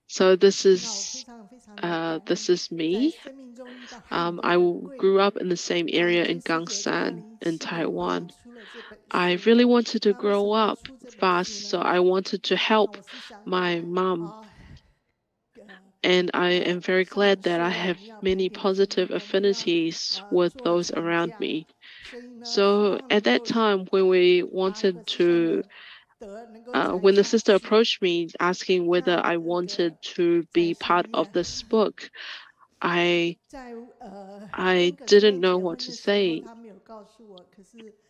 So this is me. I grew up in the same area in Gangshan in Taiwan. I really wanted to grow up fast, so I wanted to help my mom. And I am very glad that I have many positive affinities with those around me. So at that time, when we wanted to when the sister approached me asking whether I wanted to be part of this book, I didn't know what to say.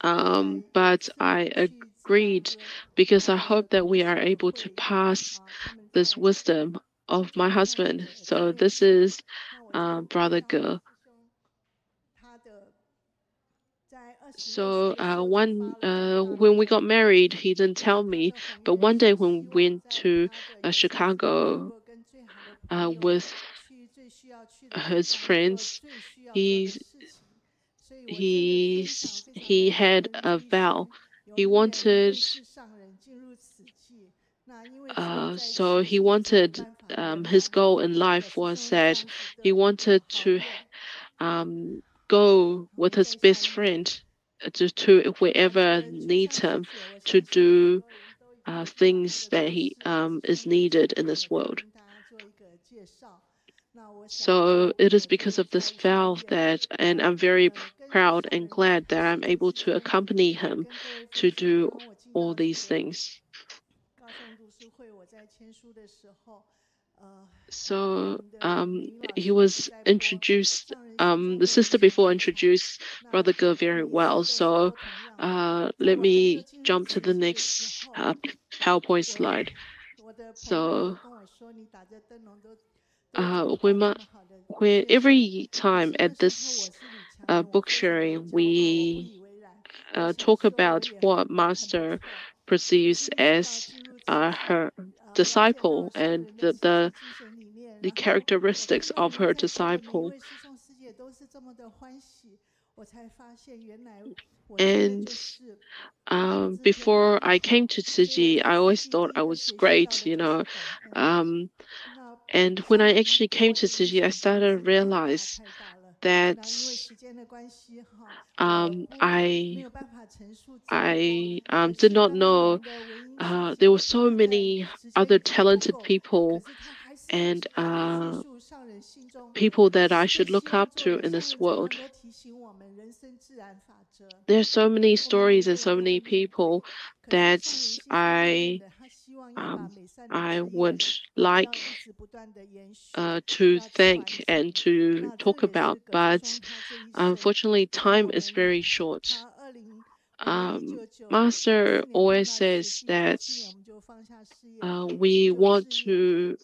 But I agreed because I hope that we are able to pass this wisdom of my husband. So this is Brother Ge. So when we got married, he didn't tell me. But one day when we went to Chicago with his friends, he had a vow. He wanted so he wanted his goal in life was that he wanted to go with his best friend to wherever needs him to do things that he is needed in this world. So it is because of this vow that, and I'm very proud and glad that I'm able to accompany him to do all these things. So he was introduced, the sister before introduced Brother Ge very well. So let me jump to the next PowerPoint slide. So when every time at this book sharing, we talk about what Master perceives as her disciple and the characteristics of her disciple. And before I came to Cixi, I always thought I was great, you know. And when I actually came to Cixi, I started to realize that I did not know there were so many other talented people and people that I should look up to in this world. There are so many stories and so many people that I would like to thank and to talk about, but unfortunately time is very short. Master always says that we want to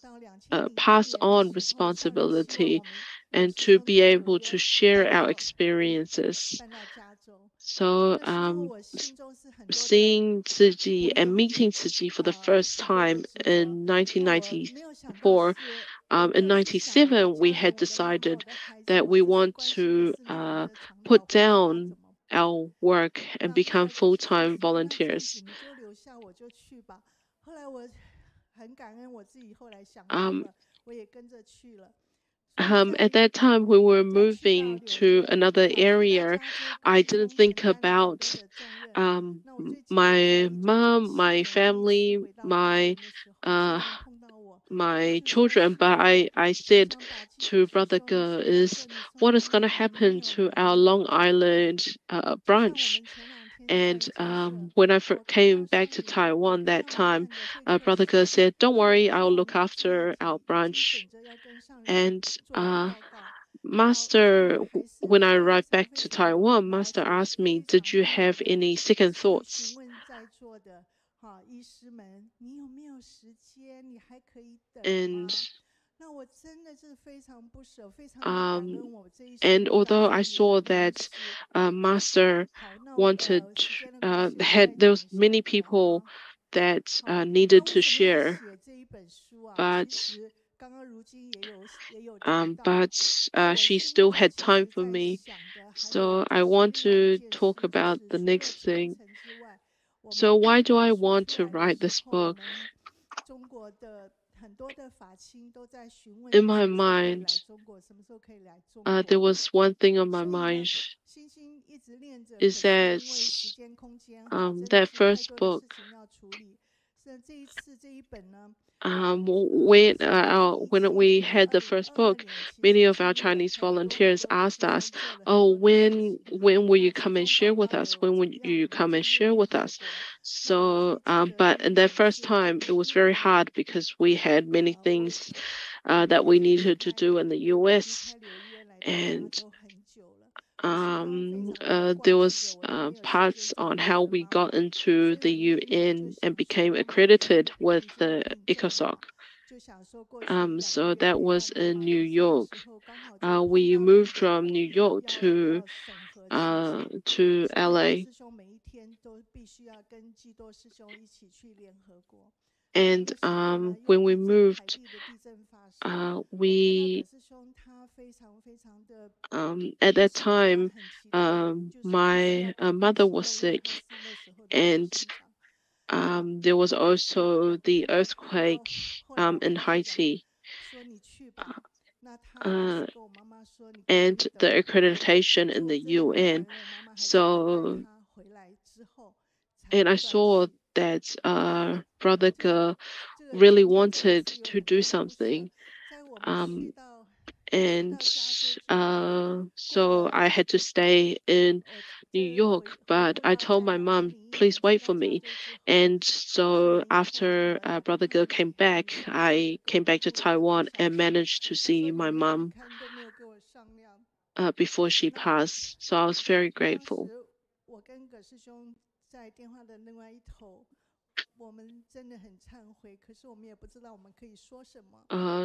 pass on responsibility and to be able to share our experiences. So seeing Cixi and meeting Cixi for the first time in 1994, in 97 we had decided that we want to put down our work and become full-time volunteers. at that time we were moving to another area. I didn't think about my mom, my family, my children, but I said to Brother Ge is what is going to happen to our Long Island branch. And when I came back to Taiwan that time, Brother Ge said, "Don't worry, I'll look after our branch." And Master, when I arrived back to Taiwan, Master asked me, "Did you have any second thoughts?" And and although I saw that Master wanted, there was many people that needed to share, but she still had time for me. So I want to talk about the next thing. So why do I want to write this book? In my mind, there was one thing on my mind, is that that first book, when we had the first book, many of our Chinese volunteers asked us, "Oh, when will you come and share with us? When will you come and share with us?" So, but in that first time, it was very hard because we had many things that we needed to do in the U.S. and there was parts on how we got into the UN and became accredited with the ECOSOC. So that was in New York. We moved from New York to LA. And when we moved, we at that time, my mother was sick, and there was also the earthquake in Haiti. And the accreditation in the UN. So, and I saw that Brother Ge really wanted to do something. And so I had to stay in New York, but I told my mom, "Please wait for me." And so after Brother Ge came back, I came back to Taiwan and managed to see my mom before she passed. So I was very grateful.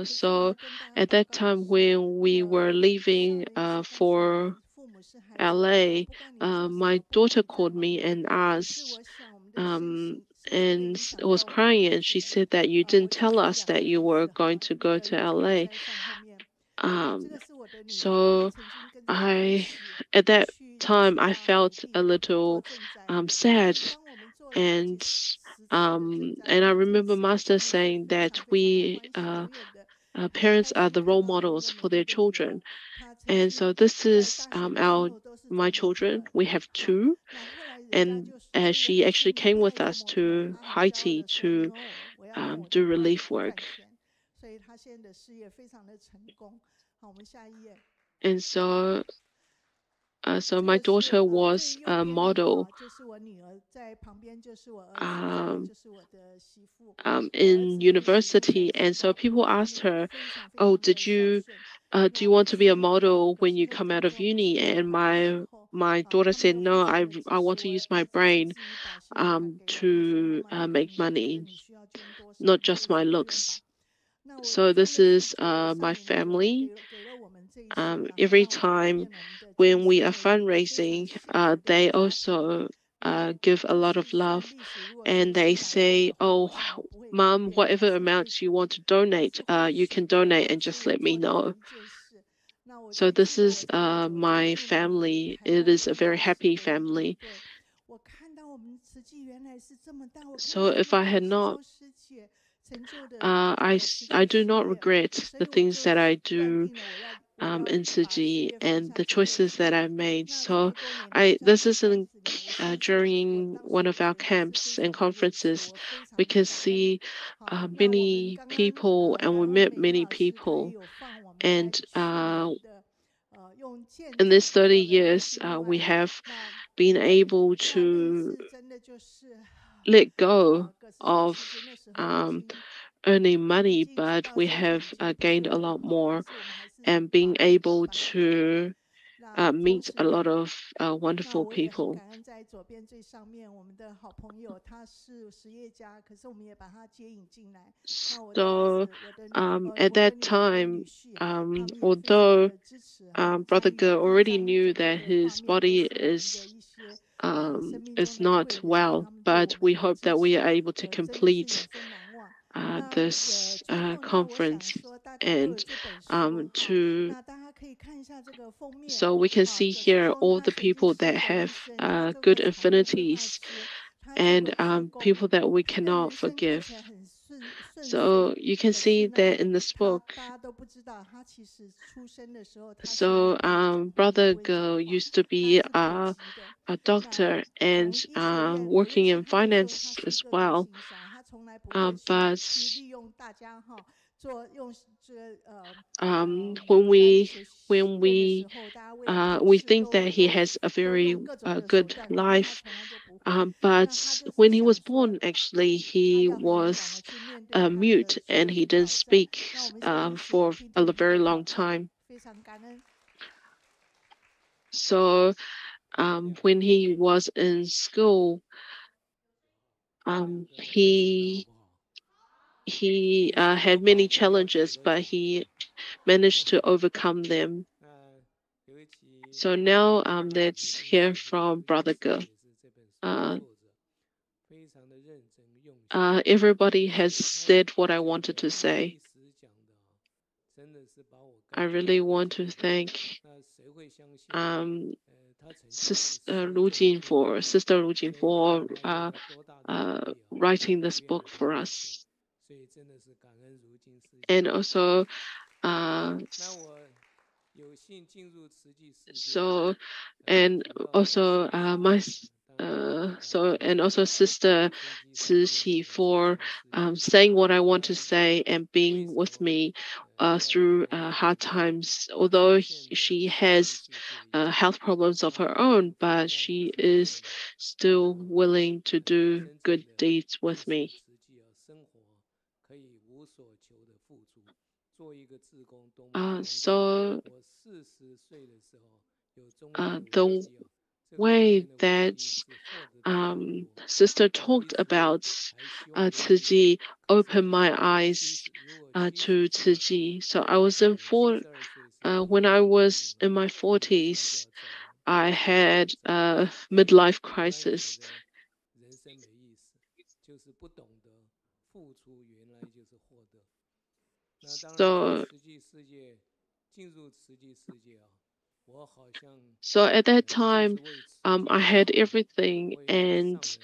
So at that time when we were leaving for LA, my daughter called me and asked, and was crying, and she said that you didn't tell us that you were going to go to LA. So at that time, I felt a little sad, and I remember Master saying that we parents are the role models for their children, and so this is my children. We have two, and she actually came with us to Haiti to do relief work. And so so my daughter was a model in university, and so people asked her, "Oh, do you want to be a model when you come out of uni?" And my daughter said, "No, I want to use my brain to make money, not just my looks." So this is my family. Every time when we are fundraising, they also give a lot of love, and they say, "Oh, Mom, whatever amounts you want to donate, you can donate and just let me know." So this is my family. It is a very happy family. So if I had not I do not regret the things that I do in Cixi and the choices that I made. So this is during one of our camps and conferences. We can see many people, and we met many people. And in these 30 years, we have been able to let go of earning money, but we have gained a lot more and being able to meet a lot of wonderful people. So at that time, although Brother Ge already knew that his body is not well, but we hope that we are able to complete this conference and so we can see here all the people that have good affinities and people that we cannot forgive. So you can see that in this book. So Brother Ge used to be a doctor and working in finance as well. But when we think that he has a very good life, but when he was born, actually he was mute and he didn't speak for a very long time. So when he was in school, he had many challenges, but he managed to overcome them. So now let's hear from Brother Ge. Everybody has said what I wanted to say. I really want to thank Sister Rujing for writing this book for us. And also Sister Cixi for saying what I want to say and being with me through hard times. Although she has health problems of her own, but she is still willing to do good deeds with me. The way that Sister talked about Cixi opened my eyes to Cixi. So when I was in my 40s, I had a midlife crisis. So at that time, I had everything, and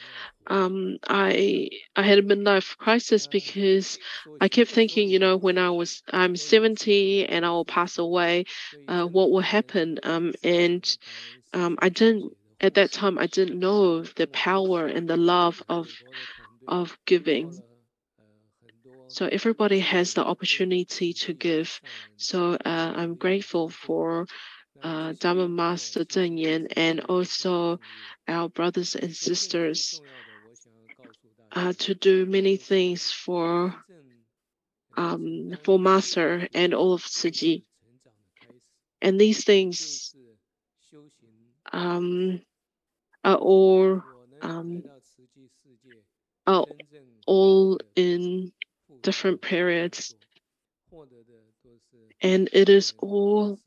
I had a midlife crisis because I kept thinking, when I'm 70 and I will pass away, what will happen? And at that time I didn't know the power and the love of giving. So everybody has the opportunity to give. So I'm grateful for Dharma Master Zheng Yan and also our brothers and sisters to do many things for Master and all of Cixi. And these things are all in different periods, and it is all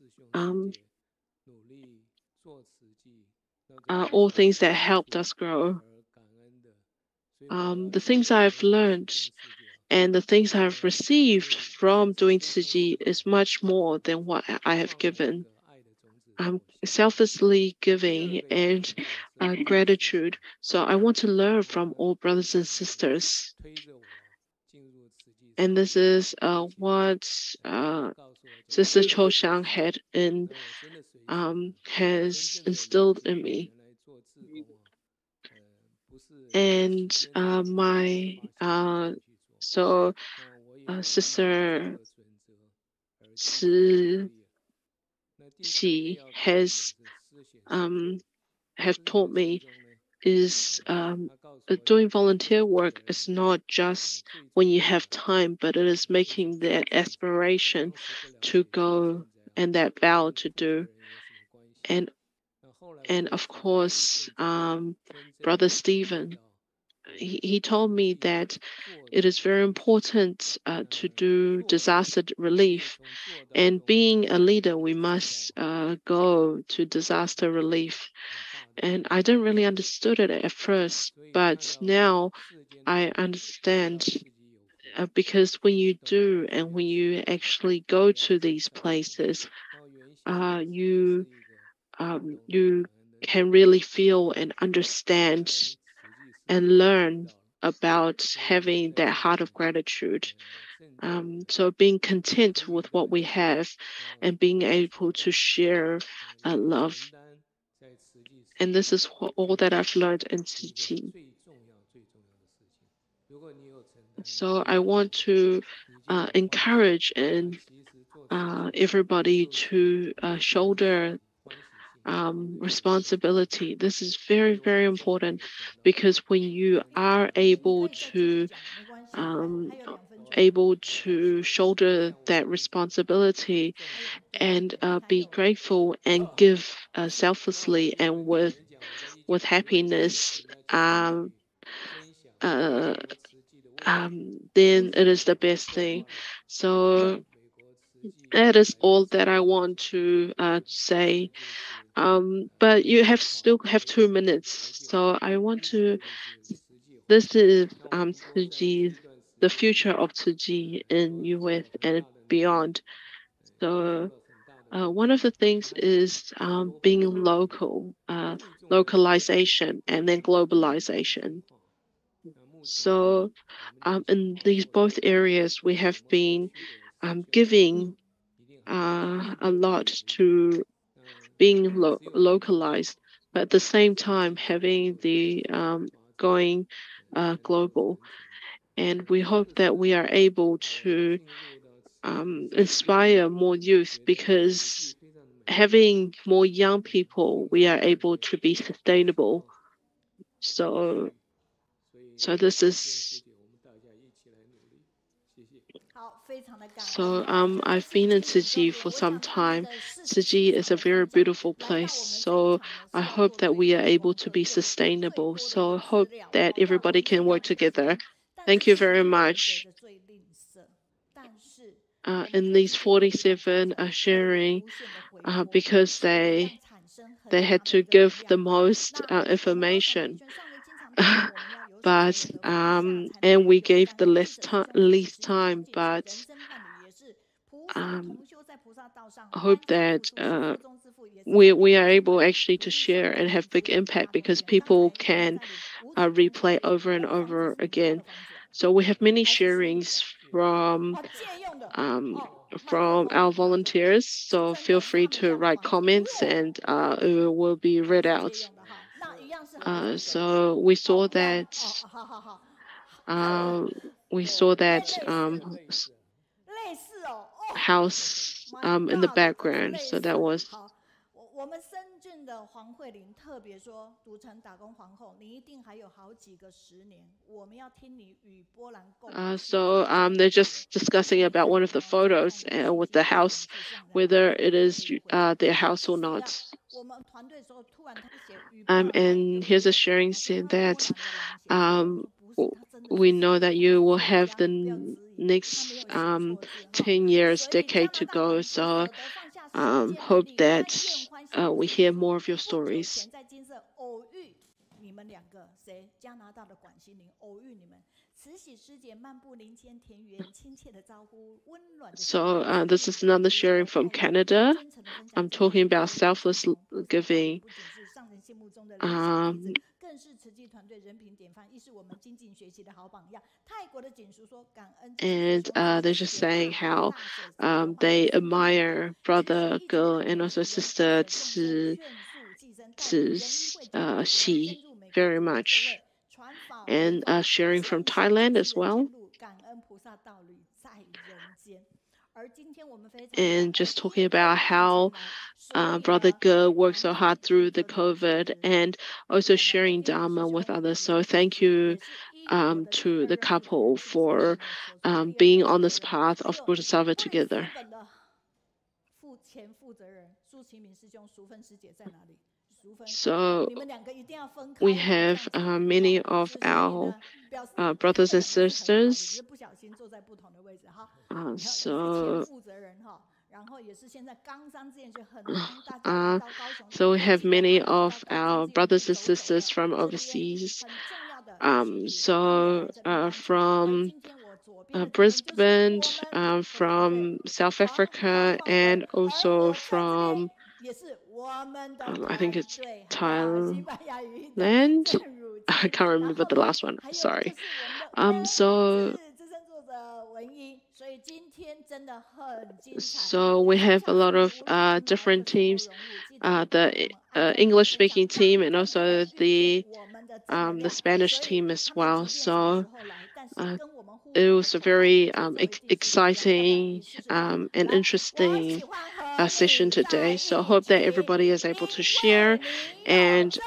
things that helped us grow. The things I've learned and the things I've received from doing Cixi is much more than what I have given. I'm selflessly giving and gratitude. So I want to learn from all brothers and sisters. And this is what Sister Kaohsiung has instilled in me. And Sister Cixi has have taught me is doing volunteer work is not just when you have time, but it is making that aspiration to go and that vow to do. And of course, Brother Stephen, he told me that it is very important to do disaster relief. And being a leader, we must go to disaster relief. And I didn't really understood it at first, but now I understand because when you do and when you actually go to these places, you can really feel and understand and learn about having that heart of gratitude. So being content with what we have and being able to share love. And this is all that I've learned in Cixi. So I want to encourage and everybody to shoulder responsibility. This is very, very important because when you are able to shoulder that responsibility and be grateful and give selflessly and with happiness, then it is the best thing. So that is all that I want to say. But you still have 2 minutes. So I want to. This is Cixi, the future of Cixi in US and beyond. So one of the things is being local, localization, and then globalization. So in these both areas, we have been giving a lot to being localized, but at the same time having the going global. And we hope that we are able to inspire more youth because having more young people, we are able to be sustainable. So this is. So I've been in Cixi for some time. Cixi is a very beautiful place. So I hope that we are able to be sustainable. So I hope that everybody can work together. Thank you very much. In these 47 are sharing because they had to give the most information. But and we gave the least time, but I hope that we are able actually to share and have big impact because people can replay over and over again. So we have many sharings from our volunteers. So feel free to write comments and it will be read out. So we saw that house in the background. So that was. So they're just discussing about one of the photos with the house, whether it is their house or not. And here's a sharing saying that we know that you will have the next 10 years, decade to go. So hope that we hear more of your stories. So this is another sharing from Canada. I'm talking about selfless giving. And they're just saying how they admire brother Ge and also sister Cixi very much, and sharing from Thailand as well. And just talking about how Brother Ge worked so hard through the COVID and also sharing Dharma with others. So thank you to the couple for being on this path of Bodhisattva together. So we have many of our brothers and sisters. So we have many of our brothers and sisters from overseas. From Brisbane, from South Africa, and also from I think it's Thailand. I can't remember the last one. Sorry. So we have a lot of different teams, the English-speaking team and also the Spanish team as well. So it was a very exciting and interesting session today. So I hope that everybody is able to share and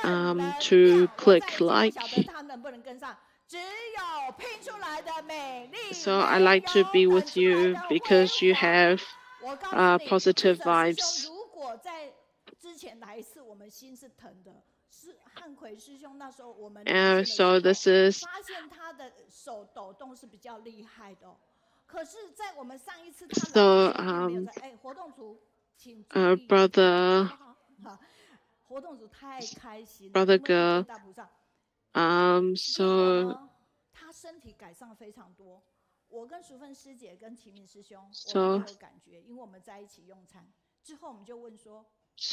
to click like. So I like to be with you because you have positive vibes. So this is brother Ge.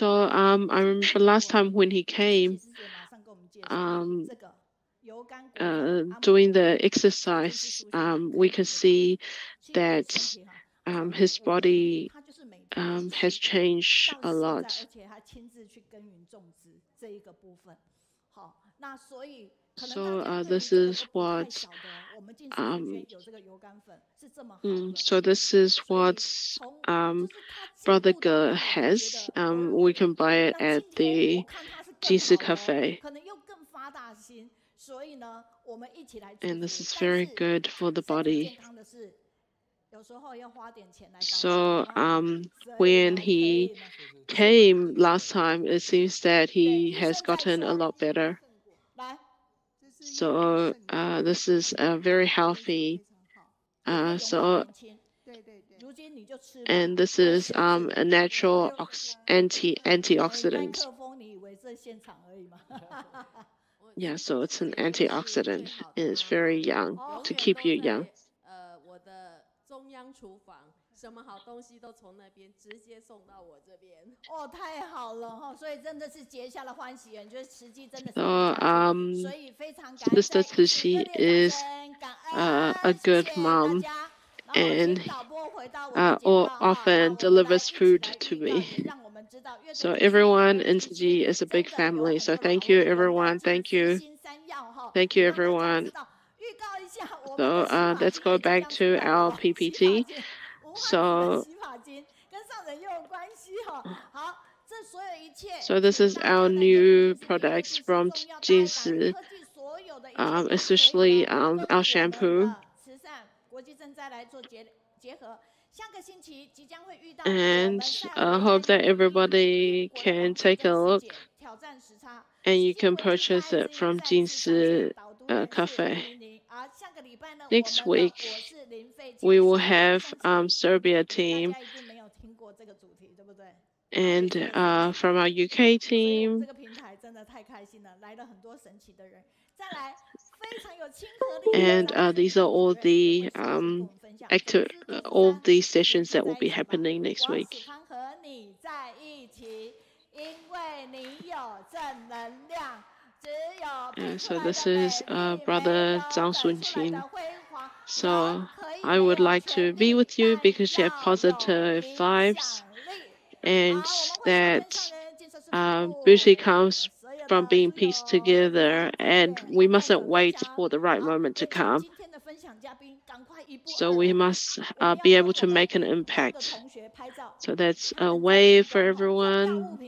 I remember last time when he came, doing the exercise, we could see that his body has changed a lot. So this is what Brother Ge has. We can buy it at the Jishe cafe. And this is very good for the body. So when he came last time, it seems that he has gotten a lot better. So this is very healthy. And this is a natural antioxidant. Yeah, so it's an antioxidant and it's very young to keep you young. 什么好东西都从那边直接送到我这边。哦，太好了哈！所以真的是结下了欢喜缘，就是慈济真的是。所以非常感恩。Sister Cixi is a good mom and often delivers food to me. So everyone in Cixi is a big family. So thank you, everyone. Thank you. Thank you, everyone. So let's go back to our PPT. So this is our new products from Jishe, especially our shampoo. And I hope that everybody can take a look and you can purchase it from Jishe Cafe. Next week, we will have Serbia team and from our UK team. And these are all the all these sessions that will be happening next week. And so this is Brother Zhang Sunqin. So I would like to be with you because you have positive vibes, and that beauty comes from being pieced together, and we mustn't wait for the right moment to come. So we must be able to make an impact. So that's a wave for everyone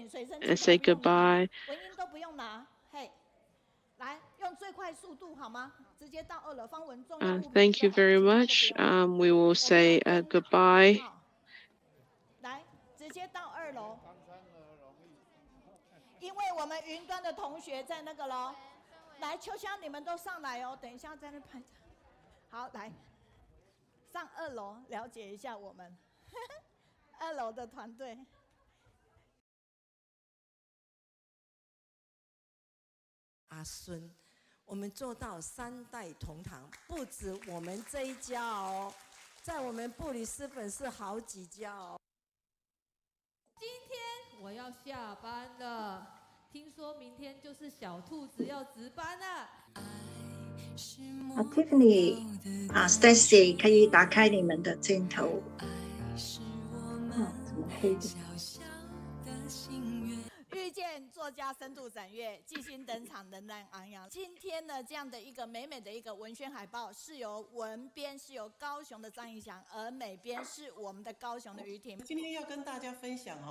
and say goodbye. Thank you very much. We will say goodbye. 来，直接到2楼，因为我们云端的同学在那个楼。来，秋香，你们都上来哦，等一下在那拍照。好，来，上2楼了解一下我们2楼的团队。阿孙，我们做到3代同堂，不止我们这一家哦，在我们布里斯本是好几家哦。 今天我要下班了，听说明天就是小兔子要值班了。Tiffany， Stacy 可以打开你们的镜头。怎么黑的？遇见作家深度展阅，季星登场，仍然昂扬。今天呢，这样的一个美美的一个文宣海报，是由文编是由高雄的张义祥，而美编是我们的高雄的于婷。今天要跟大家分享哦。